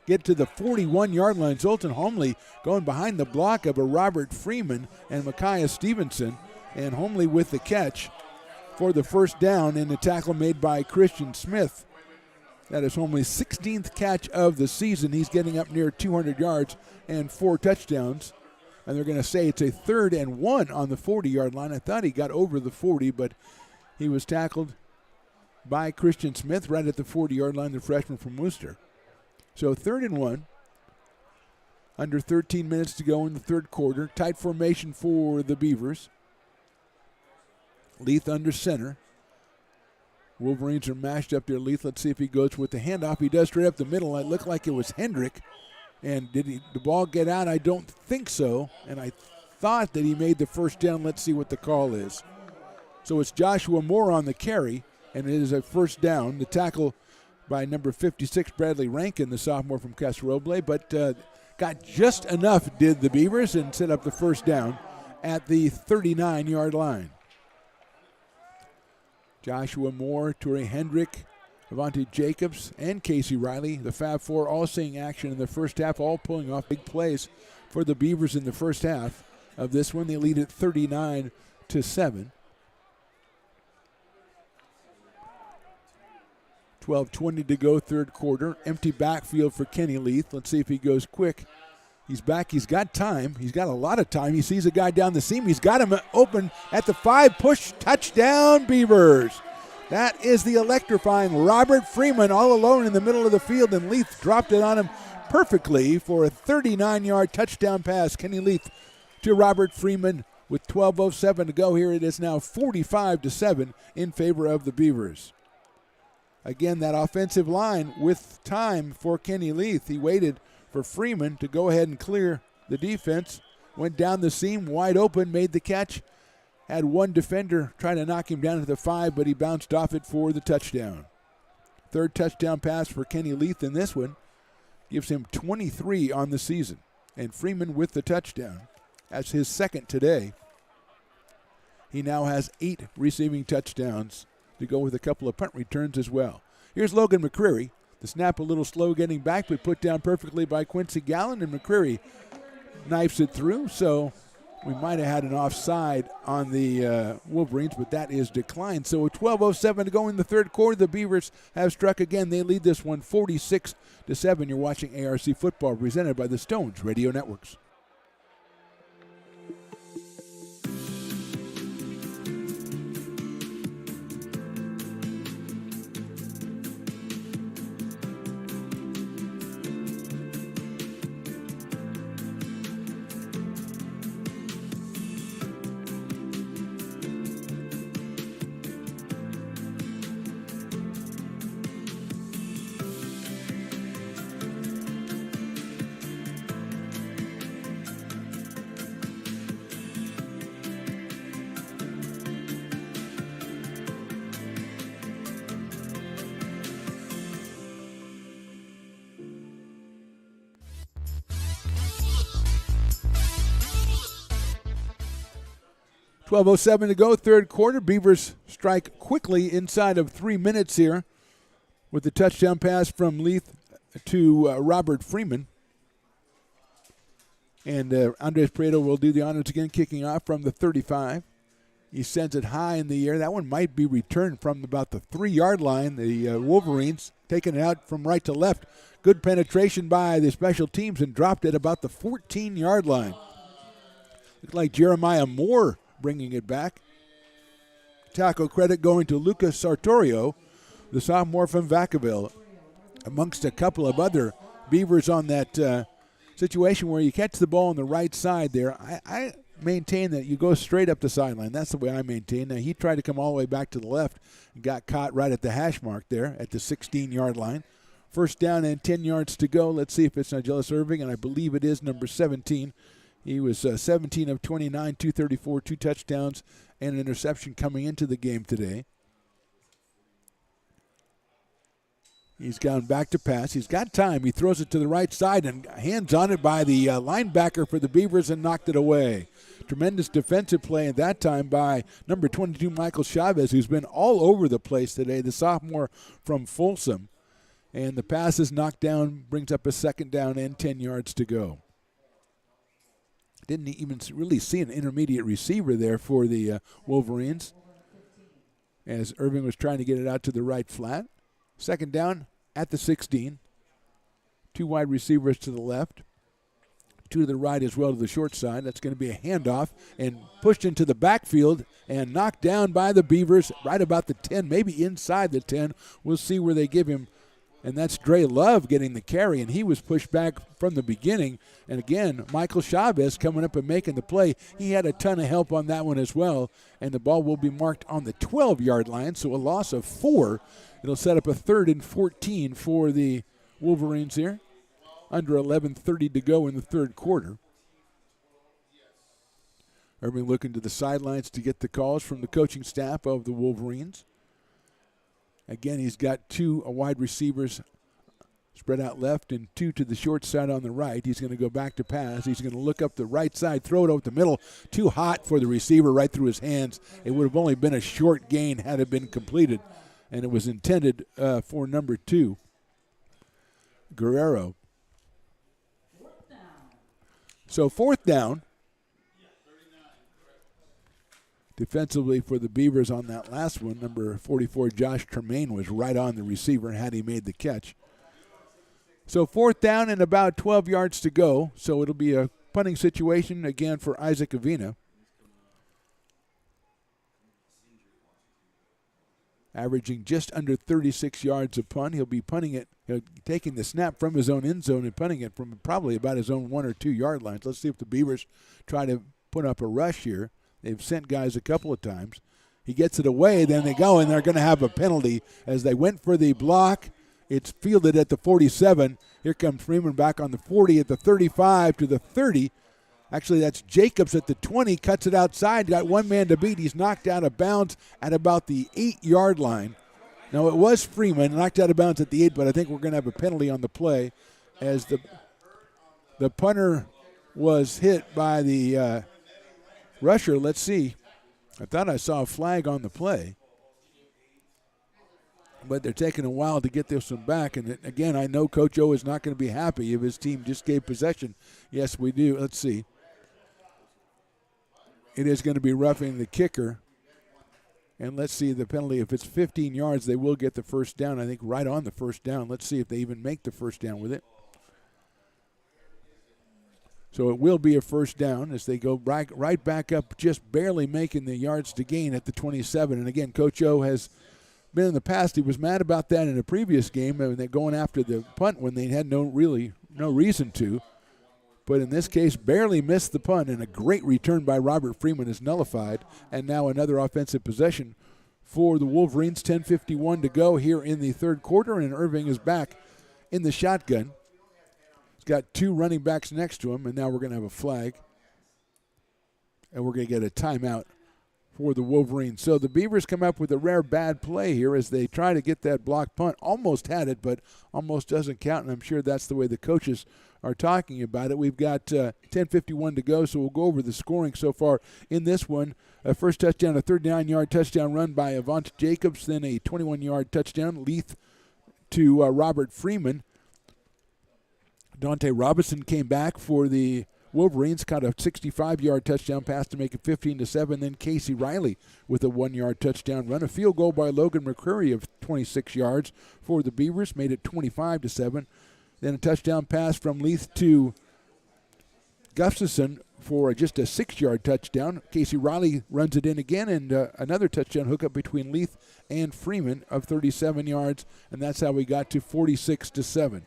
get to the 41-yard line. Zoltan Holmley going behind the block of a Robert Freeman and Micaiah Stevenson, and Holmley with the catch for the first down in the tackle made by Christian Smith. That is Holmley's 16th catch of the season. He's getting up near 200 yards and 4 touchdowns. And they're going to say it's a 3rd and 1 on the 40-yard line. I thought he got over the 40, but he was tackled by Christian Smith right at the 40-yard line, the freshman from Worcester. So 3rd and 1. Under 13 minutes to go in the third quarter. Tight formation for the Beavers. Leith under center. Wolverines are mashed up there. Leith, let's see if he goes with the handoff. He does straight up the middle. It looked like it was Hendrick. And did the ball get out? I don't think so. And I thought that he made the first down. Let's see what the call is. So it's Joshua Moore on the carry, and it is a first down. The tackle by number 56, Bradley Rankin, the sophomore from Casa Roble, but got just enough, did the Beavers, and set up the first down at the 39-yard line. Joshua Moore, Torrey Hendrick, Avante Jacobs, and Casey Riley, the Fab Four, all seeing action in the first half, all pulling off big plays for the Beavers in the first half of this one. They lead at 39-7. 12:20 to go, third quarter. Empty backfield for Kenny Leith. Let's see if he goes quick. He's back. He's got time. He's got a lot of time. He sees a guy down the seam. He's got him open at the 5. Push, touchdown, Beavers. That is the electrifying Robert Freeman all alone in the middle of the field, and Leith dropped it on him perfectly for a 39-yard touchdown pass. Kenny Leith to Robert Freeman with 12:07 to go here. It is now 45-7 in favor of the Beavers. Again, that offensive line with time for Kenny Leith. He waited for Freeman to go ahead and clear the defense. Went down the seam, wide open, made the catch. Had one defender trying to knock him down to the 5, but he bounced off it for the touchdown. Third touchdown pass for Kenny Leith in this one. Gives him 23 on the season. And Freeman with the touchdown. That's his second today. He now has 8 receiving touchdowns to go with a couple of punt returns as well. Here's Logan McCreary. The snap a little slow getting back, but put down perfectly by Quincy Gallen, and McCreary knifes it through. So we might have had an offside on the Wolverines, but that is declined. So 12:07 to go in the third quarter. The Beavers have struck again. They lead this one 46-7. You're watching ARC football presented by the Stones Radio Networks. .12:07 to go, third quarter. Beavers strike quickly inside of 3 minutes here with the touchdown pass from Leith to Robert Freeman. And Andres Prieto will do the honors again, kicking off from the 35. He sends it high in the air. That one might be returned from about the 3-yard line. The Wolverines taking it out from right to left. Good penetration by the special teams and dropped it about the 14-yard line. Looked like Jeremiah Moore bringing it back. Tackle credit going to Lucas Sartorio, the sophomore from Vacaville, amongst a couple of other Beavers on that situation where you catch the ball on the right side there. I maintain that you go straight up the sideline. That's the way I maintain. Now, he tried to come all the way back to the left and got caught right at the hash mark there at the 16-yard line. First down and 10 yards to go. Let's see if it's Nigellus Irving, and I believe it is number 17. He was 17 of 29, 234, 2 touchdowns, and an interception coming into the game today. He's gone back to pass. He's got time. He throws it to the right side and hands on it by the linebacker for the Beavers and knocked it away. Tremendous defensive play at that time by number 22, Michael Chavez, who's been all over the place today, the sophomore from Folsom. And the pass is knocked down, brings up a second down and 10 yards to go. Didn't even really see an intermediate receiver there for the Wolverines as Irving was trying to get it out to the right flat. Second down at the 16. 2 wide receivers to the left. 2 to the right as well to the short side. That's going to be a handoff and pushed into the backfield and knocked down by the Beavers right about the 10, maybe inside the 10. We'll see where they give him. And that's Dre Love getting the carry, and he was pushed back from the beginning. And again, Michael Chavez coming up and making the play. He had a ton of help on that one as well, and the ball will be marked on the 12-yard line, so a loss of 4. It'll set up a 3rd and 14 for the Wolverines here. Under 11:30 to go in the third quarter. Irving looking to the sidelines to get the calls from the coaching staff of the Wolverines. Again, he's got 2 wide receivers spread out left and 2 to the short side on the right. He's going to go back to pass. He's going to look up the right side, throw it over the middle. Too hot for the receiver right through his hands. It would have only been a short gain had it been completed, and it was intended for number 2, Guerrero. So 4th down. Defensively for the Beavers on that last one, number 44, Josh Tremaine, was right on the receiver had he made the catch. So 4th down and about 12 yards to go. So it'll be a punting situation again for Isaac Avina. Averaging just under 36 yards a punt. He'll be punting it, taking the snap from his own end zone and punting it from probably about his own 1 or 2 yard lines. Let's see if the Beavers try to put up a rush here. They've sent guys a couple of times. He gets it away, then they go, and they're going to have a penalty as they went for the block. It's fielded at the 47. Here comes Freeman back on the 40 at the 35 to the 30. Actually, that's Jacobs at the 20, cuts it outside, got one man to beat. He's knocked out of bounds at about the 8-yard line. Now, it was Freeman knocked out of bounds at the 8, but I think we're going to have a penalty on the play as the punter was hit by the rusher. Let's see. I thought I saw a flag on the play. But they're taking a while to get this one back. And again, I know Coach O is not going to be happy if his team just gave possession. Yes, we do. Let's see. It is going to be roughing the kicker. And let's see the penalty. If it's 15 yards, they will get the first down. I think right on the first down. Let's see if they even make the first down with it. So it will be a first down as they go right back up, just barely making the yards to gain at the 27. And again, Coach O has been in the past. He was mad about that in a previous game, and they're going after the punt when they had no reason to. But in this case, barely missed the punt, and a great return by Robert Freeman is nullified. And now another offensive possession for the Wolverines. 10:51 to go here in the third quarter, and Irving is back in the shotgun. He's got 2 running backs next to him, and now we're going to have a flag. And we're going to get a timeout for the Wolverines. So the Beavers come up with a rare bad play here as they try to get that block punt. Almost had it, but almost doesn't count, and I'm sure that's the way the coaches are talking about it. We've got 10:51 to go, so we'll go over the scoring so far in this one. First touchdown, a 39-yard touchdown run by Avant Jacobs, then a 21-yard touchdown, Leith to Robert Freeman. Dante Robinson came back for the Wolverines caught a 65-yard touchdown pass to make it 15-7. Then Casey Riley with a 1-yard touchdown run. A field goal by Logan McCreary of 26 yards for the Beavers made it 25-7. Then a touchdown pass from Leith to Gustafson for just a 6-yard touchdown. Casey Riley runs it in again, and another touchdown hookup between Leith and Freeman of 37 yards, and that's how we got to 46-7.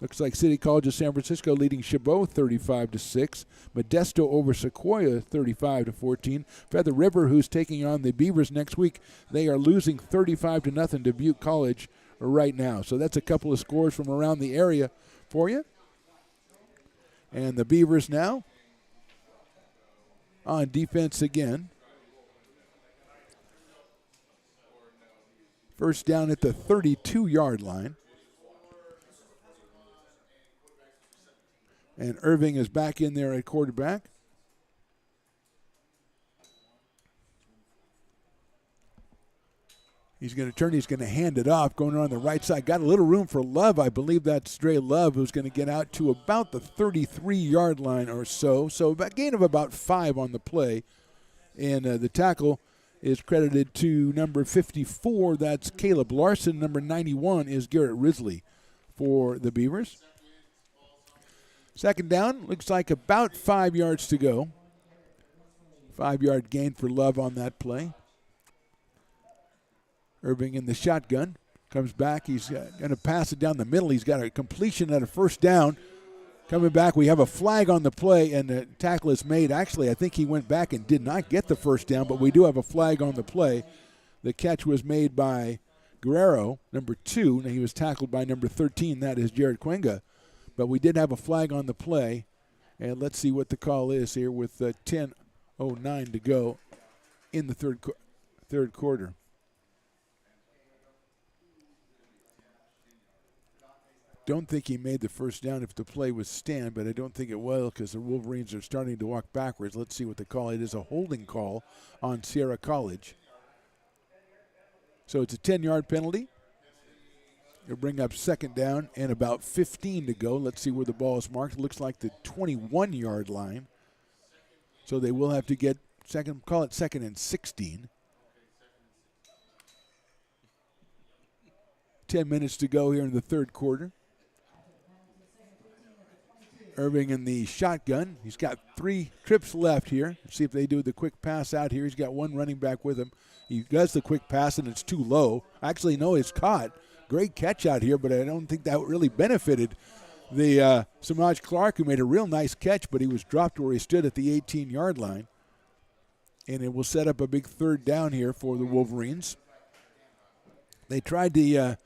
Looks like City College of San Francisco leading Chabot 35-6. Modesto over Sequoia 35-14. Feather River, who's taking on the Beavers next week, they are losing 35-0 to Butte College right now. So that's a couple of scores from around the area for you. And the Beavers now on defense again. First down at the 32-yard line. And Irving is back in there at quarterback. He's going to turn. He's going to hand it off, going on the right side. Got a little room for Love. I believe that's Dre Love, who's going to get out to about the 33-yard line or so. So a gain of about 5 on the play. And the tackle is credited to number 54. That's Caleb Larson. Number 91 is Garrett Risley for the Beavers. Second down, looks like about 5 yards to go. 5-yard gain for Love on that play. Irving in the shotgun. Comes back. He's going to pass it down the middle. He's got a completion at a first down. Coming back, we have a flag on the play, and the tackle is made. Actually, I think he went back and did not get the first down, but we do have a flag on the play. The catch was made by Guerrero, number 2, and he was tackled by number 13. That is Jared Quenga. But we did have a flag on the play, and let's see what the call is here with 10:09 to go in the third quarter. Don't think he made the first down if the play was stand, but I don't think it will because the Wolverines are starting to walk backwards. Let's see what the call is. It is a holding call on Sierra College. So it's a 10-yard penalty. It'll bring up second down and about 15 to go. Let's see where the ball is marked. It looks like the 21-yard line. So they will have to get call it second and 16. 10 minutes to go here in the third quarter. Irving in the shotgun. He's got 3 trips left here. Let's see if they do the quick pass out here. He's got one running back with him. He does the quick pass, and it's too low. Actually, no, it's caught. Great catch out here, but I don't think that really benefited the Samaj Clark, who made a real nice catch, but he was dropped where he stood at the 18-yard line. And it will set up a big third down here for the Wolverines. They tried the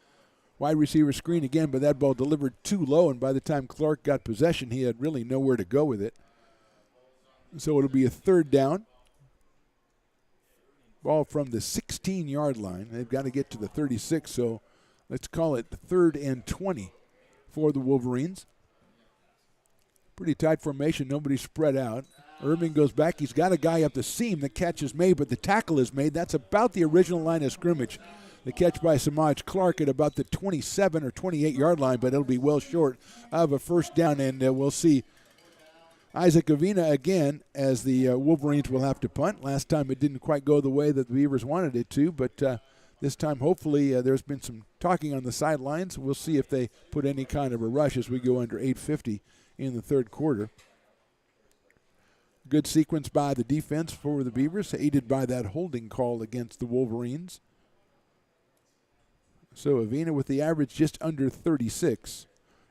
wide receiver screen again, but that ball delivered too low, and by the time Clark got possession, he had really nowhere to go with it. So it'll be a third down. Ball from the 16-yard line. They've got to get to the 36, so let's call it 3rd and 20 for the Wolverines. Pretty tight formation. Nobody spread out. Irving goes back. He's got a guy up the seam. The catch is made, but the tackle is made. That's about the original line of scrimmage. The catch by Samaj Clark at about the 27 or 28-yard line, but it'll be well short of a first down, and we'll see Isaac Avina again as the Wolverines will have to punt. Last time it didn't quite go the way that the Beavers wanted it to, but this time hopefully there's been some talking on the sidelines. We'll see if they put any kind of a rush as we go under 8:50 in the third quarter. Good sequence by the defense for the Beavers, aided by that holding call against the Wolverines. So Avina with the average just under 36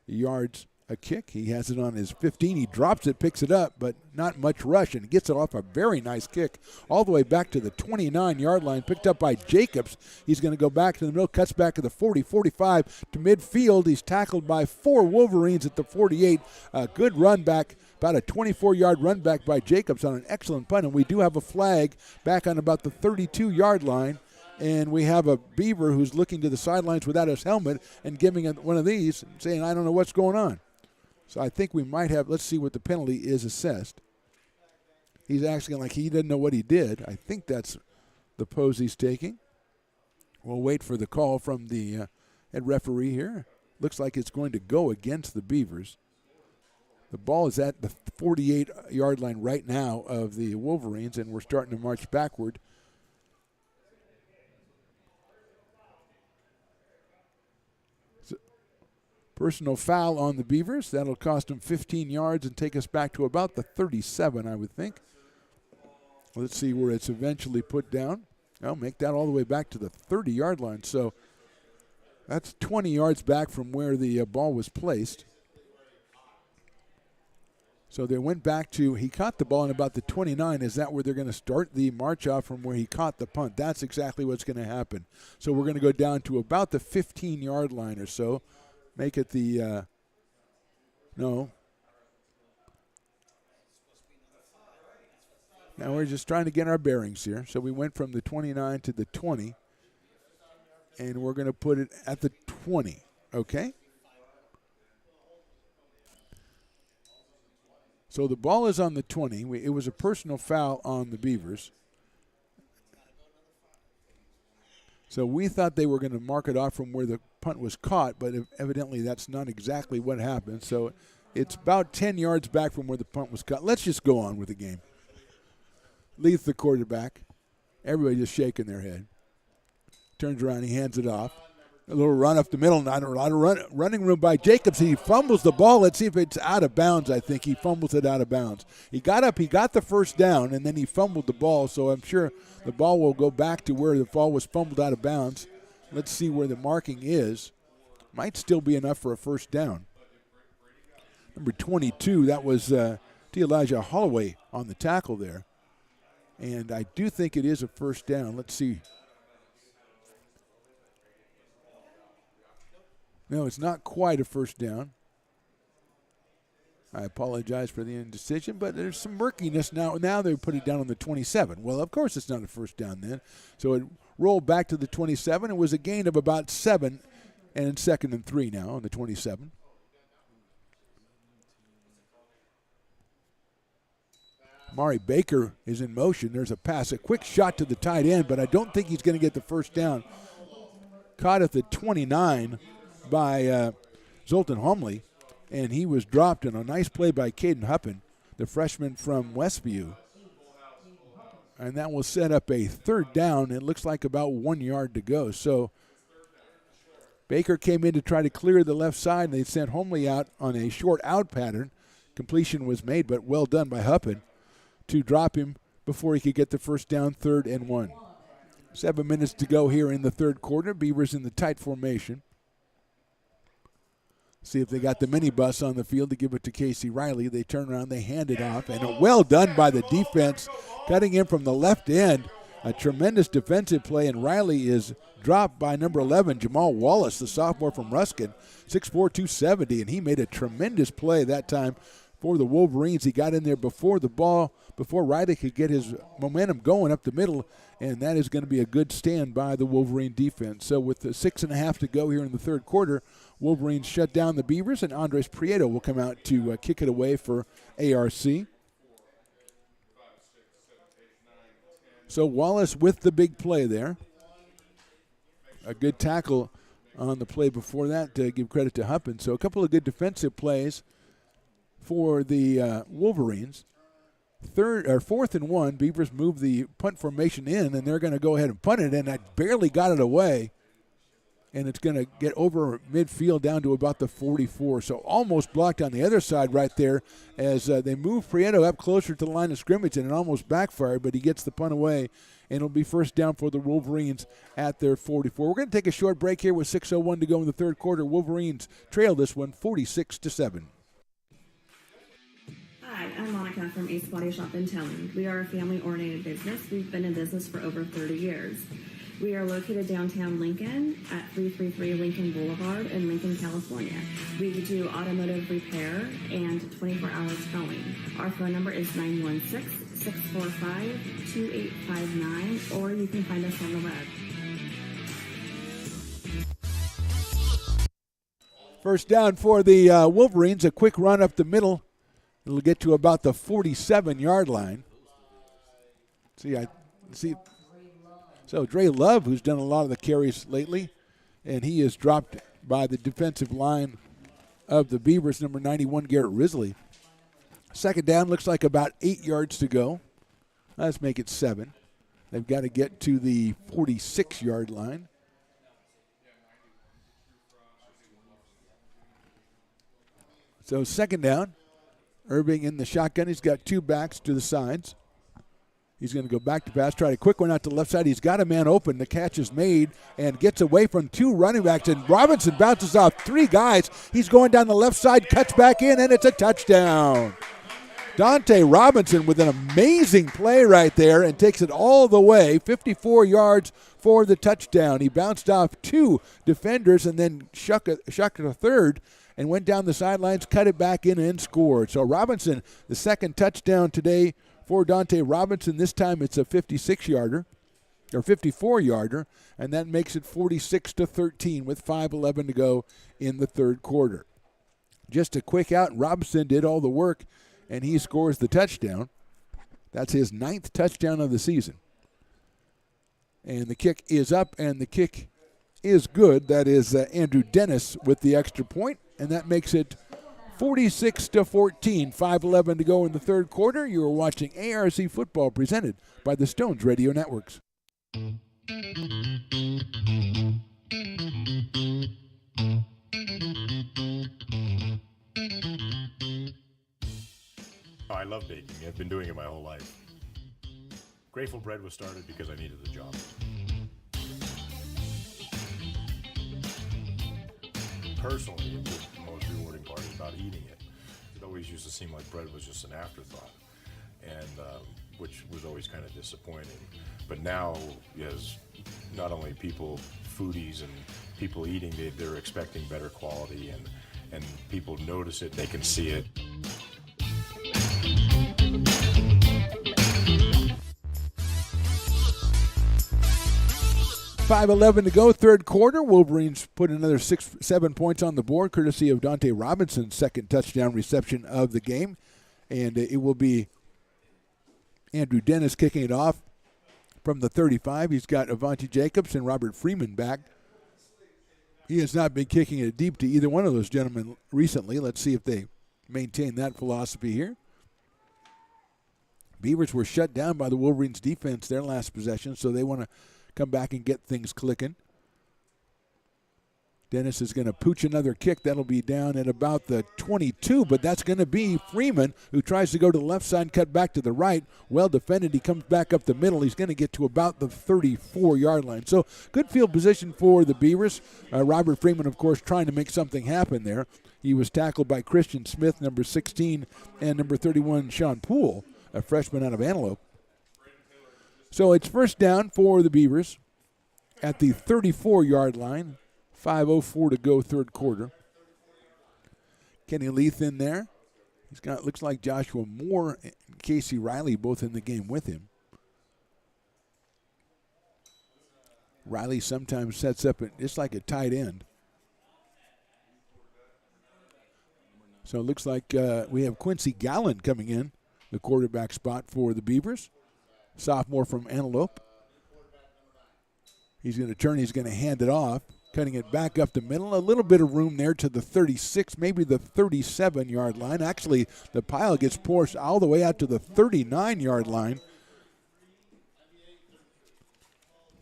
yards a kick. He has it on his 15. He drops it, picks it up, but not much rush, and gets it off a very nice kick all the way back to the 29-yard line, picked up by Jacobs. He's going to go back to the middle, cuts back to the 40, 45 to midfield. He's tackled by 4 Wolverines at the 48. A good run back, about a 24-yard run back by Jacobs on an excellent punt, and we do have a flag back on about the 32-yard line. And we have a Beaver who's looking to the sidelines without his helmet and giving one of these and saying, I don't know what's going on. So I think we might have, let's see what the penalty is assessed. He's acting like he didn't know what he did. I think that's the pose he's taking. We'll wait for the call from the head referee here. Looks like it's going to go against the Beavers. The ball is at the 48-yard line right now of the Wolverines, and we're starting to march backward. Personal foul on the Beavers. That'll cost them 15 yards and take us back to about the 37, I would think. Let's see where it's eventually put down. I'll make that all the way back to the 30-yard line. So that's 20 yards back from where the ball was placed. So they went back to, he caught the ball in about the 29. Is that where they're going to start the march off from where he caught the punt? That's exactly what's going to happen. So we're going to go down to about the 15-yard line or so. Make it the, no. Now we're just trying to get our bearings here. So we went from the 29 to the 20. And we're going to put it at the 20, okay? So the ball is on the 20. It was a personal foul on the Beavers. So we thought they were going to mark it off from where the punt was caught, but evidently that's not exactly what happened. So it's about 10 yards back from where the punt was caught. Let's just go on with the game. Leath, the quarterback. Everybody just shaking their head. Turns around, he hands it off. A little run up the middle, not a lot of running room by Jacobs. He fumbles the ball. Let's see if it's out of bounds, I think. He fumbles it out of bounds. He got up, he got the first down, and then he fumbled the ball, so I'm sure the ball will go back to where the ball was fumbled out of bounds. Let's see where the marking is. Might still be enough for a first down. Number 22, that was Elijah Holloway on the tackle there. And I do think it is a first down. Let's see. No, it's not quite a first down. I apologize for the indecision, but there's some murkiness now. Now they put it down on the 27. Well, of course it's not a first down then. So it rolled back to the 27. It was a gain of about 7, and 2nd and 3 now on the 27. Mari Baker is in motion. There's a pass, a quick shot to the tight end, but I don't think he's going to get the first down. Caught at the 29 by Zoltan Homley, and he was dropped in a nice play by Caden Huppen, the freshman from Westview. And that will set up a third down. It looks like about 1 yard to go. So Baker came in to try to clear the left side, and they sent Homley out on a short out pattern. Completion was made, but well done by Huppen to drop him before he could get the first down, 3rd and 1. 7 minutes to go here in the third quarter. Beavers in the tight formation. See if they got the minibus on the field to give it to Casey Riley. They turn around, they hand it off, and well done by the defense, cutting in from the left end. A tremendous defensive play, and Riley is dropped by number 11, Jamal Wallace, the sophomore from Ruskin, 6'4", 270, and he made a tremendous play that time for the Wolverines. He got in there before Riley could get his momentum going up the middle, and that is going to be a good stand by the Wolverine defense. So with the 6.5 to go here in the third quarter, Wolverines shut down the Beavers, and Andres Prieto will come out to kick it away for ARC. So Wallace with the big play there. A good tackle on the play before that to give credit to Huppen. So a couple of good defensive plays for the Wolverines. 4th and 1, Beavers move the punt formation in, and they're going to go ahead and punt it, and I barely got it away. And it's going to get over midfield down to about the 44. So almost blocked on the other side right there as they move Prieto up closer to the line of scrimmage, and it almost backfired, but he gets the punt away, and it'll be first down for the Wolverines at their 44. We're going to take a short break here with 6:01 to go in the third quarter. Wolverines trail this one 46-7. Hi, I'm Monica from Ace Body Shop in Telling. We are a family-oriented business. We've been in business for over 30 years. We are located downtown Lincoln at 333 Lincoln Boulevard in Lincoln, California. We do automotive repair and 24-hour towing. Our phone number is 916-645-2859, or you can find us on the web. First down for the Wolverines, a quick run up the middle. It'll get to about the 47-yard line. See. So Dre Love, who's done a lot of the carries lately, and he is dropped by the defensive line of the Beavers, number 91, Garrett Risley. Second down, looks like about 8 yards to go. Let's make it 7. They've got to get to the 46-yard line. So second down, Irving in the shotgun. He's got 2 backs to the sides. He's going to go back to pass, try a quick one out to the left side. He's got a man open. The catch is made and gets away from 2 running backs. And Robinson bounces off 3 guys. He's going down the left side, cuts back in, and it's a touchdown. Dante Robinson with an amazing play right there and takes it all the way, 54 yards for the touchdown. He bounced off 2 defenders and then shucked a third and went down the sidelines, cut it back in, and scored. So Robinson, the second touchdown today for Dante Robinson. This time it's a 56-yarder, or 54-yarder, and that makes it 46-13 with 5:11 to go in the third quarter. Just a quick out, Robinson did all the work, and he scores the touchdown. That's his 9th touchdown of the season. And the kick is up, and the kick is good. That is Andrew Dennis with the extra point, and that makes it 46-14, 5:11 to go in the third quarter. You are watching ARC football presented by the Stones Radio Networks. I love baking. I've been doing it my whole life. Grateful Bread was started because I needed the job. Personally, the most rewarding part is about eating it. It always used to seem like bread was just an afterthought, and which was always kind of disappointing. But now, as not only people, foodies and people eating, they're expecting better quality, and people notice it, they can see it. 5:11 to go, third quarter. Wolverines put another 7 points on the board, courtesy of Dante Robinson's second touchdown reception of the game. And it will be Andrew Dennis kicking it off from the 35. He's got Avante Jacobs and Robert Freeman back. He has not been kicking it deep to either one of those gentlemen recently. Let's see if they maintain that philosophy here. Beavers were shut down by the Wolverines defense their last possession, so they want to come back and get things clicking. Dennis is going to pooch another kick. That'll be down at about the 22, but that's going to be Freeman, who tries to go to the left side, cut back to the right. Well defended. He comes back up the middle. He's going to get to about the 34-yard line. So good field position for the Beavers. Robert Freeman, of course, trying to make something happen there. He was tackled by Christian Smith, number 16, and number 31, Sean Poole, a freshman out of Antelope. So it's first down for the Beavers at the 34-yard line. 5:04 to go, third quarter. Kenny Leith in there. He's got, looks like Joshua Moore and Casey Riley both in the game with him. Riley sometimes sets up just like a tight end. So it looks like we have Quincy Gallen coming in, the quarterback spot for the Beavers. Sophomore from Antelope. He's going to turn. He's going to hand it off, cutting it back up the middle. A little bit of room there to the 36, maybe the 37-yard line. Actually, the pile gets pushed all the way out to the 39-yard line.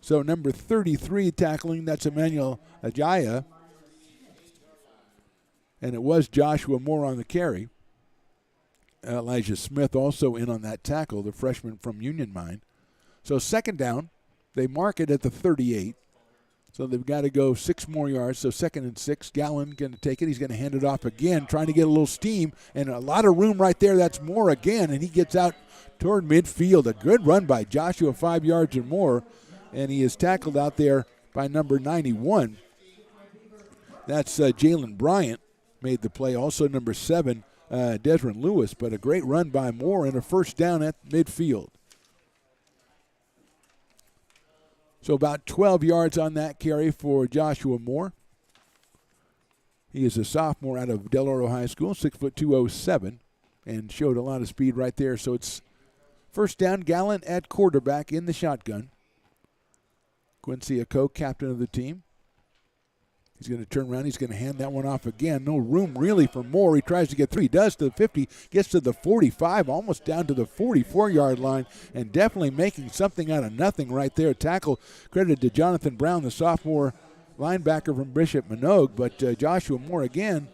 So number 33 tackling, that's Emmanuel Ajaya. And it was Joshua Moore on the carry. Elijah Smith also in on that tackle, the freshman from Union Mine. So second down, they mark it at the 38. So they've got to go 6 more yards. So 2nd and 6. Gallen going to take it. He's going to hand it off again, trying to get a little steam. And a lot of room right there. That's Moore again. And he gets out toward midfield. A good run by Joshua, 5 yards or more. And he is tackled out there by number 91. That's Jalen Bryant made the play. Also number 7, Desmond Lewis. But a great run by Moore and a first down at midfield. So about 12 yards on that carry for Joshua Moore. He is a sophomore out of Del Oro High School, 6'2", 207, and showed a lot of speed right there. So it's first down, Gallen at quarterback in the shotgun. Quincy, a co-captain of the team. He's going to turn around. He's going to hand that one off again. No room really for more. He tries to get 3. He does to the 50. Gets to the 45, almost down to the 44-yard line, and definitely making something out of nothing right there. Tackle credited to Jonathan Brown, the sophomore linebacker from Bishop Minogue. But Joshua Moore again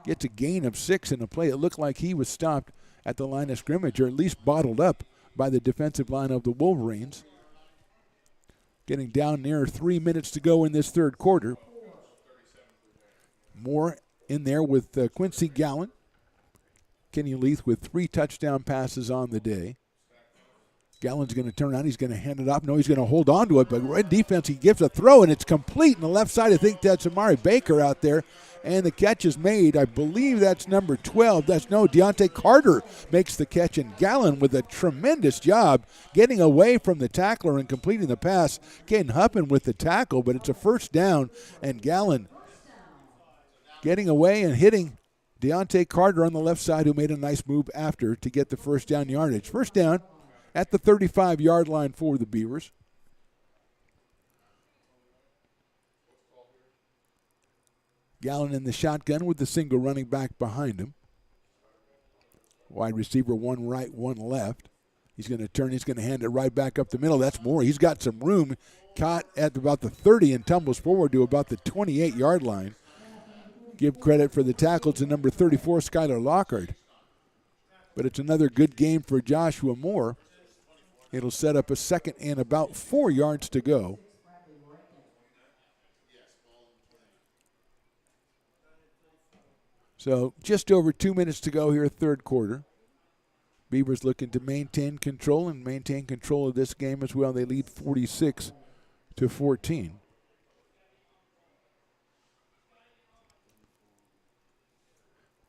gets a gain of 6 in a play. It looked like he was stopped at the line of scrimmage, or at least bottled up by the defensive line of the Wolverines. Getting down near 3 minutes to go in this third quarter. Moore in there with Quincy Gallen. Kenny Leith with 3 touchdown passes on the day. Gallen's going to turn around. He's going to hand it off. No, he's going to hold on to it. But red defense, he gives a throw, and it's complete. On the left side, I think that's Amari Baker out there. And the catch is made. I believe that's number 12. Deontay Carter makes the catch. And Gallen with a tremendous job getting away from the tackler and completing the pass. Caden Huppin with the tackle, but it's a first down. And Gallen getting away and hitting Deontay Carter on the left side, who made a nice move after to get the first down yardage. First down at the 35-yard line for the Beavers. Gallen in the shotgun with the single running back behind him. Wide receiver, 1 right, 1 left. He's going to turn. He's going to hand it right back up the middle. That's Moore. He's got some room. Caught at about the 30 and tumbles forward to about the 28-yard line. Give credit for the tackle to number 34, Skylar Lockhart. But it's another good game for Joshua Moore. It'll set up a second and about 4 yards to go. So just over 2 minutes to go here, third quarter. Beavers looking to maintain control of this game as well. They lead 46-14.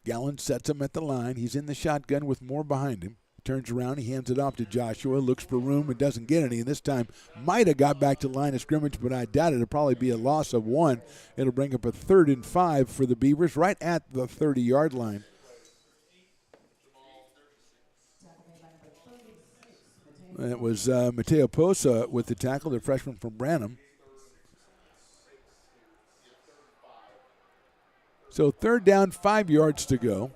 Gallen sets him at the line. He's in the shotgun with Moore behind him. Turns around, he hands it off to Joshua, looks for room and doesn't get any. And this time might have got back to the line of scrimmage, but I doubt it. It'll probably be a loss of 1. It'll bring up a 3rd and 5 for the Beavers right at the 30-yard line. It was Mateo Posa with the tackle, the freshman from Branham. So third down, 5 yards to go.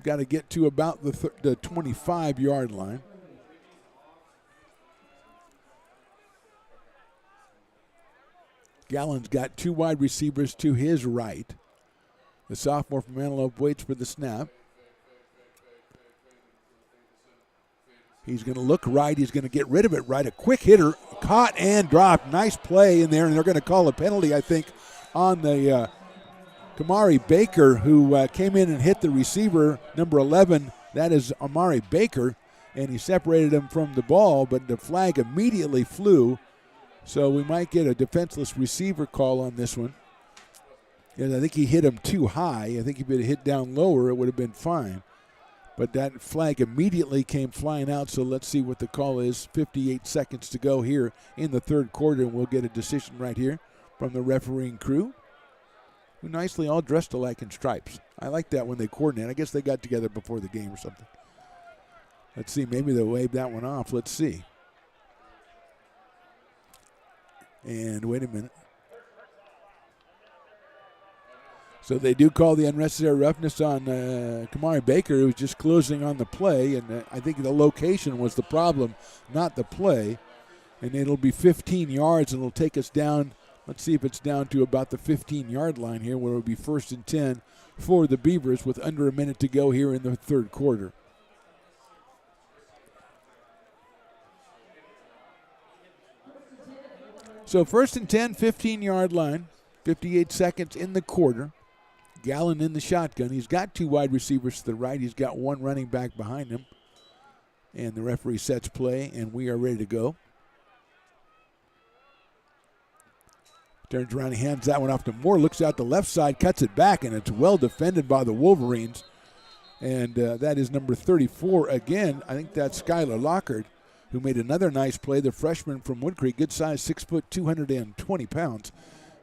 Got to get to about the 25-yard line. Gallen's got 2 wide receivers to his right. The sophomore from Antelope waits for the snap. He's going to look right. He's going to get rid of it right. A quick hitter, caught and dropped. Nice play in there, and they're going to call a penalty, I think, on the Kamari Baker, who came in and hit the receiver, number 11. That is Amari Baker, and he separated him from the ball, but the flag immediately flew. So we might get a defenseless receiver call on this one. And I think he hit him too high. I think if he had hit down lower, it would have been fine. But that flag immediately came flying out, so let's see what the call is. 58 seconds to go here in the third quarter, and we'll get a decision right here from the refereeing crew, who nicely all dressed alike in stripes. I like that when they coordinate. I guess they got together before the game or something. Let's see, maybe they'll wave that one off. Let's see. And wait a minute. So they do call the unnecessary roughness on Kamari Baker, who was just closing on the play, and I think the location was the problem, not the play. And it'll be 15 yards, and it'll take us down. Let's see if it's down to about the 15-yard line here, where it'll be 1st and 10 for the Beavers with under a minute to go here in the third quarter. So 1st and 10, 15-yard line, 58 seconds in the quarter. Gallen in the shotgun. He's got 2 wide receivers to the right. He's got 1 running back behind him. And the referee sets play, and we are ready to go. Turns around, he hands that one off to Moore, looks out the left side, cuts it back, and it's well defended by the Wolverines. And that is number 34 again. I think that's Skylar Lockhart, who made another nice play, the freshman from Wood Creek, good size, 6 foot, 220 pounds.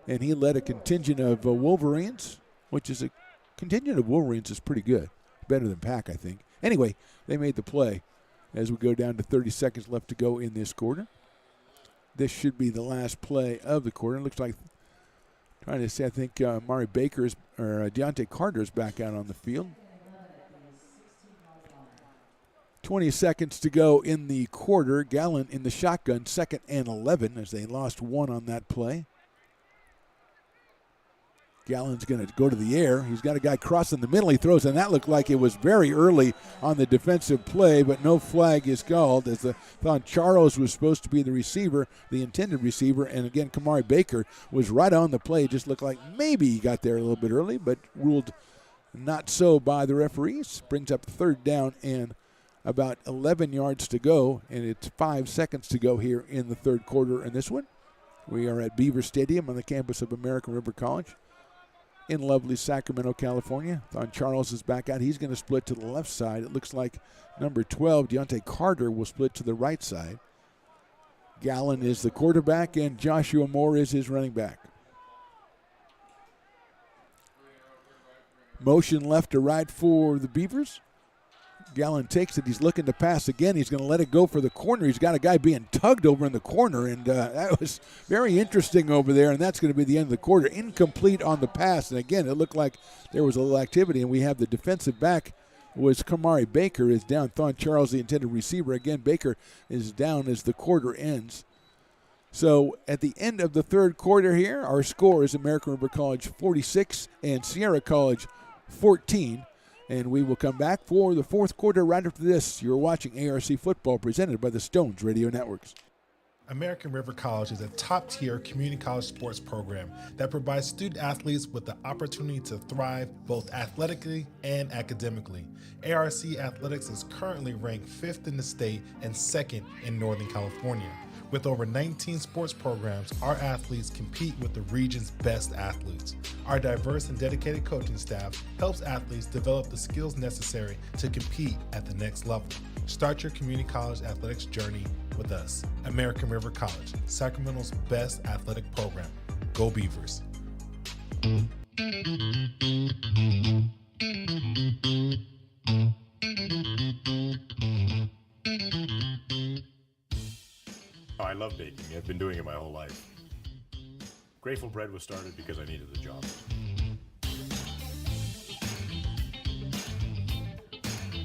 And he led a contingent of Wolverines, which is a contingent of Wolverines is pretty good. Better than Pack, I think. Anyway, they made the play as we go down to 30 seconds left to go in this quarter. This should be the last play of the quarter. It looks like Trying to say, I think Mari Baker's or Deontay Carter's back out on the field. 20 seconds to go in the quarter. Gallen in the shotgun, 2nd and 11 as they lost 1 on that play. Gallen's going to go to the air. He's got a guy crossing the middle. He throws, and that looked like it was very early on the defensive play, but no flag is called as thought Charles was supposed to be the receiver, the intended receiver, and again, Kamari Baker was right on the play. Just looked like maybe he got there a little bit early, but ruled not so by the referees. Brings up 3rd down and about 11 yards to go, and it's 5 seconds to go here in the 3rd quarter in this one. We are at Beavers Stadium on the campus of American River College in lovely Sacramento, California. Thon Charles is back out. He's going to split to the left side. It looks like number 12, Deontay Carter, will split to the right side. Gallen is the quarterback, and Joshua Moore is his running back. Motion left to right for the Beavers. Gallen takes it. He's looking to pass again. He's going to let it go for the corner. He's got a guy being tugged over in the corner, and that was very interesting over there, and that's going to be the end of the quarter. Incomplete on the pass, and again, it looked like there was a little activity, and we have the defensive back was Kamari Baker is down. Thon Charles, the intended receiver. Again, Baker is down as the quarter ends. So at the end of the 3rd quarter here, our score is American River College 46 and Sierra College 14. And we will come back for the 4th quarter right after this. You're watching ARC Football presented by the Stones Radio Networks. American River College is a top-tier community college sports program that provides student athletes with the opportunity to thrive both athletically and academically. ARC Athletics is currently ranked 5th in the state and 2nd in Northern California. With over 19 sports programs, our athletes compete with the region's best athletes. Our diverse and dedicated coaching staff helps athletes develop the skills necessary to compete at the next level. Start your community college athletics journey with us. American River College, Sacramento's best athletic program. Go Beavers. I love baking. I've been doing it my whole life. Grateful Bread was started because I needed the job.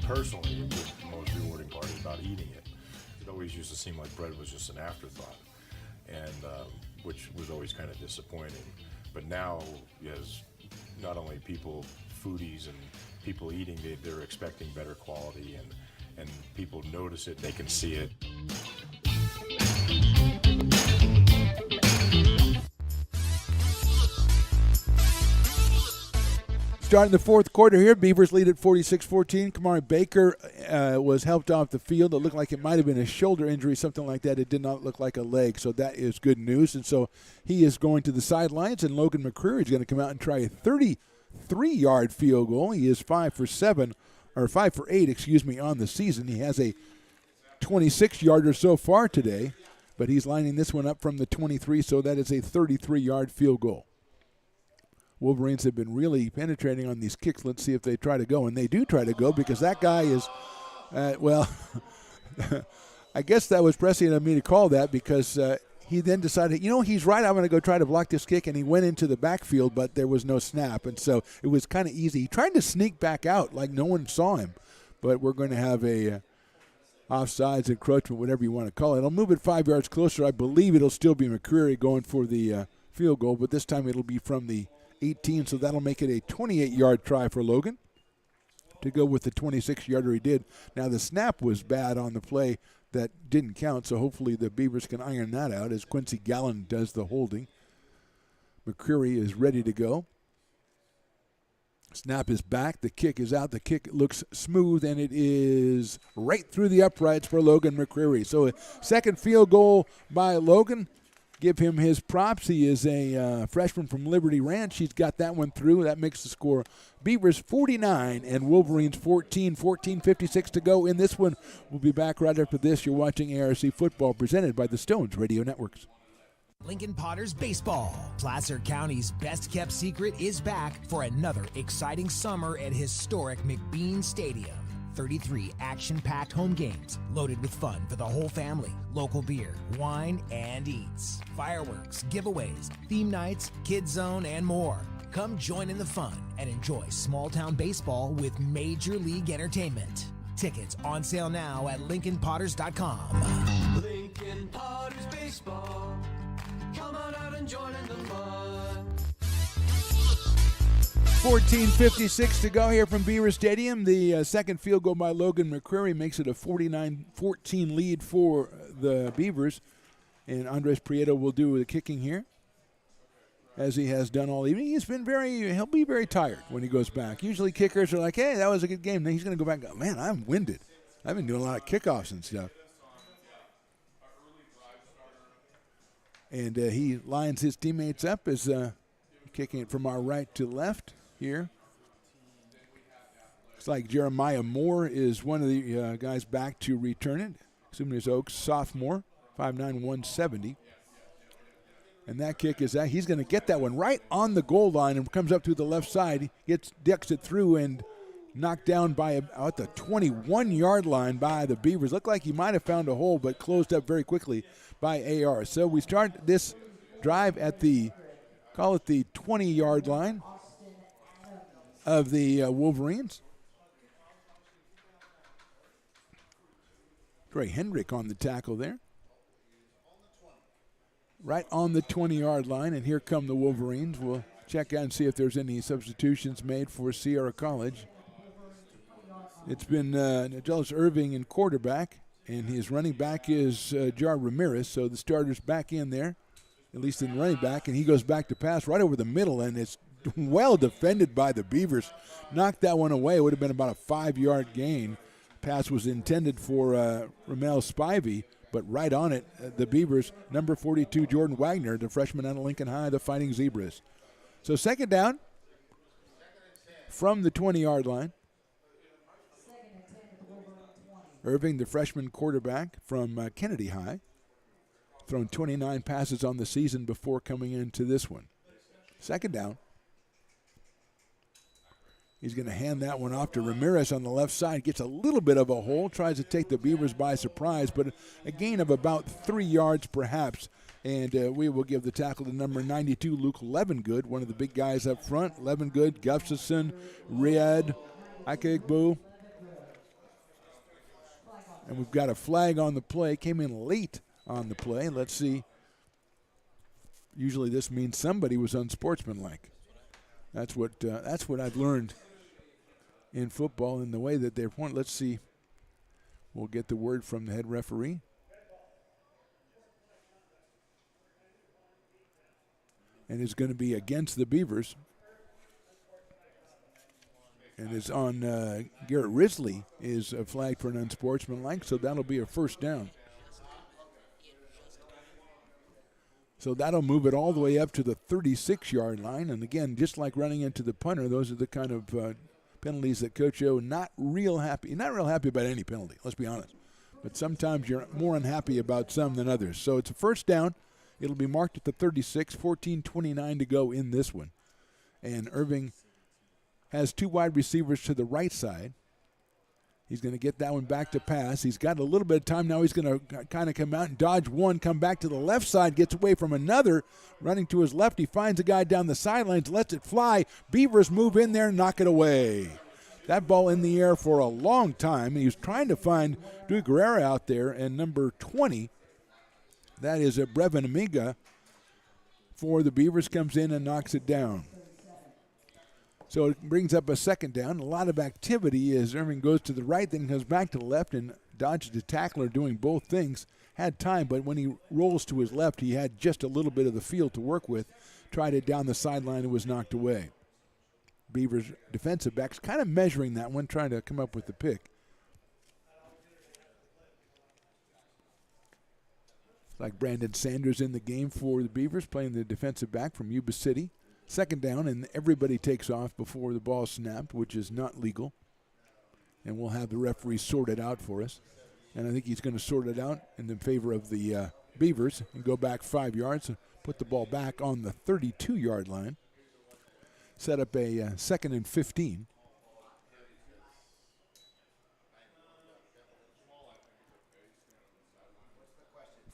Personally, the most rewarding part is about eating it. It always used to seem like bread was just an afterthought, and which was always kind of disappointing. But now, as not only people, foodies and people eating, they're expecting better quality, and people notice it, they can see it. Starting the 4th quarter here, Beavers lead at 46-14. Kamari Baker was helped off the field. It looked like it might have been a shoulder injury, something like that. It did not look like a leg, so that is good news. And so he is going to the sidelines, and Logan McCreary is going to come out and try a 33-yard field goal. He is 5 for 8, on the season. He has a 26-yarder so far today, but he's lining this one up from the 23, so that is a 33-yard field goal. Wolverines have been really penetrating on these kicks. Let's see if they try to go. And they do try to go because that guy is, I guess that was prescient of me to call that because he then decided, he's right, I'm going to go try to block this kick. And he went into the backfield, but there was no snap. And so it was kind of easy. He tried to sneak back out like no one saw him. But we're going to have a offsides, encroachment, whatever you want to call it. I'll move it 5 yards closer. I believe it'll still be McCreary going for the field goal, but this time it'll be from the 18, so that'll make it a 28-yard try for Logan to go with the 26-yarder he did. Now, the snap was bad on the play that didn't count, so hopefully the Beavers can iron that out as Quincy Gallen does the holding. McCreary is ready to go. Snap is back. The kick is out. The kick looks smooth, and it is right through the uprights for Logan McCreary. So a second field goal by Logan. Give him his props. He is a freshman from Liberty Ranch. He's got that one through. That makes the score Beavers 49 and Wolverines 14. 14:56 to go in this one. We'll be back right after this. You're watching ARC Football presented by the Stones Radio Networks. Lincoln Potters Baseball. Placer County's best-kept secret is back for another exciting summer at historic McBean Stadium. 33 action-packed home games loaded with fun for the whole family. Local beer, wine, and eats. Fireworks, giveaways, theme nights, kids zone, and more. Come join in the fun and enjoy small-town baseball with Major League Entertainment. Tickets on sale now at LincolnPotters.com. Lincoln Potters Baseball. Come on out and join in the fun. 14:56 to go here from Beaver Stadium. The second field goal by Logan McCreary makes it a 49-14 lead for the Beavers. And Andres Prieto will do the kicking here, as he has done all evening. He'll be very tired when he goes back. Usually kickers are like, hey, that was a good game. Then he's going to go back and go, man, I'm winded. I've been doing a lot of kickoffs and stuff. And he lines his teammates up as kicking it from our right to left here. Looks like Jeremiah Moore is one of the guys back to return it. Assuming it's Oaks, sophomore, 5'9", 170. And that kick is that he's going to get that one right on the goal line and comes up to the left side. Ducks it through and knocked down by at the 21-yard line by the Beavers. Looked like he might have found a hole, but closed up very quickly by AR. So we start this drive at the 20-yard line of the Wolverines. Trey Hendrick on the tackle there. Right on the 20-yard line, and here come the Wolverines. We'll check out and see if there's any substitutions made for Sierra College. It's been Nigelis Irving in quarterback, and his running back is Jar Ramirez, so the starter's back in there, at least in running back, and he goes back to pass right over the middle, and it's well defended by the Beavers. Knocked that one away. It would have been about a 5-yard gain. Pass was intended for Ramel Spivey, but right on it, the Beavers, number 42, Jordan Wagner, the freshman out of Lincoln High, the Fighting Zebras. So second down from the 20-yard line. Irving, the freshman quarterback from Kennedy High, thrown 29 passes on the season before coming into this one. Second down. He's going to hand that one off to Ramirez on the left side. Gets a little bit of a hole, tries to take the Beavers by surprise, but a gain of about 3 yards perhaps. And we will give the tackle to number 92, Luke Levengood, one of the big guys up front. Levengood, Gustafson, Riyad, Akegbu. And we've got a flag on the play. Came in late on the play. Let's see. Usually this means somebody was unsportsmanlike. That's what I've learned in football in the way that they're pointing. Let's see. We'll get the word from the head referee. And it's going to be against the Beavers. And it's on Garrett Risley is flagged for an unsportsmanlike, so that'll be a first down. So that'll move it all the way up to the 36-yard line. And again, just like running into the punter, those are the kind of penalties that Coach O not real happy about any penalty, let's be honest. But sometimes you're more unhappy about some than others. So it's a first down. It'll be marked at the 36, 14:29 to go in this one. And Irving has two wide receivers to the right side. He's going to get that one back to pass. He's got a little bit of time now. He's going to kind of come out and dodge one, come back to the left side, gets away from another. Running to his left, he finds a guy down the sidelines, lets it fly. Beavers move in there and knock it away. That ball in the air for a long time. He was trying to find Drew Guerrera out there, and number 20, that is a Brevin Amiga for the Beavers, comes in and knocks it down. So it brings up a second down. A lot of activity as Irving goes to the right, then comes back to the left and dodges the tackler, doing both things. Had time, but when he rolls to his left, he had just a little bit of the field to work with. Tried it down the sideline and was knocked away. Beavers defensive backs kind of measuring that one, trying to come up with the pick. Like Brandon Sanders in the game for the Beavers, playing the defensive back from Yuba City. Second down, and everybody takes off before the ball snapped, which is not legal. And we'll have the referee sort it out for us. And I think he's going to sort it out in the favor of the Beavers and go back 5 yards and put the ball back on the 32-yard line. Set up a second and 15.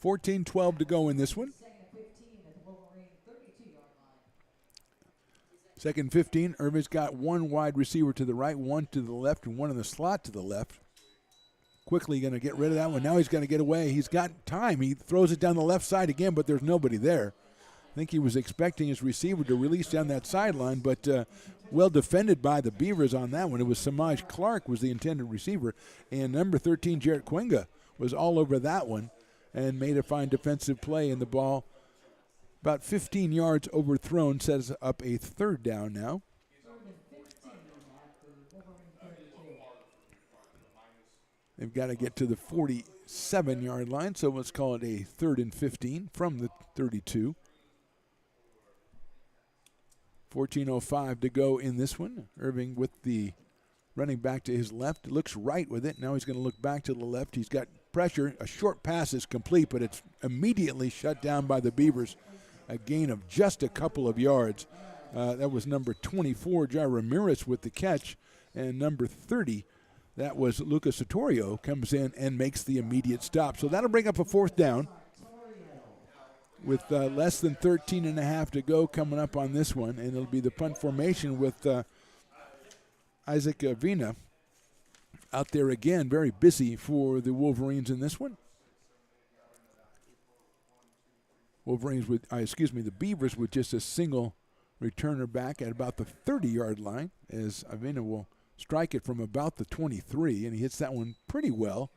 14-12 to go in this one. Second 15, Irvin's got one wide receiver to the right, one to the left, and one in the slot to the left. Quickly going to get rid of that one. Now he's going to get away. He's got time. He throws it down the left side again, but there's nobody there. I think he was expecting his receiver to release down that sideline, but well defended by the Beavers on that one. It was Samaj Clark was the intended receiver, and number 13, Jarrett Quinga, was all over that one and made a fine defensive play, in the ball about 15 yards overthrown, sets up a third down now. They've got to get to the 47-yard line, so let's call it a 3rd and 15 from the 32. 14:05 to go in this one. Irving with the running back to his left. Looks right with it. Now he's going to look back to the left. He's got pressure. A short pass is complete, but it's immediately shut down by the Beavers. A gain of just a couple of yards. That was number 24, Jai Ramirez, with the catch. And number 30, that was Lucas Satorio, comes in and makes the immediate stop. So that'll bring up a 4th down with less than 13 and a half to go coming up on this one. And it'll be the punt formation with Isaac Vina out there again, very busy for the Wolverines in this one. The Beavers with just a single returner back at about the 30-yard line, as Avena will strike it from about the 23, and he hits that one pretty well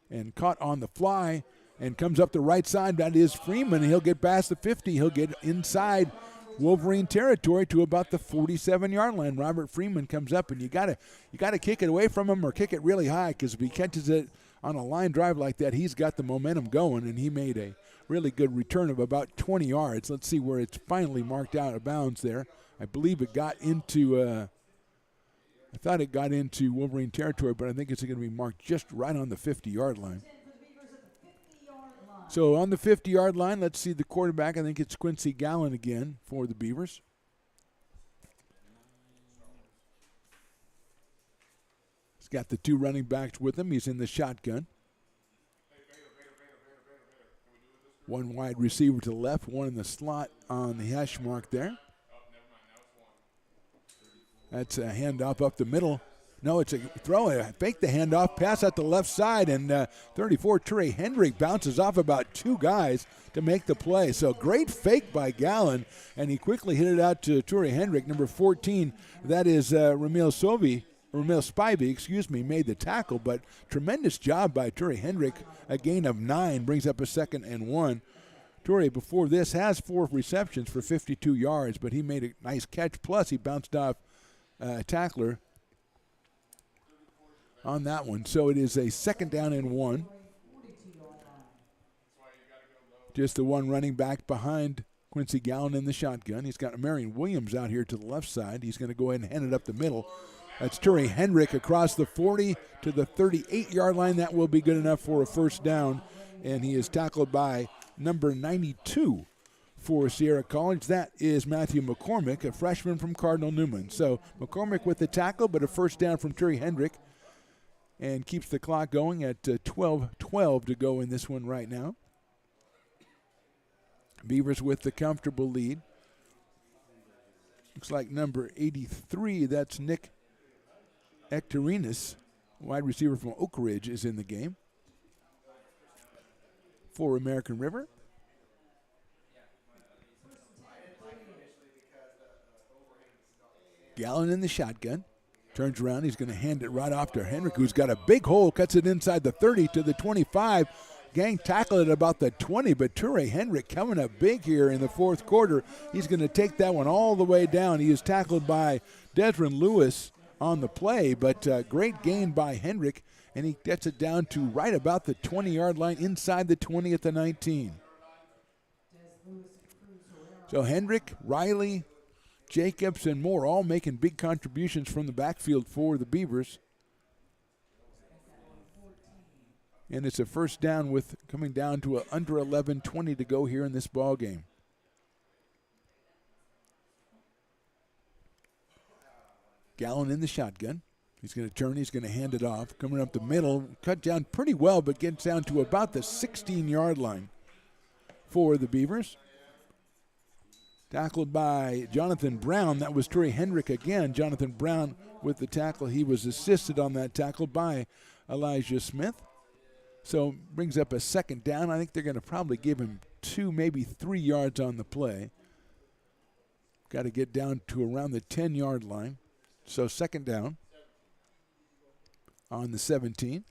and caught on the fly and comes up the right side. That is Freeman. He'll get past the 50. He'll get inside Wolverine territory to about the 47-yard line. Robert Freeman comes up, and you gotta kick it away from him or kick it really high, because if he catches it on a line drive like that, he's got the momentum going, and he made a really good return of about 20 yards. Let's see where it's finally marked out of bounds there. I believe it got into I thought it got into Wolverine territory, but I think it's going to be marked just right on the 50-yard line. So on the 50-yard line, let's see the quarterback. I think it's Quincy Gallen again for the Beavers. He's got the 2 running backs with him. He's in the shotgun. One wide receiver to the left, one in the slot on the hash mark there. That's a handoff up the middle. No, it's a throw. Fake the handoff, pass at the left side, and 34, Trey Hendrick bounces off about 2 guys to make the play. So great fake by Gallen, and he quickly hit it out to Trey Hendrick, number 14. That is Ramil Spivey, made the tackle, but tremendous job by Trey Hendrick. A gain of 9 brings up a 2nd and 1. Torrey before this has 4 receptions for 52 yards, but he made a nice catch. Plus, he bounced off a tackler on that one. So it is a 2nd down and 1. Just the one running back behind Quincy Gallen in the shotgun. He's got Marion Williams out here to the left side. He's going to go ahead and hand it up the middle. That's Torrey Hendrick across the 40 to the 38-yard line. That will be good enough for a 1st down. And he is tackled by number 92 for Sierra College. That is Matthew McCormick, a freshman from Cardinal Newman. So McCormick with the tackle, but a 1st down from Terry Hendrick, and keeps the clock going at 12:12 to go in this one right now. Beavers with the comfortable lead. Looks like number 83, that's Nick Ectorinas, wide receiver from Oak Ridge, is in the game for American River. Gallen in the shotgun. Turns around. He's going to hand it right off to Hendrick, who's got a big hole. Cuts it inside the 30 to the 25. Gang tackle at about the 20, but Ture Hendrick coming up big here in the 4th quarter. He's going to take that one all the way down. He is tackled by Desmond Lewis on the play, but great gain by Hendrick, and he gets it down to right about the 20-yard line, inside the 20 at the 19. So Hendrick, Riley, Jacobs, and Moore all making big contributions from the backfield for the Beavers. And it's a 1st down with coming down to under 11:20 to go here in this ball game. Gallen in the shotgun. He's going to turn. He's going to hand it off. Coming up the middle. Cut down pretty well, but gets down to about the 16-yard line. for the Beavers. Tackled by Jonathan Brown. That was Torrey Hendrick again. Jonathan Brown with the tackle. He was assisted on that tackle by Elijah Smith. So brings up a second down. I think they're going to probably give him 2, maybe 3 yards on the play. Got to get down to around the 10-yard line. So second down on the 17.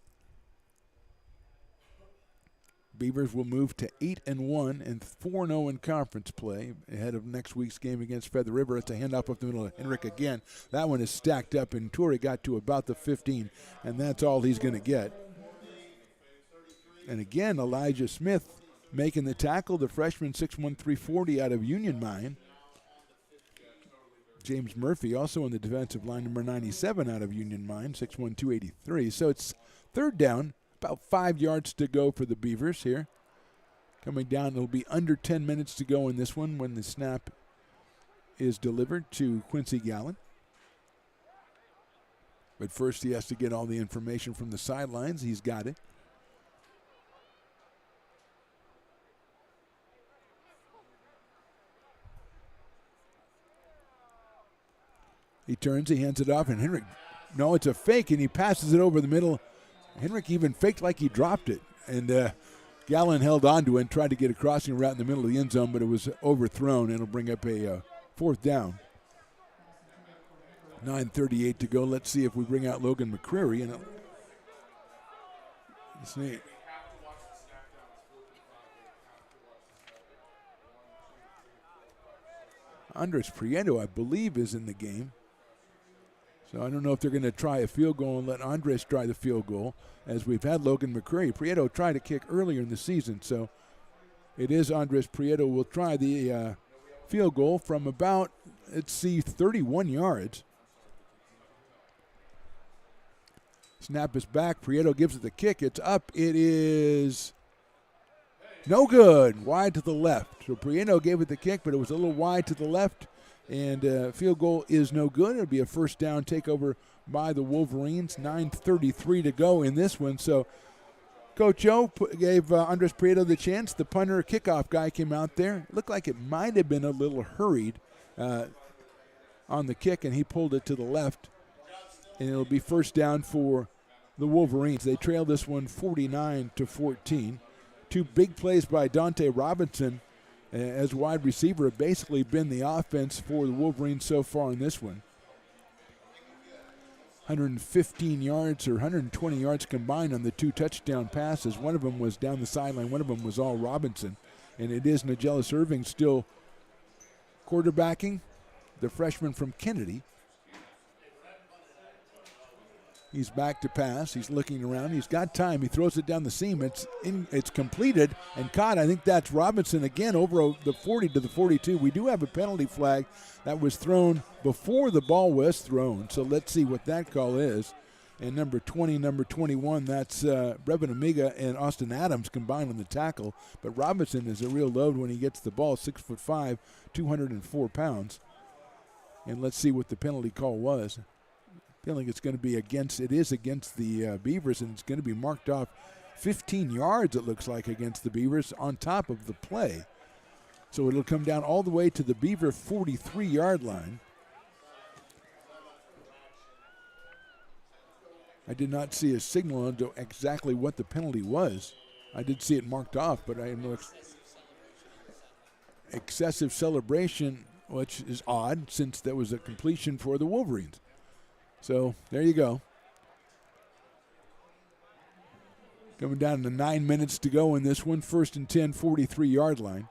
Beavers will move to 8-1 and 4-0 in conference play ahead of next week's game against Feather River. It's a handoff up the middle of Henrik again. That one is stacked up, and Torrey got to about the 15, and that's all he's going to get. And again, Elijah Smith making the tackle, the freshman 6'1", 340 out of Union Mine. James Murphy also on the defensive line, number 97 out of Union Mine, 6'1", 283. So it's third down. About 5 yards to go for the Beavers here. Coming down, it'll be under 10 minutes to go in this one when the snap is delivered to Quincy Gallen. But first he has to get all the information from the sidelines. He's got it. He turns, he hands it off, and Henrik, no, it's a fake, and he passes it over the middle. Henrik even faked like he dropped it, and Gallen held on to it and tried to get a crossing route in the middle of the end zone, but it was overthrown, and it'll bring up a fourth down. 9:38 to go. Let's see if we bring out Logan McCreary. And let's see. Andres Prieto, I believe, is in the game. So I don't know if they're going to try a field goal and let Andres try the field goal, as we've had Logan McCreary. Prieto tried to kick earlier in the season, so it is Andres Prieto will try the field goal from about, let's see, 31 yards. Snap is back. Prieto gives it the kick. It's up. It is no good. Wide to the left. So Prieto gave it the kick, but it was a little wide to the left. And field goal is no good. It'll be a first down takeover by the Wolverines. 9:33 to go in this one. So Coach O gave Andres Prieto the chance. The punter kickoff guy came out there. Looked like it might have been a little hurried on the kick, and he pulled it to the left. And it'll be first down for the Wolverines. They trail this one 49-14. 2 big plays by Dante Robinson as wide receiver have basically been the offense for the Wolverines so far in this one. 115 yards or 120 yards combined on the 2 touchdown passes. One of them was down the sideline. One of them was all Robinson. And it is Nigel Irving still quarterbacking, the freshman from Kennedy. He's back to pass. He's looking around. He's got time. He throws it down the seam. It's completed and caught. I think that's Robinson again over the 40 to the 42. We do have a penalty flag that was thrown before the ball was thrown. So let's see what that call is. And number 20, number 21, that's Brevin Amiga and Austin Adams combined on the tackle. But Robinson is a real load when he gets the ball, 6'5", 204 pounds. And let's see what the penalty call was. Feeling it's going to be against the Beavers, and it's going to be marked off 15 yards, it looks like, against the Beavers on top of the play. So it'll come down all the way to the Beaver 43-yard line. I did not see a signal on exactly what the penalty was. I did see it marked off, but I know excessive celebration, which is odd since there was a completion for the Wolverines. So there you go. Coming down to 9 minutes to go in this one. First and 10, 43-yard line.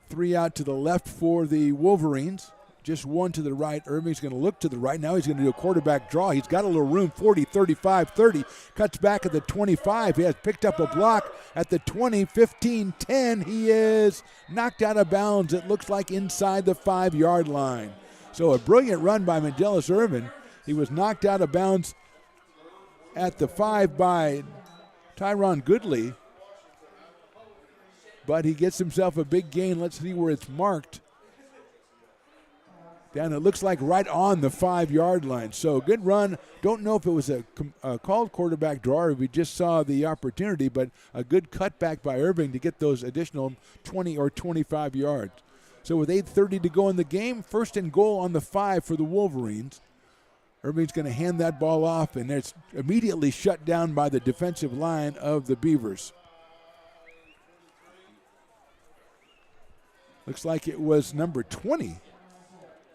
3 out to the left for the Wolverines. Just 1 to the right. Irving's going to look to the right. Now he's going to do a quarterback draw. He's got a little room, 40, 35, 30. Cuts back at the 25. He has picked up a block at the 20, 15, 10. He is knocked out of bounds. It looks like inside the 5-yard line. So a brilliant run by Magellan Irvin. He was knocked out of bounds at the 5 by Tyron Goodley. But he gets himself a big gain. Let's see where it's marked. down, it looks like right on the 5-yard line. So good run. Don't know if it was a called quarterback draw or if we just saw the opportunity, but a good cutback by Irving to get those additional 20 or 25 yards. So with 8:30 to go in the game, 1st and goal on the 5 for the Wolverines. Irving's going to hand that ball off, and it's immediately shut down by the defensive line of the Beavers. Looks like it was number 20.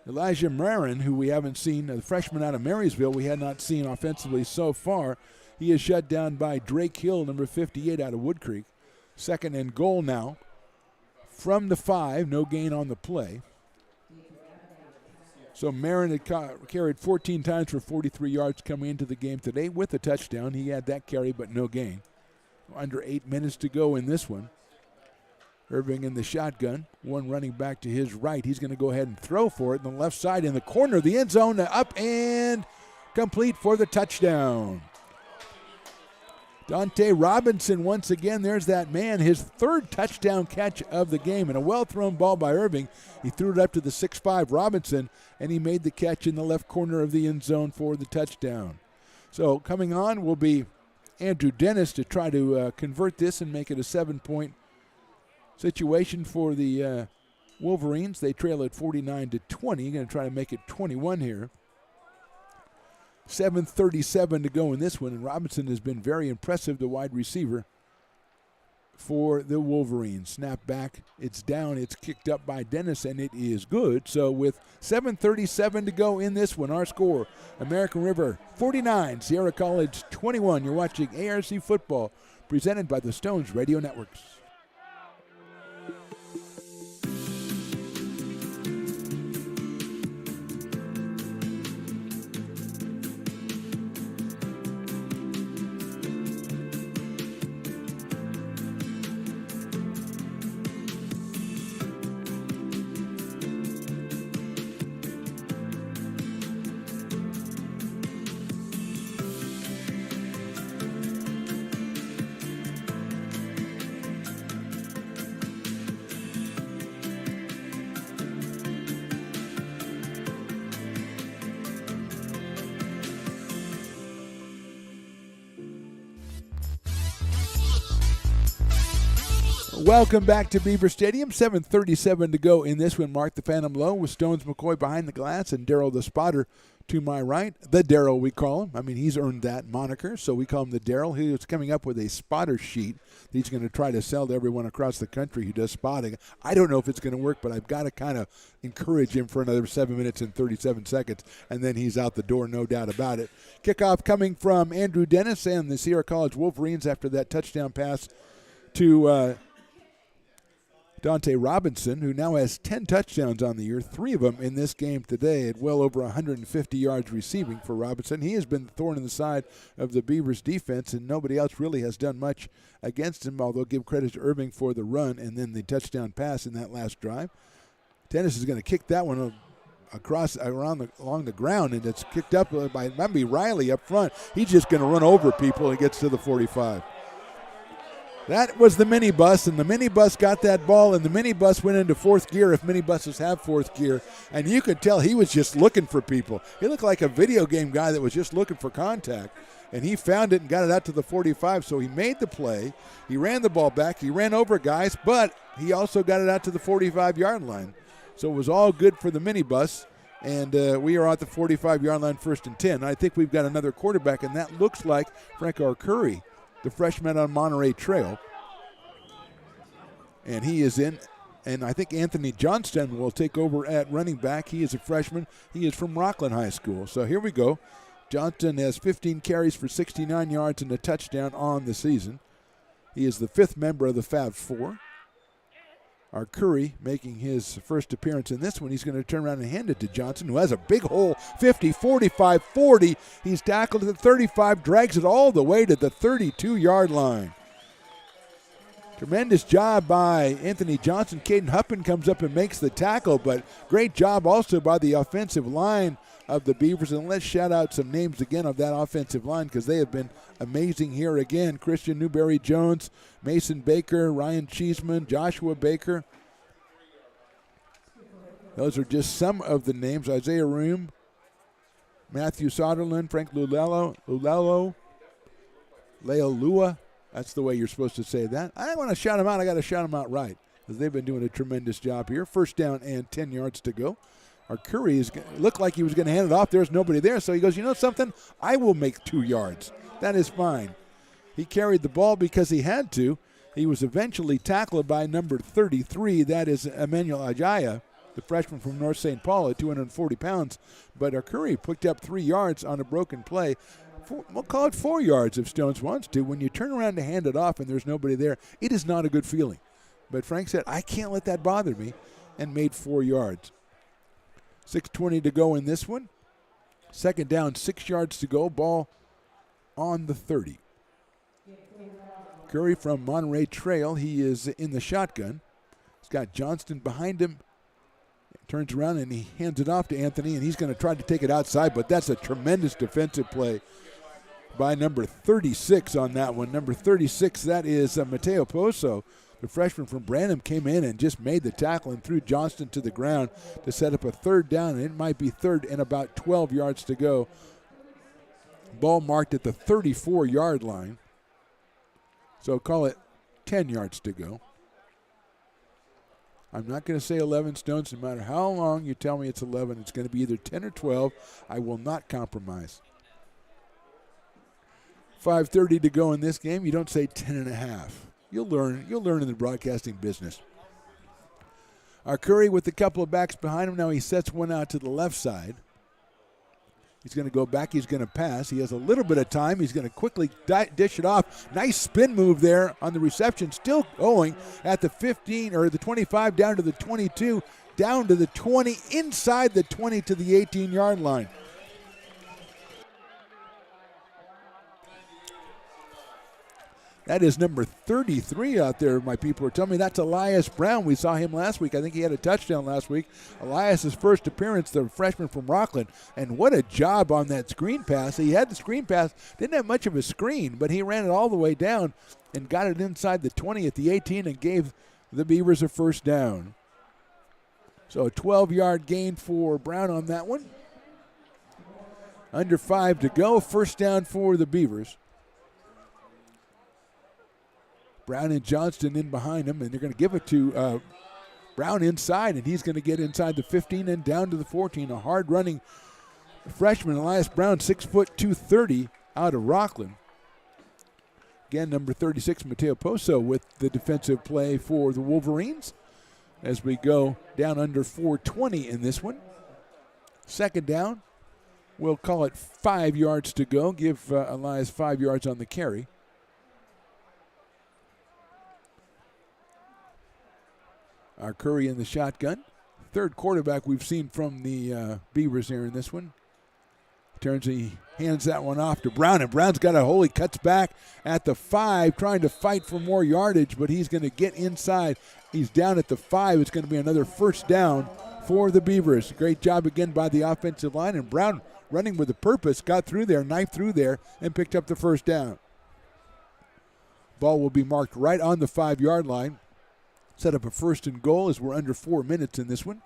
Elijah Marin, who we haven't seen, the freshman out of Marysville, we had not seen offensively so far. He is shut down by Drake Hill, number 58 out of Wood Creek. 2nd and goal now from the 5, no gain on the play. So Marin had carried 14 times for 43 yards coming into the game today with a touchdown. He had that carry, but no gain. Under 8 minutes to go in this one. Irving in the shotgun, one running back to his right. He's going to go ahead and throw for it on the left side in the corner of the end zone, up and complete for the touchdown. Dante Robinson once again, there's that man, his 3rd touchdown catch of the game, and a well-thrown ball by Irving. He threw it up to the 6'5 Robinson, and he made the catch in the left corner of the end zone for the touchdown. So coming on will be Andrew Dennis to try to convert this and make it a 7-point situation for the Wolverines. They trail at 49-20. Going to try to make it 21 here. 7:37 to go in this one, and Robinson has been very impressive, the wide receiver for the Wolverines. Snap back, it's down, it's kicked up by Dennis, and it is good. So with 7:37 to go in this one, our score, American River 49, Sierra College 21. You're watching ARC Football, presented by the Stones Radio Networks. Welcome back to Beaver Stadium. 7:37 to go in this one. Mark the Phantom Low with Stones McCoy behind the glass and Darryl the Spotter to my right. The Darryl, we call him. I mean, he's earned that moniker, so we call him the Darryl. He was coming up with a spotter sheet that he's going to try to sell to everyone across the country who does spotting. I don't know if it's going to work, but I've got to kind of encourage him for another 7 minutes and 37 seconds, and then he's out the door, no doubt about it. Kickoff coming from Andrew Dennis and the Sierra College Wolverines after that touchdown pass to Dante Robinson, who now has 10 touchdowns on the year, 3 of them in this game today at well over 150 yards receiving for Robinson. He has been the thorn in the side of the Beavers defense, and nobody else really has done much against him, although give credit to Irving for the run and then the touchdown pass in that last drive. Dennis is going to kick that one along the ground, and it's kicked up by maybe Riley up front. He's just going to run over people and gets to the 45. That was the minibus, and the minibus got that ball, and the minibus went into 4th gear if minibuses have 4th gear, and you could tell he was just looking for people. He looked like a video game guy that was just looking for contact, and he found it and got it out to the 45, so he made the play. He ran the ball back. He ran over guys, but he also got it out to the 45-yard line. So it was all good for the minibus, and we are at the 45-yard line, 1st and 10. I think we've got another quarterback, and that looks like Frank Arcuri, the freshman on Monterey Trail. And he is in, and I think Anthony Johnston will take over at running back. He is a freshman. He is from Rockland High School. So here we go. Johnston has 15 carries for 69 yards and a touchdown on the season. He is the 5th member of the Fab Four. Arcuri making his first appearance in this one. He's going to turn around and hand it to Johnson, who has a big hole, 50, 45, 40. He's tackled at the 35, drags it all the way to the 32-yard line. Tremendous job by Anthony Johnson. Caden Huppin comes up and makes the tackle, but great job also by the offensive line of the Beavers. And let's shout out some names again of that offensive line because they have been amazing here again. Christian Newberry-Jones, Mason Baker, Ryan Cheeseman, Joshua Baker. Those are just some of the names. Isaiah Room, Matthew Soderlund, Frank Lulelo, Leolua. That's the way you're supposed to say that. I want to shout them out. I got to shout them out right because they've been doing a tremendous job here. First down and 10 yards to go. Our Curry looked like he was going to hand it off. There's nobody there. So he goes, you know something? I will make 2 yards. That is fine. He carried the ball because he had to. He was eventually tackled by number 33. That is Emmanuel Ajaya, the freshman from North St. Paul at 240 pounds. But our Curry picked up 3 yards on a broken play. We'll call it 4 yards if Stones wants to. When you turn around to hand it off and there's nobody there, it is not a good feeling. But Frank said, I can't let that bother me, and made 4 yards. 6:20 to go in this one. Second down, 6 yards to go. Ball on the 30. Curry from Monterey Trail. He is in the shotgun. He's got Johnston behind him. Turns around and he hands it off to Anthony, and he's going to try to take it outside, but that's a tremendous defensive play by number 36 on that one. Number 36, that is Mateo Pozo. The freshman from Branham came in and just made the tackle and threw Johnston to the ground to set up a third down, and it might be third and about 12 yards to go. Ball marked at the 34-yard line. So call it 10 yards to go. I'm not going to say 11 Stones. No matter how long you tell me it's 11, it's going to be either 10 or 12. I will not compromise. 5:30 to go in this game. You don't say 10 and a half. You'll learn in the broadcasting business. Our Curry with a couple of backs behind him. Now he sets one out to the left side. He's going to go back. He's going to pass. He has a little bit of time. He's going to quickly dish it off. Nice spin move there on the reception. Still going at the 15 or the 25 down to the 22, down to the 20, inside the 20 to the 18-yard line. That is number 33 out there, my people are telling me. That's Elias Brown. We saw him last week. I think he had a touchdown last week. Elias's first appearance, the freshman from Rockland. And what a job on that screen pass. He had the screen pass, didn't have much of a screen, but he ran it all the way down and got it inside the 20 at the 18 and gave the Beavers a first down. So a 12-yard gain for Brown on that one. Under 5 to go. First down for the Beavers. Brown and Johnston in behind him, and they're going to give it to Brown inside, and he's going to get inside the 15 and down to the 14. A hard-running freshman, Elias Brown, 6 foot 230 out of Rockland. Again, number 36, Mateo Pozo with the defensive play for the Wolverines as we go down under 4:20 in this one. Second down, we'll call it 5 yards to go. Give Elias 5 yards on the carry. Our Curry in the shotgun. Third quarterback we've seen from the Beavers here in this one. He hands that one off to Brown, and Brown's got a hole. He cuts back at the 5, trying to fight for more yardage, but he's going to get inside. He's down at the 5. It's going to be another first down for the Beavers. Great job again by the offensive line, and Brown running with a purpose, got through there, knifed through there, and picked up the first down. Ball will be marked right on the 5-yard line. Set up a first and goal as we're under 4 minutes in this one.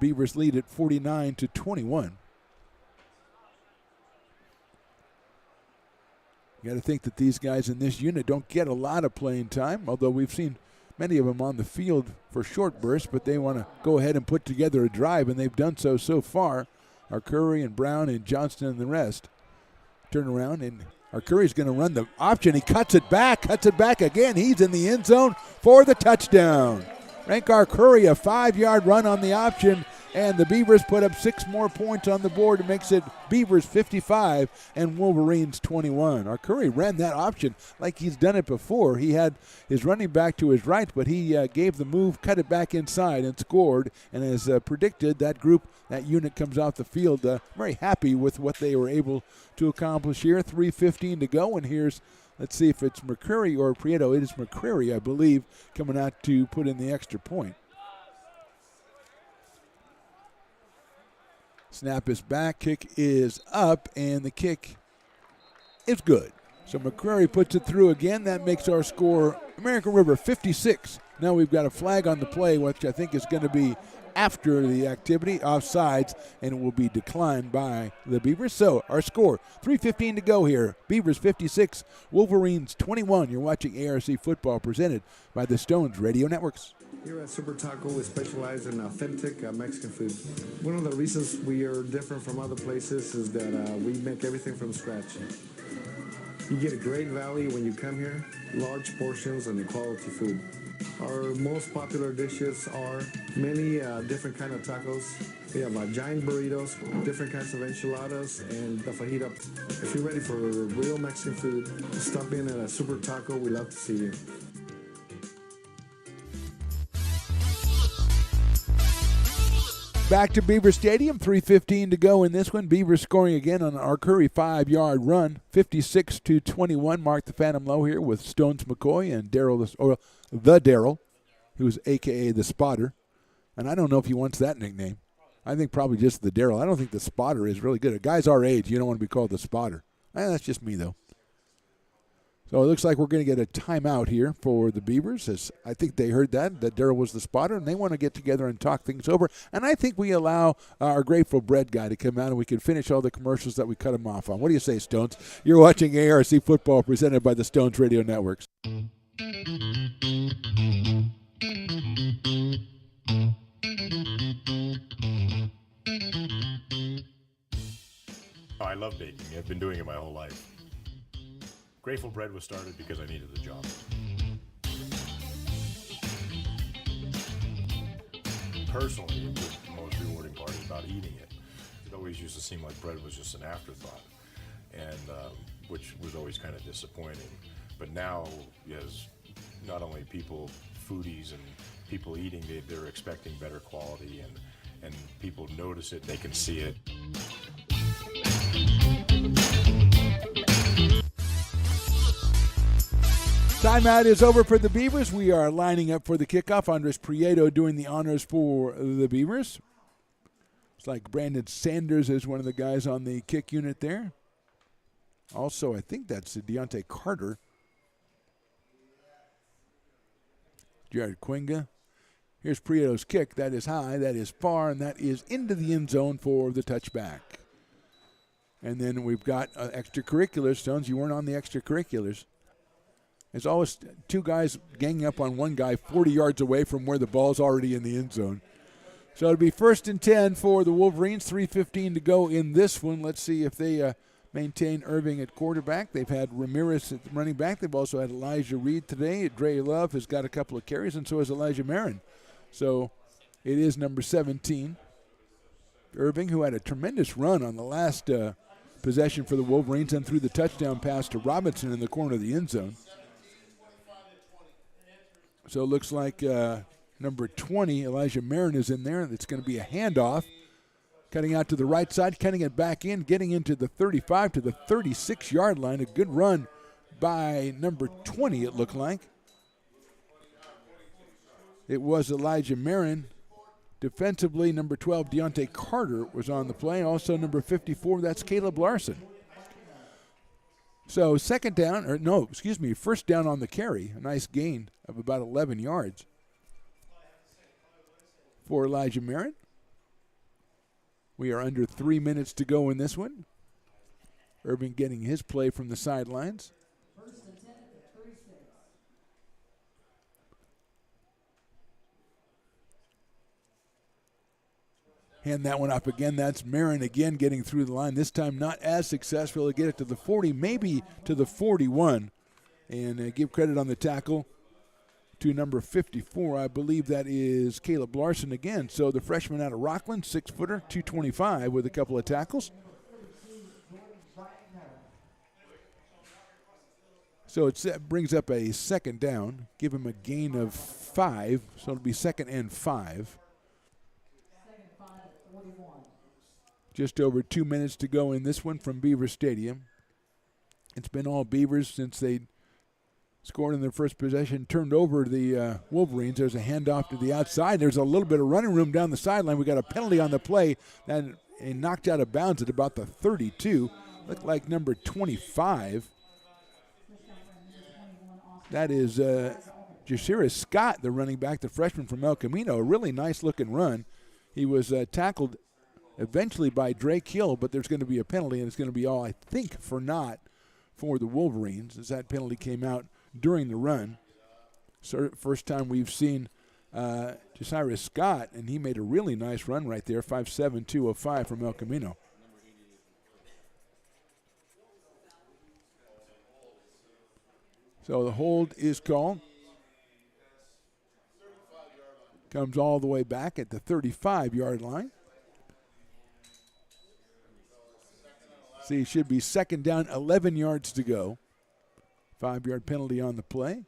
Beavers lead at 49-21. You got to think that these guys in this unit don't get a lot of playing time, although we've seen many of them on the field for short bursts, but they want to go ahead and put together a drive, and they've done so far. Our Curry and Brown and Johnston and the rest. Turn around, and our Curry's going to run the option. He cuts it back again. He's in the end zone for the touchdown. Rankar Curry, a 5-yard run on the option, and the Beavers put up 6 more points on the board. It makes it Beavers 55 and Wolverines 21. Our Curry ran that option like he's done it before. He had his running back to his right, but he gave the move, cut it back inside, and scored. And as predicted, that unit comes off the field very happy with what they were able to accomplish here. 3:15 to go, and here's, let's see if it's McCreary or Prieto. It is McCreary, I believe, coming out to put in the extra point. Snap is back, kick is up, and the kick is good. So McCreary puts it through again. That makes our score American River 56 Now we've got a flag on the play, which I think is going to be after the activity, offsides, and it will be declined by the Beavers. So our score, 3:15 to go here. Beavers 56, Wolverines 21. You're watching ARC football presented by the Stones Radio Networks. Here at Super Taco, we specialize in authentic Mexican food. One of the reasons we are different from other places is that we make everything from scratch. You get a great value when you come here, large portions and quality food. Our most popular dishes are many different kind of tacos. We have giant burritos, different kinds of enchiladas, and the fajita. If you're ready for real Mexican food, stop in at a Super Taco. We love to see you. Back to Beaver Stadium, 3:15 to go in this one. Beavers scoring again on our Curry 5-yard run, 56-21. Mark the Phantom Low here with Stones McCoy and the Daryl, who's a.k.a. the Spotter. And I don't know if he wants that nickname. I think probably just the Daryl. I don't think the Spotter is really good. A guy's our age, you don't want to be called the Spotter. That's just me, though. So it looks like we're going to get a timeout here for the Beavers. As I think they heard that Daryl was the spotter, and they want to get together and talk things over. And I think we allow our Grateful Bread guy to come out, and we can finish all the commercials that we cut him off on. What do you say, Stones? You're watching ARC football presented by the Stones Radio Networks. I love baking. I've been doing it my whole life. Grateful Bread was started because I needed the job. Personally, the most rewarding part is about eating it. It always used to seem like bread was just an afterthought, and which was always kind of disappointing. But now, as not only people, foodies and people eating, they're expecting better quality, and people notice it, they can see it. Timeout is over for the Beavers. We are lining up for the kickoff. Andres Prieto doing the honors for the Beavers. It's like Brandon Sanders is one of the guys on the kick unit there. Also, I think that's Deontay Carter. Jared Quinga. Here's Prieto's kick. That is high, that is far, and that is into the end zone for the touchback. And then we've got extracurriculars. Stones, you weren't on the extracurriculars. There's always two guys ganging up on one guy 40 yards away from where the ball's already in the end zone. So it'll be 1st and 10 for the Wolverines, 3:15 to go in this one. Let's see if they maintain Irving at quarterback. They've had Ramirez at running back. They've also had Elijah Reed today. Dre Love has got a couple of carries, and so has Elijah Marin. So it is number 17. Irving, who had a tremendous run on the last possession for the Wolverines and threw the touchdown pass to Robinson in the corner of the end zone. So it looks like number 20, Elijah Marin, is in there. It's going to be a handoff. Cutting out to the right side, cutting it back in, getting into the 35 to the 36-yard line. A good run by number 20, it looked like. It was Elijah Marin. Defensively, number 12, Deontay Carter, was on the play. Also number 54, that's Caleb Larson. So first down on the carry. A nice gain of about 11 yards for Elijah Marin. We are under 3 minutes to go in this one. Irving getting his play from the sidelines. Hand that one up again. That's Marin again getting through the line. This time not as successful to get it to the 40, maybe to the 41. And give credit on the tackle to number 54. I believe that is Caleb Larson again. So the freshman out of Rockland, 6-footer, 225 with a couple of tackles. So it brings up a second down. Give him a gain of 5. So it'll be 2nd and 5. Just over 2 minutes to go in this one from Beaver Stadium. It's been all Beavers since they scored in their first possession, turned over the Wolverines. There's a handoff to the outside. There's a little bit of running room down the sideline. We got a penalty on the play and knocked out of bounds at about the 32. Looked like number 25. That is Jasira Scott, the running back, the freshman from El Camino, a really nice-looking run. He was tackled eventually by Drake Hill, but there's going to be a penalty, and it's going to be all, I think, for naught for the Wolverines, as that penalty came out during the run. So first time we've seen Jasira Scott, and he made a really nice run right there, 5'7", 205 from El Camino. So the hold is called. Comes all the way back at the 35-yard line. See, it should be second down, 11 yards to go. 5-yard penalty on the play.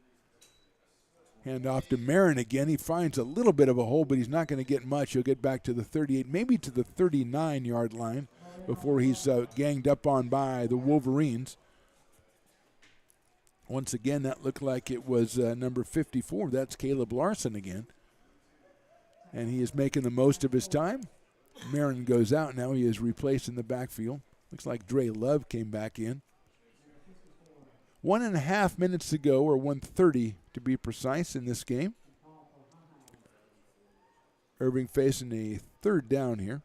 Hand off to Marin again. He finds a little bit of a hole, but he's not going to get much. He'll get back to the 38, maybe to the 39-yard line before he's ganged up on by the Wolverines. Once again, that looked like it was number 54. That's Caleb Larson again. And he is making the most of his time. Marin goes out now. He is replaced in the backfield. Looks like Dre Love came back in. 1.5 minutes to go, or 1:30 to be precise, in this game. Irving facing a third down here.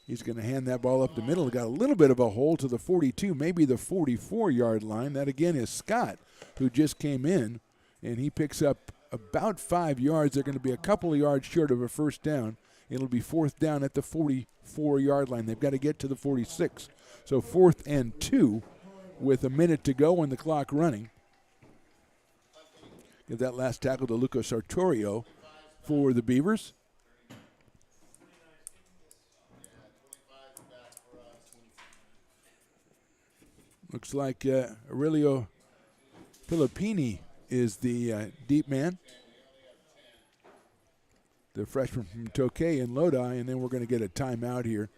He's going to hand that ball up the middle. Got a little bit of a hole to the 42, maybe the 44-yard line. That again is Scott, who just came in, and he picks up about 5 yards. They're going to be a couple of yards short of a first down. It'll be fourth down at the 44-yard line. They've got to get to the 46. So 4th and 2 with a minute to go and the clock running. Give that last tackle to Luca Sartorio for the Beavers. Looks like Aurelio Filippini is the deep man. The freshman from Tokay and Lodi, and then we're going to get a timeout here.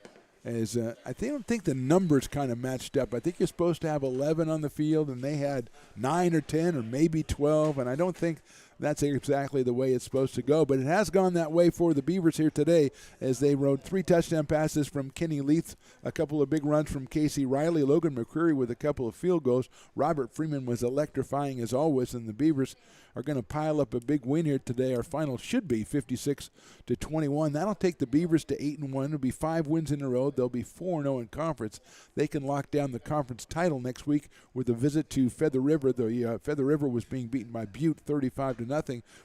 As I don't think the numbers kind of matched up. I think you're supposed to have 11 on the field, and they had 9 or 10 or maybe 12, and I don't think that's exactly the way it's supposed to go. But it has gone that way for the Beavers here today, as they rode 3 touchdown passes from Kenny Leith, a couple of big runs from Casey Riley, Logan McCreary with a couple of field goals. Robert Freeman was electrifying as always, and the Beavers are going to pile up a big win here today. Our final should be 56-21. That'll take the Beavers to 8-1. It'll be 5 wins in a row. They'll be 4-0 in conference. They can lock down the conference title next week with a visit to Feather River. The Feather River was being beaten by Butte 35-0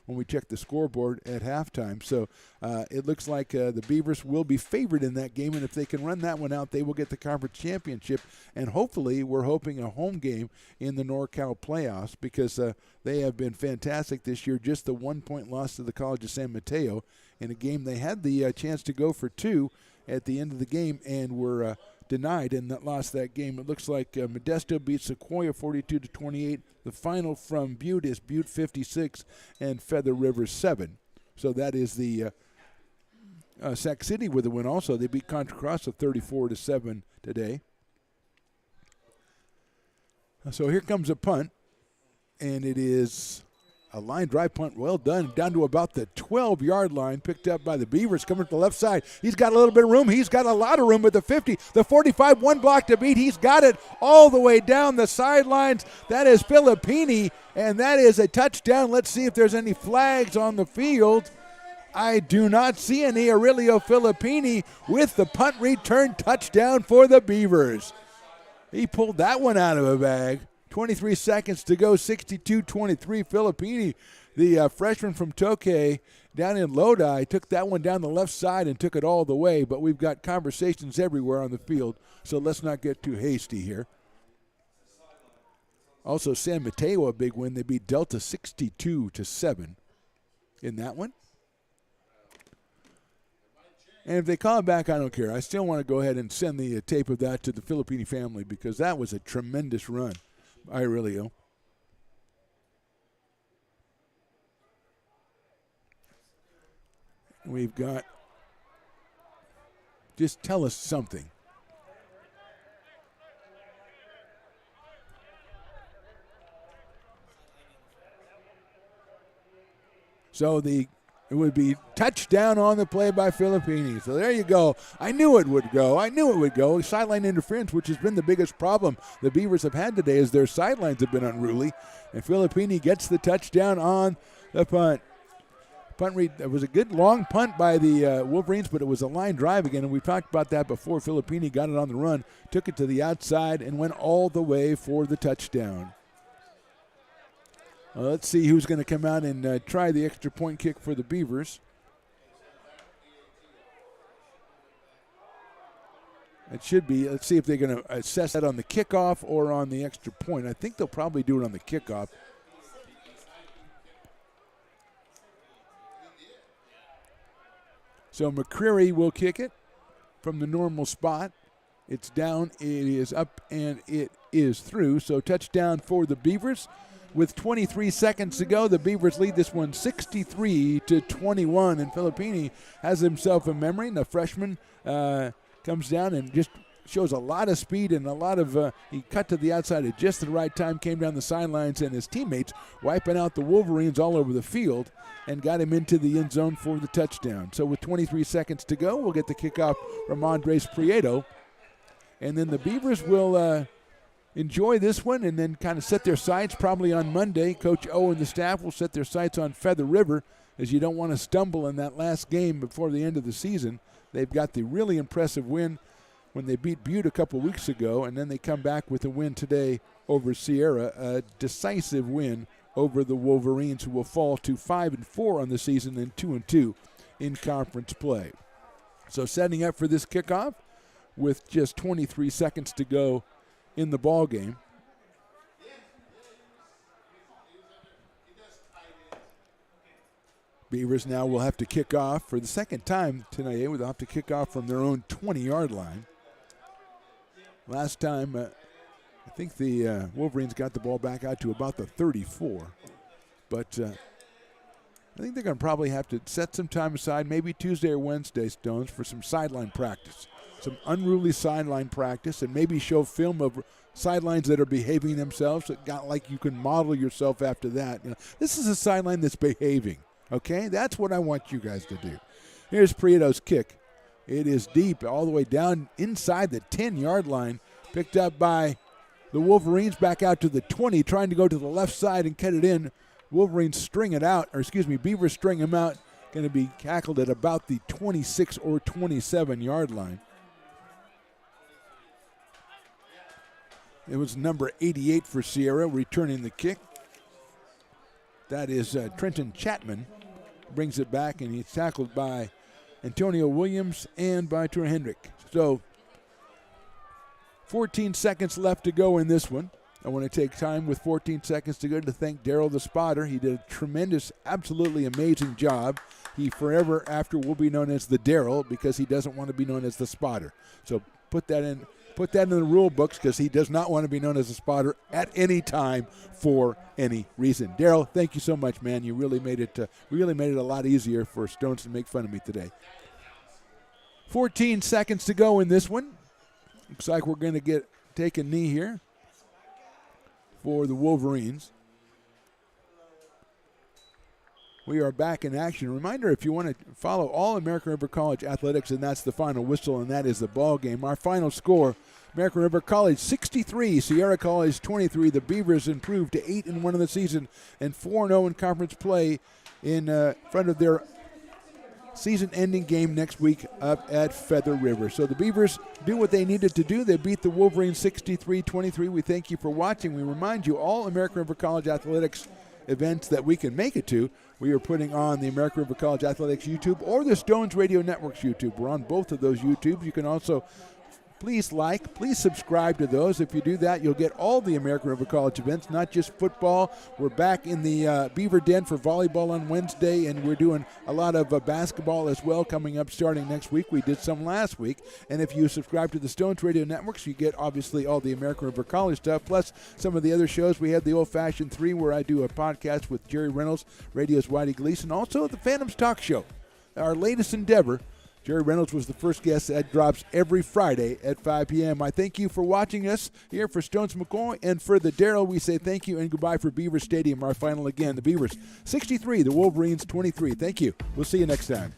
when we checked the scoreboard at halftime. So it looks like the Beavers will be favored in that game, and if they can run that one out, they will get the conference championship. And hopefully, we're hoping a home game in the NorCal playoffs, because they have been fantastic this year. Just the 1-point loss to the College of San Mateo in a game they had the chance to go for 2 at the end of the game and were denied and lost that game. It looks like Modesto beats Sequoia 42-28. The final from Butte is Butte 56 and Feather River 7. So that is the Sac City with a win also. They beat Contra Costa 34-7 today. So here comes a punt, and it is a line drive punt, well done, down to about the 12-yard line, picked up by the Beavers, coming to the left side. He's got a little bit of room. He's got a lot of room at the 50, the 45, one block to beat. He's got it all the way down the sidelines. That is Filippini, and that is a touchdown. Let's see if there's any flags on the field. I do not see any. Aurelio Filippini with the punt return touchdown for the Beavers. He pulled that one out of a bag. 23 seconds to go, 62-23. Filippini, the freshman from Tokay down in Lodi, took that one down the left side and took it all the way, but we've got conversations everywhere on the field, so let's not get too hasty here. Also, San Mateo, a big win. They beat Delta 62-7 in that one. And if they call it back, I don't care. I still want to go ahead and send the tape of that to the Filippini family, because that was a tremendous run by Aurelio. We've got, just tell us something. So the It would be touchdown on the play by Filippini. So there you go. I knew it would go. Sideline interference, which has been the biggest problem the Beavers have had today, is their sidelines have been unruly. And Filippini gets the touchdown on the punt. It was a good long punt by the Wolverines, but it was a line drive again, and we talked about that before. Filippini got it on the run, took it to the outside, and went all the way for the touchdown. Let's see who's going to come out and try the extra point kick for the Beavers. It should be. Let's see if they're going to assess that on the kickoff or on the extra point. I think they'll probably do it on the kickoff. So McCreary will kick it from the normal spot. It's down, it is up, and it is through. So touchdown for the Beavers. With 23 seconds to go, the Beavers lead this one 63-21. And Filippini has himself a memory. And the freshman comes down and just shows a lot of speed and a lot of he cut to the outside at just the right time, came down the sidelines, and his teammates wiping out the Wolverines all over the field and got him into the end zone for the touchdown. So with 23 seconds to go, we'll get the kickoff from Andres Prieto. And then the Beavers will enjoy this one and then kind of set their sights probably on Monday. Coach O and the staff will set their sights on Feather River, as you don't want to stumble in that last game before the end of the season. They've got the really impressive win when they beat Butte a couple weeks ago, and then they come back with a win today over Sierra, a decisive win over the Wolverines, who will fall to 5-4 on the season and 2-2 in conference play. So setting up for this kickoff with just 23 seconds to go in the ball game. Beavers now will have to kick off for the second time tonight. They'll have to kick off from their own 20-yard line. Last time, I think the Wolverines got the ball back out to about the 34. But I think they're going to probably have to set some time aside, maybe Tuesday or Wednesday, Stones, for some sideline practice. Some unruly sideline practice, and maybe show film of sidelines that are behaving themselves. So got like you can model yourself after that. You know, this is a sideline that's behaving, okay? That's what I want you guys to do. Here's Prieto's kick. It is deep all the way down inside the 10-yard line, picked up by the Wolverines back out to the 20, trying to go to the left side and cut it in. Wolverines string it out, Beavers string him out. Going to be tackled at about the 26 or 27-yard line. It was number 88 for Sierra returning the kick. That is Trenton Chapman. Brings it back, and he's tackled by Antonio Williams and by Troy Hendrick. So 14 seconds left to go in this one. I want to take time with 14 seconds to go to thank Daryl the spotter. He did a tremendous, absolutely amazing job. He forever after will be known as the Daryl because he doesn't want to be known as the spotter. So put that in the rule books because he does not want to be known as a spotter at any time for any reason. Daryl, thank you so much, man. You really made it a lot easier for Stones to make fun of me today. 14 seconds to go in this one. Looks like we're going to take a knee here for the Wolverines. We are back in action. Reminder, if you want to follow all American River College athletics, and that's the final whistle, and that is the ball game. Our final score, American River College 63, Sierra College 23. The Beavers improved to 8-1 in the season and 4-0 in conference play in front of their season-ending game next week up at Feather River. So the Beavers do what they needed to do. They beat the Wolverines 63-23. We thank you for watching. We remind you, all American River College athletics events that we can make it to, we are putting on the American River College Athletics YouTube or the Stones Radio Network's YouTube. We're on both of those YouTubes. You can also please subscribe to those. If you do that, you'll get all the American River College events, not just football. We're back in the Beaver Den for volleyball on Wednesday, and we're doing a lot of basketball as well coming up starting next week. We did some last week. And if you subscribe to the Stones Radio Networks, you get obviously all the American River College stuff, plus some of the other shows. We have the Old Fashioned 3, where I do a podcast with Jerry Reynolds, Radio's Whitey Gleason, also the Phantoms Talk Show, our latest endeavor. Jerry Reynolds was the first guest. That drops every Friday at 5 p.m. I thank you for watching us here for Stones McCoy, and for the Darryl, we say thank you and goodbye for Beaver Stadium. Our final again, the Beavers 63, the Wolverines 23. Thank you. We'll see you next time.